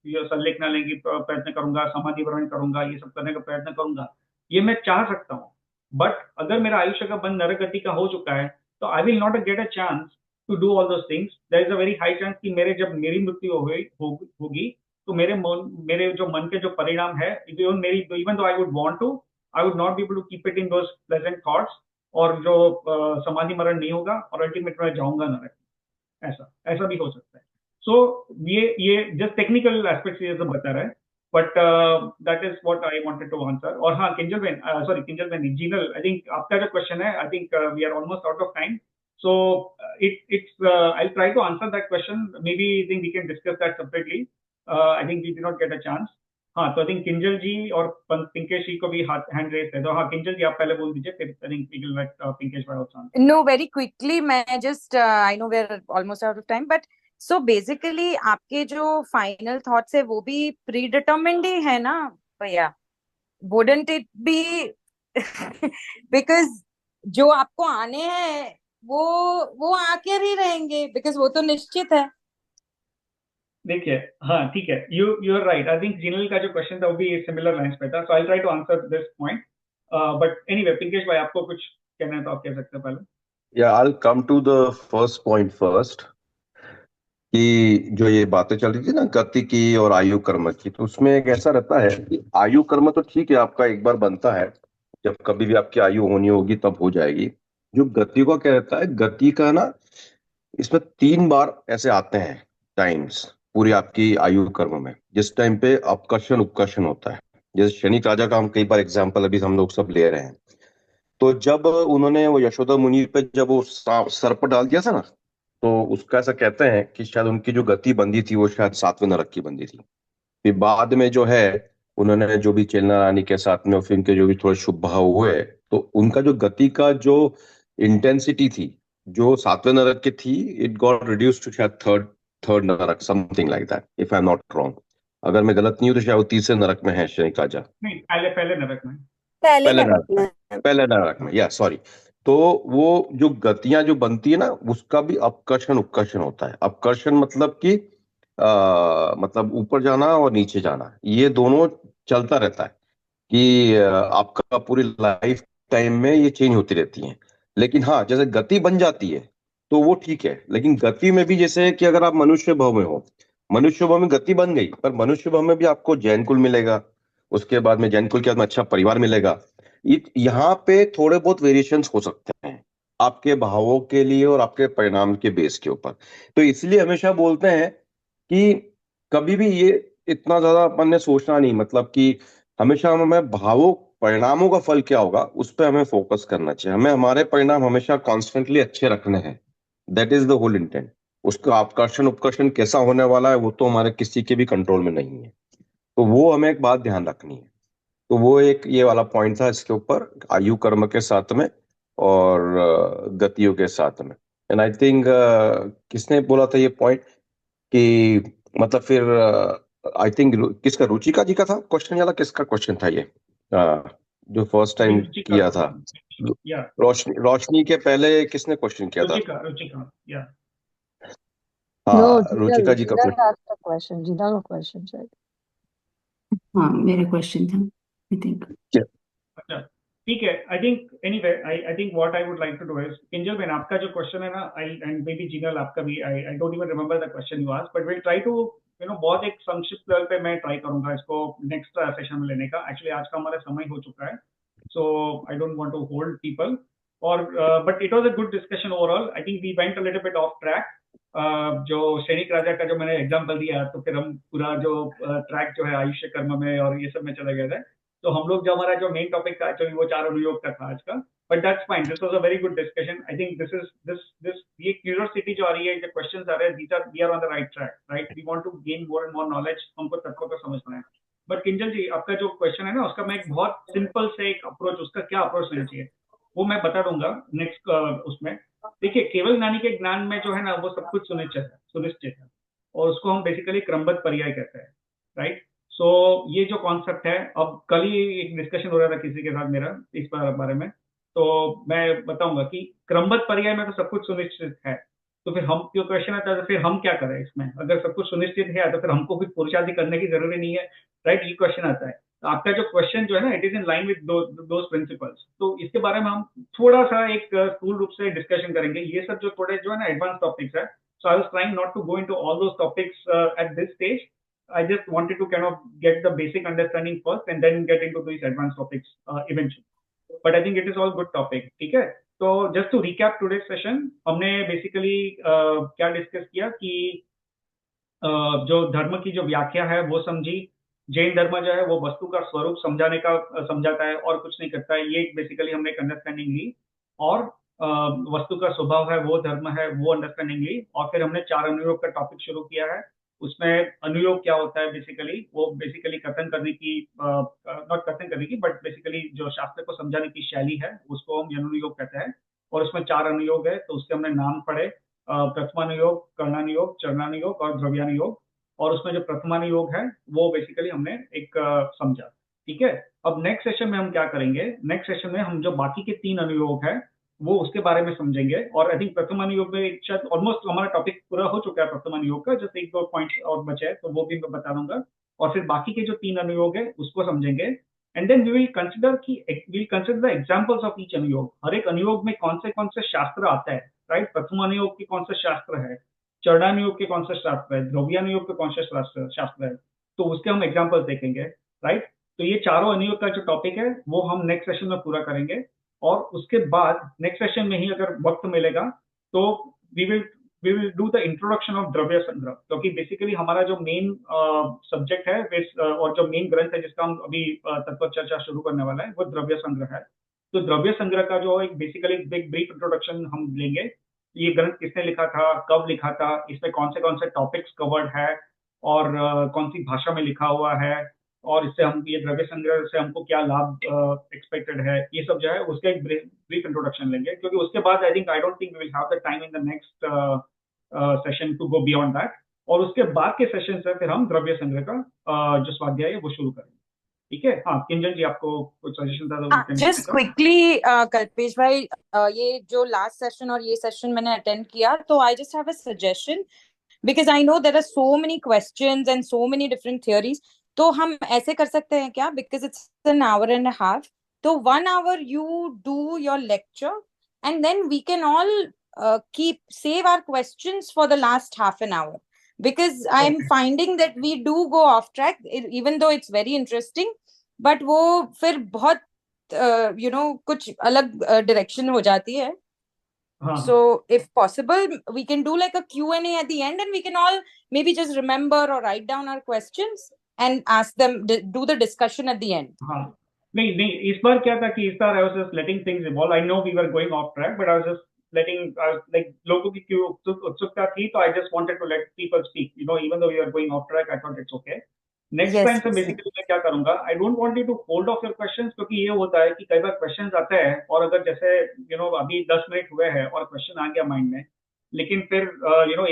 ये संलेख ना लेंगे प्रयत्न करूंगा, समाधि वरण करूंगा, ये सब करने का प्रयत्न करूंगा, ये मैं चाह सकता हूँ। बट अगर मेरा आयुष्य का बंध नरक गति का हो चुका है, तो I will not get a chance to do all those things. There is a very high chance कि जब मेरी मृत्यु होगी, तो मेरे जो मन के जो परिणाम है, even though I would want to, I would not be able to keep it in those pleasant thoughts, और जो समाधि मरण नहीं होगा, और अल्टीमेट में जाऊंगा नरक। ऐसा भी हो सकता है। सो ये जस्ट टेक्निकल एस्पेक्ट ये सब बता रहा है, but that is what I wanted to answer. और हाँ, किंजल बेन, जीनल, आई थिंक आपका जो क्वेश्चन है, I think we are almost out of time, so it's I'll try to answer that question. Maybe I think we can discuss that separately. I think we did not get a chance. हाँ, तो I think Kinjal जी और पिंकेश जी को भी hand raise है, तो हाँ, किंजल जी आप पहले बोल दीजिए, फिर I think we will let Pinkesh भाई also answer. No, very quickly, मैं just I know we're almost out of time, but so basically आपके जो final thoughts है वो भी predetermined ही है ना भैया? Wouldn't it be because जो आपको आने हैं वो आके ही रहेंगे, because वो तो निश्चित है। देखिए, हाँ ठीक है, you are right. I think Jinal का जो क्वेश्चन था वो भी सिमिलर लाइंस पे था, so I try to answer this point. But anyway, Pinkesh भाई आपको कुछ कहना है तो आप कह सकते हैं पहले। या I will come to the first point first, कि जो ये बातें चल रही थी ना गति की और आयु कर्म की, तो उसमें एक ऐसा रहता है कि आयु कर्म तो ठीक है, आपका एक बार बनता है, जब कभी भी आपकी आयु होनी होगी तब हो जाएगी। जो गति का क्या रहता है, गति का ना, इसमें 3 बार ऐसे आते हैं टाइम्स पूरी आपकी आयु कर्म में, जिस टाइम पे अपकर्षण उपकर्षण होता है। जैसे शनि राजा का हम कई बार एग्जाम्पल अभी हम लोग सब ले रहे हैं। तो जब उन्होंने वो यशोदा मुनि पे जब वो सर्प डाल दिया था ना, तो उसका ऐसा कहते हैं कि शायद उनकी जो गति बंदी थी वो शायद 7वें नरक की बंदी थी। फिर बाद में जो है उन्होंने जो भी चेलना रानी के साथ में, फिर उनके जो भी थोड़े शुभ भाव हुए, तो उनका जो गति का जो इंटेंसिटी थी, जो 7वें नरक की थी, इट गॉट रिड्यूस टू शायद थर्ड नरक, something like that, if I am not wrong. अगर मैं गलत नहीं हूँ तो शायद वो 3रे नरक में है शनि राजा। नहीं, पहले नरक में, पहले नरक में, या सॉरी। तो वो जो गतियां जो बनती है ना, उसका भी अपकर्षण उपकर्षण होता है। अपकर्षण मतलब कि मतलब ऊपर जाना और नीचे जाना, ये दोनों चलता रहता है कि आपका पूरी लाइफ टाइम में ये चेंज होती रहती है। लेकिन हाँ, जैसे गति बन जाती है तो वो ठीक है, लेकिन गति में भी जैसे कि अगर आप मनुष्य भाव में हो, मनुष्य भाव में गति बन गई, पर मनुष्य भाव में भी आपको जैन कुल मिलेगा, उसके बाद में जैन कुल के बाद में अच्छा परिवार मिलेगा। यहाँ पे थोड़े बहुत वेरिएशंस हो सकते हैं आपके भावों के लिए और आपके परिणाम के बेस के ऊपर। तो इसलिए हमेशा बोलते हैं कि कभी भी ये इतना ज्यादा अपन ने सोचना नहीं, मतलब कि हमेशा हमें भावों परिणामों का फल क्या होगा उस पर हमें फोकस करना चाहिए। हमें हमारे परिणाम हमेशा कॉन्स्टेंटली अच्छे रखने हैं। That is the whole intent. उसका आकर्षण उपकर्षण कैसा होने वाला है वो तो हमारे किसी के भी कंट्रोल में नहीं है। तो वो हमें एक बात ध्यान रखनी है। तो वो एक ये वाला पॉइंट था इसके ऊपर, आयु कर्म के साथ में और गतियों के साथ में। एंड आई थिंक किसने बोला था ये पॉइंट कि मतलब फिर आई थिंक किसका, रुचिका जी का था क्वेश्चन, या किसका क्वेश्चन था ये जो फर्स्ट टाइम रुचिका किया था? या रोशनी के पहले किसने क्वेश्चन किया था? रुचिका या No, हाँ, रुचिका जी का Jinal question. asked a question. Jinal question, right? हाँ मेरा क्वेश्चन था आई थिंक। अच्छा ठीक है। I think anyway I think what I would like to do is, Kinjal ben आपका जो क्वेश्चन है ना, I and maybe Jinal आपका भी, I don't even remember the question you asked, but will try to बहुत एक संक्षिप्त लेवल पे मैं ट्राई करूंगा इसको नेक्स्ट सेशन में लेने का। एक्चुअली आज का हमारा समय हो चुका है, so I don't want to hold people. और but it was a good discussion overall. I think we went a little bit off track. जो सैनिक राजा का जो मैंने एग्जांपल दिया, तो फिर हम पूरा जो ट्रैक जो है आयुष्य कर्म में और ये सब में चले गए थे। तो हम लोग जो हमारा जो मेन टॉपिक था एक्चुअली वो चार अनुयोग का था आज का। But that's fine, this was a very good discussion. I think this ये क्यूरियोसिटी जो आ रही है, जो क्वेश्चंस आ रहे हैं, we are on the right track, right? We want to gain more and more knowledge, हमको तत्वों को समझना है। बट किंजल जी आपका जो क्वेश्चन है ना, उसका मैं एक बहुत सिंपल से एक अप्रोच, उसका क्या अप्रोच लेना चाहिए वो मैं बता दूंगा नेक्स्ट उसमें। देखिए, केवल ज्ञानी के ज्ञान में जो है ना वो सब कुछ सुनिश्चित है, और उसको हम बेसिकली क्रमबद्ध पर्याय कहते हैं, राइट? सो ये जो कॉन्सेप्ट है, अब कल ही एक डिस्कशन हो रहा था किसी के साथ मेरा इस बारे में, तो मैं बताऊंगा कि क्रमबद्ध पर्याय में तो सब कुछ सुनिश्चित है। तो फिर हम, जो क्वेश्चन आता है, तो फिर हम क्या करें इसमें? अगर सब कुछ सुनिश्चित है तो फिर हमको कुछ पुरुषार्थी करने की जरूरी नहीं है, राइट? ये क्वेश्चन आता है। तो आपका जो क्वेश्चन जो है ना, it is in line with those principles. तो इसके बारे में हम थोड़ा सा एक स्थूल रूप से डिस्कशन करेंगे। ये सब जो थोड़े जो है ना एडवांस टॉपिक्स है, so I was trying not to go into all those topics at this stage. I just wanted to kind of get the basic understanding first and then get into these advanced topics eventually. But I think it is all good topic, ठीक है? तो just to recap today's session, हमने basically क्या discuss किया कि जो धर्म की जो व्याख्या है वो समझी। जैन धर्म जो है वो वस्तु का स्वरूप समझाने का समझाता है और कुछ नहीं करता है, ये बेसिकली हमने एक अंडरस्टैंडिंग ली। और वस्तु का स्वभाव है वो धर्म है, वो अंडरस्टैंडिंग ली। और फिर हमने चार अनुयोग का टॉपिक शुरू किया है। उसमें अनुयोग क्या होता है, बेसिकली वो बेसिकली कथन करने की, नॉट कथन करने की, बट बेसिकली जो शास्त्र को समझाने की शैली है उसको हम अनुयोग कहते हैं। और उसमें चार अनुयोग है, तो उसके हमने नाम पढ़े, प्रथमानुयोग, कर्णानुयोग, चरणानुयोग और द्रव्यानुयोग। और उसमें जो प्रथमानुयोग है वो बेसिकली हमने एक समझा, ठीक है? अब नेक्स्ट सेशन में हम क्या करेंगे, नेक्स्ट सेशन में हम जो बाकी के तीन अनुयोग है वो उसके बारे में समझेंगे। और आई थिंक प्रथम अनुयोग में शायद ऑलमोस्ट हमारा टॉपिक पूरा हो चुका है प्रथम अनुयोग का, जैसे एक दो पॉइंट्स और बचे हैं तो वो भी मैं बता दूंगा। और फिर बाकी के जो तीन अनुयोग है उसको समझेंगे। And then we will consider the examples of each अनुयोग। हर एक अनुयोग में कौन से शास्त्र आता है, राइट? प्रथम अनुयोग के कौन से शास्त्र है, चरणानुयोग के कौन से शास्त्र है, द्रव्यानुयोग के कौन से शास्त्र है, तो उसके हम एग्जाम्पल देखेंगे, राइट? तो ये चारों अनुयोग का जो टॉपिक है वो हम नेक्स्ट सेशन में पूरा करेंगे। और उसके बाद नेक्स्ट सेशन में ही अगर वक्त मिलेगा तो we will do the introduction of Dravya Sangraha, क्योंकि बेसिकली हमारा जो मेन सब्जेक्ट है और जो मेन ग्रंथ है जिसका हम अभी तत्व चर्चा शुरू करने वाला है वो द्रव्य संग्रह है। तो द्रव्य संग्रह का जो एक बेसिकली ब्रीफ इंट्रोडक्शन हम लेंगे। ये ग्रंथ किसने लिखा था, कब लिखा था, इसमें कौन से टॉपिक्स कवर्ड है, और कौन सी भाषा में लिखा हुआ है, और इससे हम ये द्रव्य संग्रह से हमको क्या लाभ एक्सपेक्टेड है, ये सब जो है उसका एक ब्रीफ इंट्रोडक्शन लेंगे। क्योंकि उसके बाद I don't think we will have the time in the next session to go beyond that. और उसके बाद के सेशन से फिर हम द्रव्य संग्रह का जो स्वाध्याय है वो शुरू करेंगे, ठीक है? हाँ किंजल जी, आपको कुछ सजेशन था तो जस्ट क्विकली कल्पेश भाई, ये जो लास्ट सेशन और ये सेशन मैंने अटेंड किया, तो I just have a suggestion, because I know there are so many questions and so many different theories. तो हम ऐसे कर सकते हैं क्या, because it's an hour and a half, तो 1 hour you do your lecture and then we can all save our questions for the last half an hour, because I'm finding that we do go off track even though it's very interesting, but वो फिर बहुत कुछ अलग direction हो जाती है. So if possible we can do like a Q&A at the end and we can all maybe just remember or write down our questions. and ask them, do the discussion at the end. हाँ नहीं नहीं, इस बार क्या था कि इस बार I was just letting things evolve. I know we were going off track, but I was just letting like लोगों की क्यों उत्सुकता थी, तो I just wanted to let people speak. You know, even though we were going off track, I thought it's okay. Next Yes, time से yes, basically मैं क्या करूंगा, I don't want you to hold off your questions, क्योंकि ये होता है कि कई बार क्वेश्चंस आते हैं और अगर जैसे अभी 10 मिनट हुए हैं और क्वेश्चन आ गया माइंड में, लेकिन फिर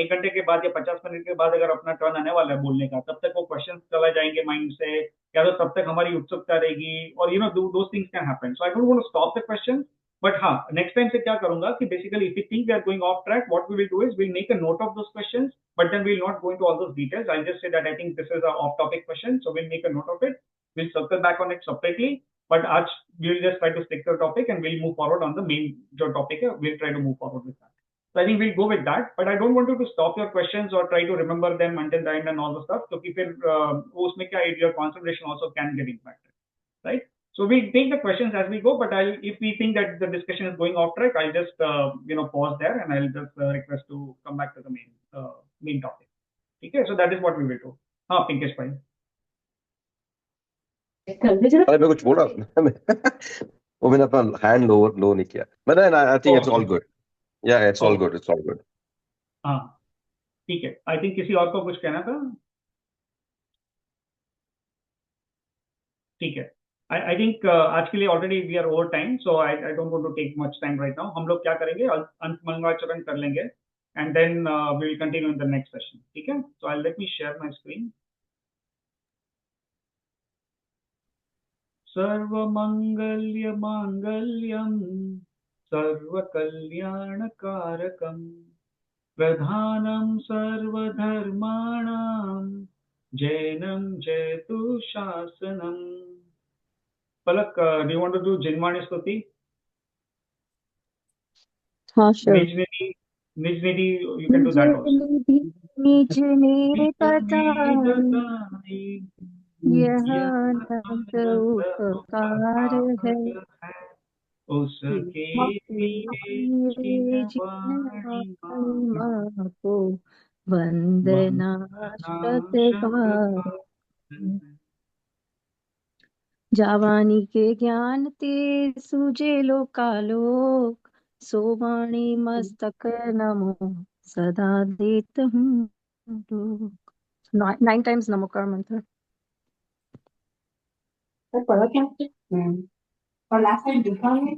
1 घंटे के बाद या 50 मिनट के बाद अगर अपना टर्न आने वाला है बोलने का, तब तक वो क्वेश्चंस चला जाएंगे माइंड से, या तो तब तक हमारी उत्सुकता रहेगी, और those things can happen. So I don't want to stop the question. But हाँ, नेक्स्ट टाइम से क्या करूंगा कि basically if you think we are going off track, what we will do is we'll make a note of those questions, but then we'll not go into all those details. I'll just say that I think this is an off-topic question, so we'll make a note of it. We'll circle back on it separately, but आज we'll just try to stick to the topic and we'll move forward on the main जो topic है. We'll try to move forward with that. So I think we'll go with that, but I don't want you to stop your questions or try to remember them until the end and all the stuff, क्योंकि फिर उसमें क्या your concentration also can get impacted, right? So we'll take the questions as we go, but if we think that the discussion is going off track, I'll just pause there and I'll just request to come back to the main topic. Okay, so that is what we will do. हाँ पिंकेश भाई. अरे मैं कुछ बोला वो मैंने अपना hand लो नहीं किया मैंने. I think it's all good. Yeah it's all good, it's all good. हाँ ठीक है. आई थिंक किसी और को कुछ कहना था. ठीक है. I think आज के लिए already we are over time, so I don't want to take much time right now. हम लोग क्या करेंगे, अंत मंगलाचरण कर लेंगे and then we will continue in the next session. ठीक है. So let me share my screen. सर्वमंगल्य मांगल्यम सर्वकल्याणकारकम प्रधानम सर्वधर्माणाम Jainam जयतु शासनम. Palak, do you want to do Jinmani Stuti? हाँ sure. Nijnidi, you can do that also. निज ने बताई यह अनंत उपकार है, उसके माँ को वंदना सत्कार. जावानी के ज्ञान ते सूझे लोकालोक, सोवाणी मस्तक नमो सदा देत हूँ लोक. 9 times नमोकार मंत्र. पढ़ा क्या? और लास्ट टाइम देखा है.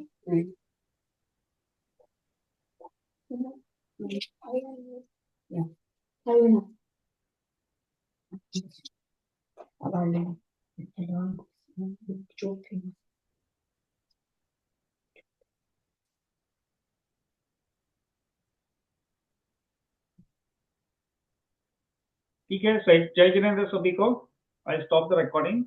ठीक है. जय जिनेंद्र सभी को. I stop the recording.